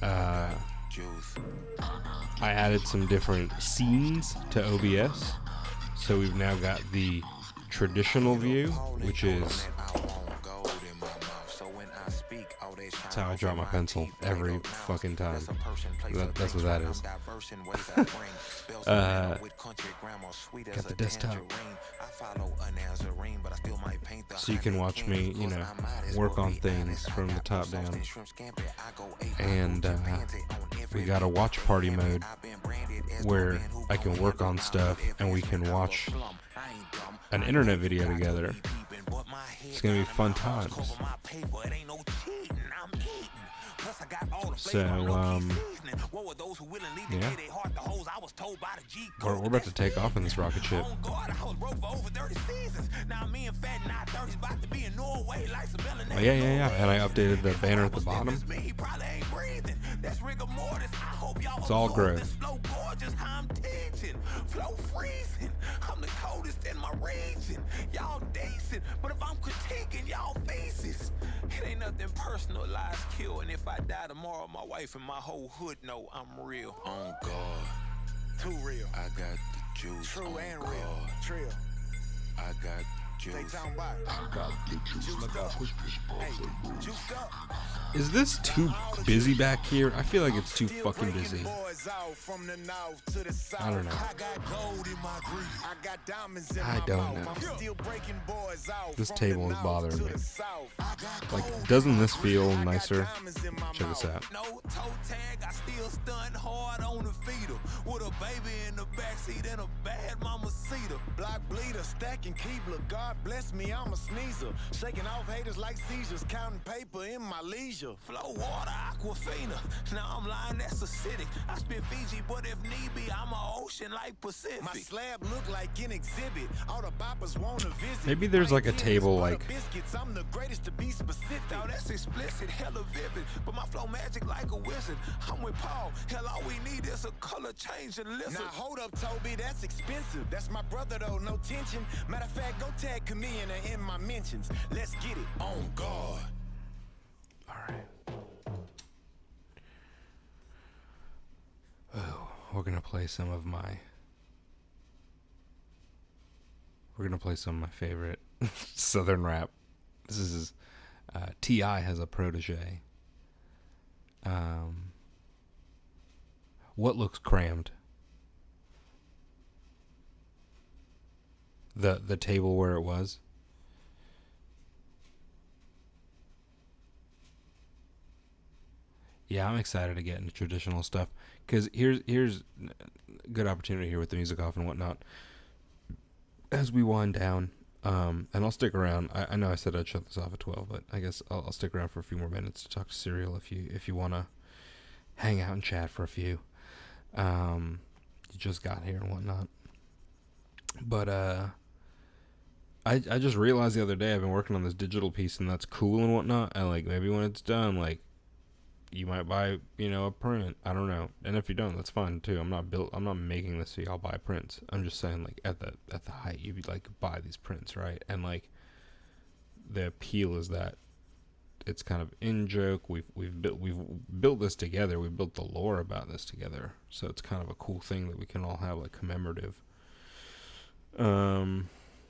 I added some different scenes to OBS, so we've now got the traditional view, which is that's how I draw my pencil every fucking time. That's what that is. Got the desktop, so you can watch me, work on things from the top down. And we got a watch party mode where I can work on stuff and we can watch an internet video together. It's gonna be fun times. So those who willingly Yeah. decay their heart, the hoes I was told by the G We're about to take off in this rocket ship. on guard, I was broke for over 30 seasons. Now me and Fat in our 30s about to be in Norway like some Oh, yeah. And I updated the banner at the bottom. he probably ain't breathing. That's rigor mortis. I hope y'all It's all absorb growth. this flow gorgeous. How I'm teaching. Flow freezing. I'm the coldest in my region. Y'all decent. But if I'm critiquing y'all faces, it ain't nothing personal. Lies kill. And if I die tomorrow, my wife and my whole hood know I'm real. On God. Too real. I got the juice. True on and God. real. Trill. I got They juice. talking about it. I got the juice. Juiced up. Hey, juiced up. Is this too busy back here? I feel like it's too fucking busy. I don't know. I don't know. This table is bothering me. Like, doesn't this feel nicer? Check this out. No toe tag, I still stun hard on the feeder. With a baby in the backseat and a bad mama cedar. Block bleeder, stacking Keebler. God bless me, I'm a sneezer. Shaking off haters like seizures. Counting paper in my leisure. Flow water, Aquafina. Now I'm lying, that's acidic. I spit Fiji, but if need be, I'm a ocean like Pacific. My slab look like an exhibit. All the boppers wanna visit. Maybe there's like a table like Biscuits, I'm the greatest to be specific. Now that's explicit, hella vivid. But my flow magic like a wizard. I'm with Paul. Hell, all we need is a color change and listen. Now hold up, Toby, that's expensive. That's my brother though, no tension. Matter of fact, go tag Chameleon in my mentions. Let's get it on guard. Oh, we're gonna play some of my favorite Southern rap. This is T.I. has a protege. What looks crammed? The table where it was. Yeah, I'm excited to get into traditional stuff because here's a good opportunity here with the music off and whatnot. As we wind down, and I'll stick around. I know I said I'd shut this off at 12, but I guess I'll stick around for a few more minutes to talk to Serial if you want to hang out and chat for a few. You just got here and whatnot. But I just realized the other day I've been working on this digital piece and that's cool and whatnot. And like maybe when it's done, like you might buy, a print. I don't know. And if you don't, that's fine too. I'm not making this so y'all buy prints. I'm just saying like at the height you'd like buy these prints, right? And like the appeal is that it's kind of in joke. We've built this together. We've built the lore about this together. So it's kind of a cool thing that we can all have like commemorative.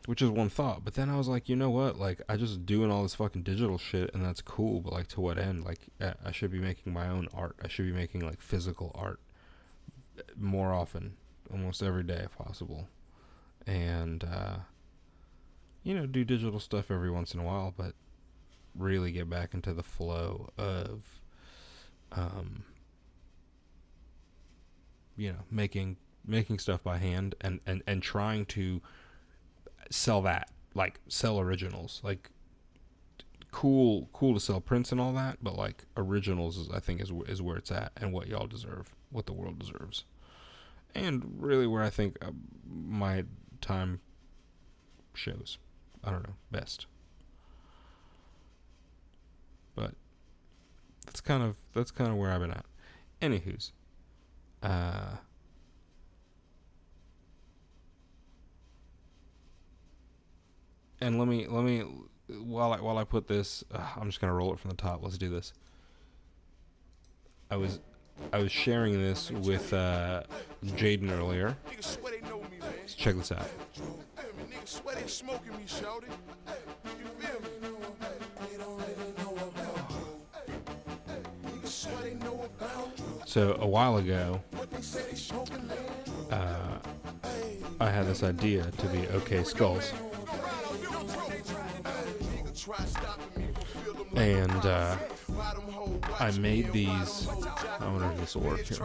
Which is one thought, but then I was like, you know what? Like, I just doing all this fucking digital shit, and that's cool. But like, to what end? Like, I should be making my own art. I should be making like physical art more often, almost every day if possible, and do digital stuff every once in a while. But really get back into the flow of, making stuff by hand and trying to sell that, like sell originals. Like cool to sell prints and all that, but like originals is where it's at and what y'all deserve, what the world deserves, and really where I think my time shows. I don't know, best. But that's kind of where I've been at. Anywho's, and let me while I put this, I'm just gonna roll it from the top. Let's do this. I was sharing this with Jaden earlier. Let's check this out. So a while ago, I had this idea to be OK Skulls. And I made these. I wonder if this will work here.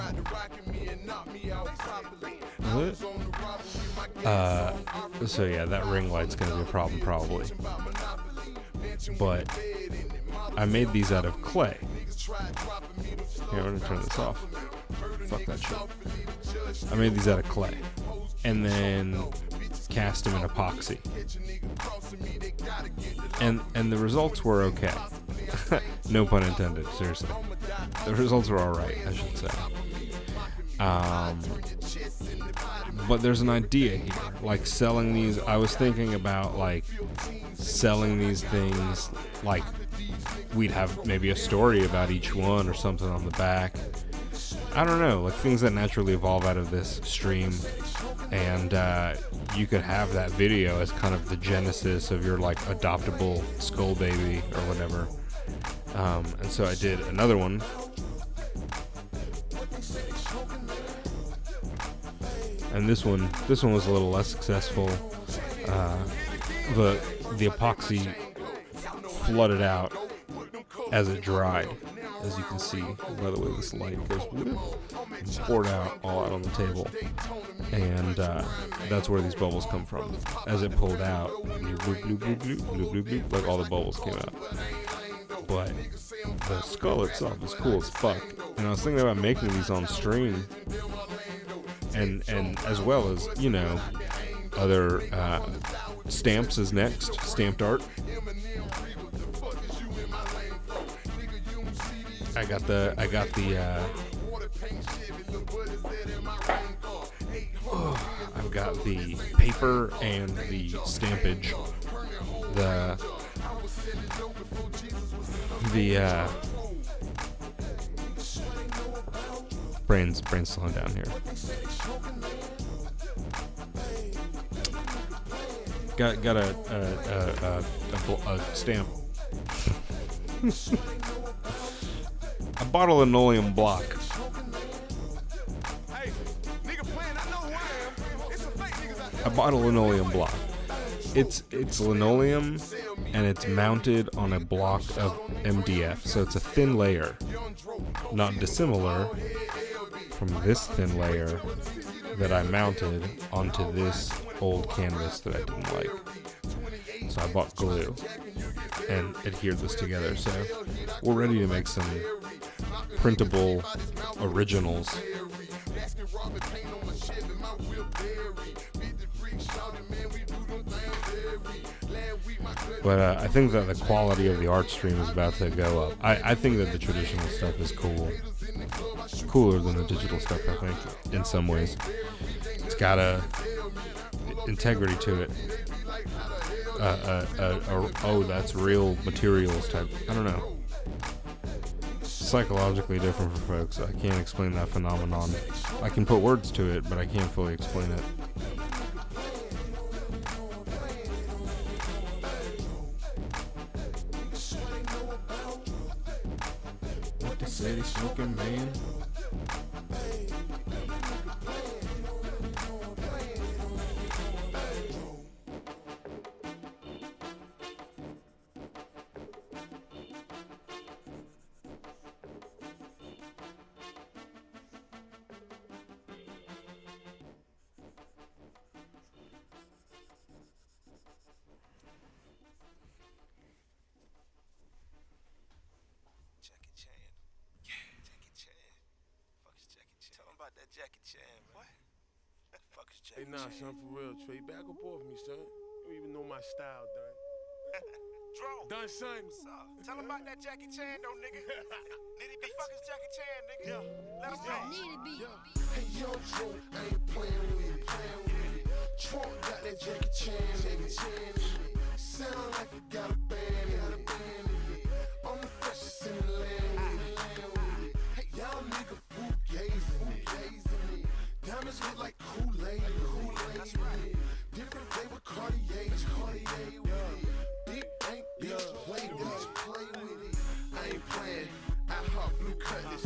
So yeah, that ring light's gonna be a problem probably. But I made these out of clay. Here, I'm gonna turn this off. fuck that shit. I made these out of clay. And then cast them in epoxy. And the results were okay. No pun intended, seriously. The results were alright, I should say. But there's an idea here. Like selling these, I was thinking about like selling these things, like we'd have maybe a story about each one or something on the back. I don't know, like things that naturally evolve out of this stream. And you could have that video as kind of the genesis of your like adoptable skull baby or whatever. And so I did another one. And this one was a little less successful. The epoxy flooded out as it dried, as you can see by the way this light goes, poured out all out on the table. And that's where these bubbles come from. As it pulled out, bloop, bloop, bloop, bloop, bloop, bloop, bloop, like all the bubbles came out. But the skull itself is cool as fuck. And I was thinking about making these on stream, and as well as, you know, other stamps is next, stamped art. I've got the paper and the stampage. Brain's slowing down here. Got a stamp. A bottle of linoleum block. A bottle of linoleum block. It's linoleum, and it's mounted on a block of MDF, so it's a thin layer, not dissimilar from this thin layer that I mounted onto this old canvas that I didn't like. So I bought glue and adhered this together. So we're ready to make some printable originals. But I think that the quality of the art stream is about to go up. I think that the traditional stuff is cool. Cooler than the digital stuff, I think, in some ways. It's got a integrity to it. Oh, that's real materials type. I don't know. Psychologically different for folks. I can't explain that phenomenon. I can put words to it, but I can't fully explain it. What to say to smoking man? Hey, nah, son, for real, Trey, back up off me, son. You don't even know my style, done. Done, son. Tell him about that Jackie Chan, though, nigga. Nitty beats. The fuck is Jackie Chan, nigga? Yeah. Let him know. Nitty beats. Hey, yo, Joe, I ain't playing with it. Trump got that Jackie Chan in it. Sound like you got a band in it. I'm the freshest in the land with it. Hey, y'all nigga fool gazing. Diamonds look like Kool-Aid. Different flavor Cartier's with it. Big bank, bitch, play with it. I ain't playing. I hot blue cutlass,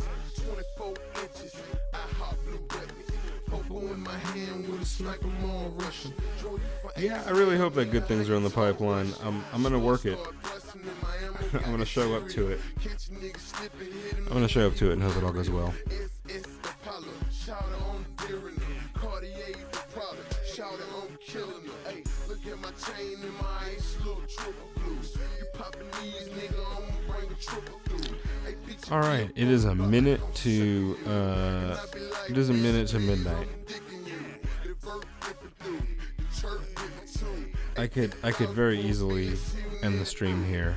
24 inches. I hot blue buttons. Focal in my hand with a sniper more Russian. Yeah, I really hope that good things are in the pipeline. I'm gonna work it. I'm gonna show up to it. And hope it all goes well. Alright, it is a minute to It is a minute to midnight. I could very easily end the stream here.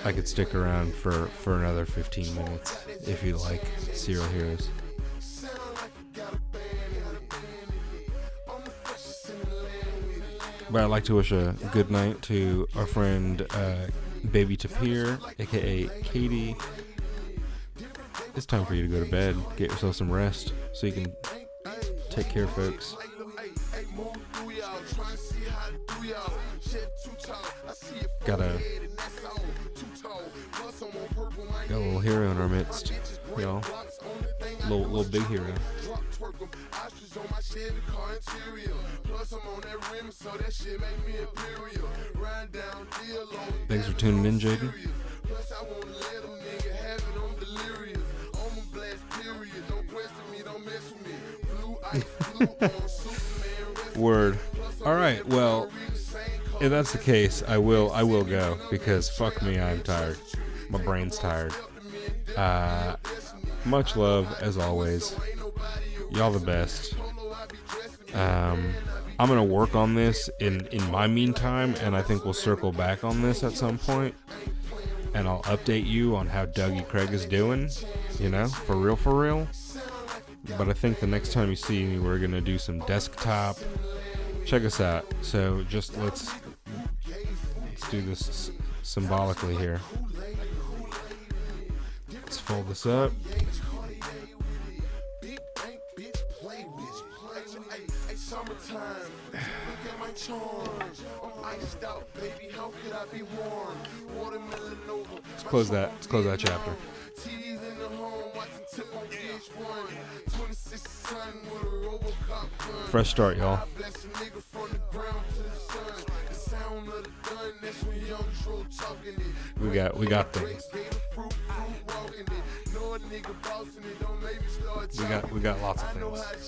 I could stick around for another 15 minutes if you like Serial Heroes. But I'd like to wish a good night to our friend Baby Tapir, aka Katie. It's time for you to go to bed, get yourself some rest, so you can take care of folks. Got a little hero in our midst, y'all. Little big hero. Thanks for tuning in, Jaden. Word. All right. Well, if that's the case, I will go, because fuck me, I'm tired. My brain's tired. Much love as always. Y'all the best. I'm gonna work on this in my meantime, and I think we'll circle back on this at some point, and I'll update you on how Dougie Craig is doing. You know, for real. But I think the next time you see me, we're gonna do some desktop. Check us out. So just let's do this symbolically here. Let's fold this up. Let's close that chapter. Fresh start, y'all. We got things. We got lots of things.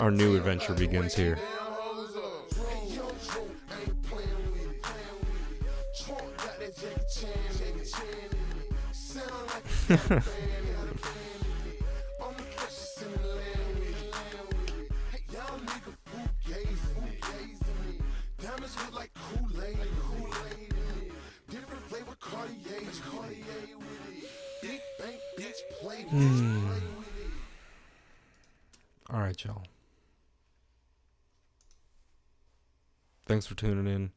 Our new adventure begins here. All right, y'all. Thanks for tuning in.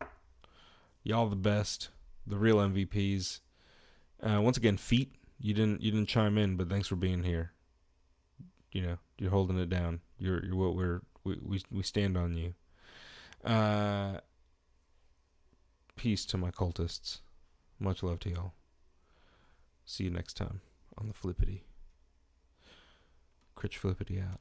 Y'all the best, the real MVPs. Once again, Feet, you didn't chime in, but thanks for being here. You know, you're holding it down. You're what we stand on you. Peace to my cultists. Much love to y'all. See you next time on the Flippity. Critch Flippity out.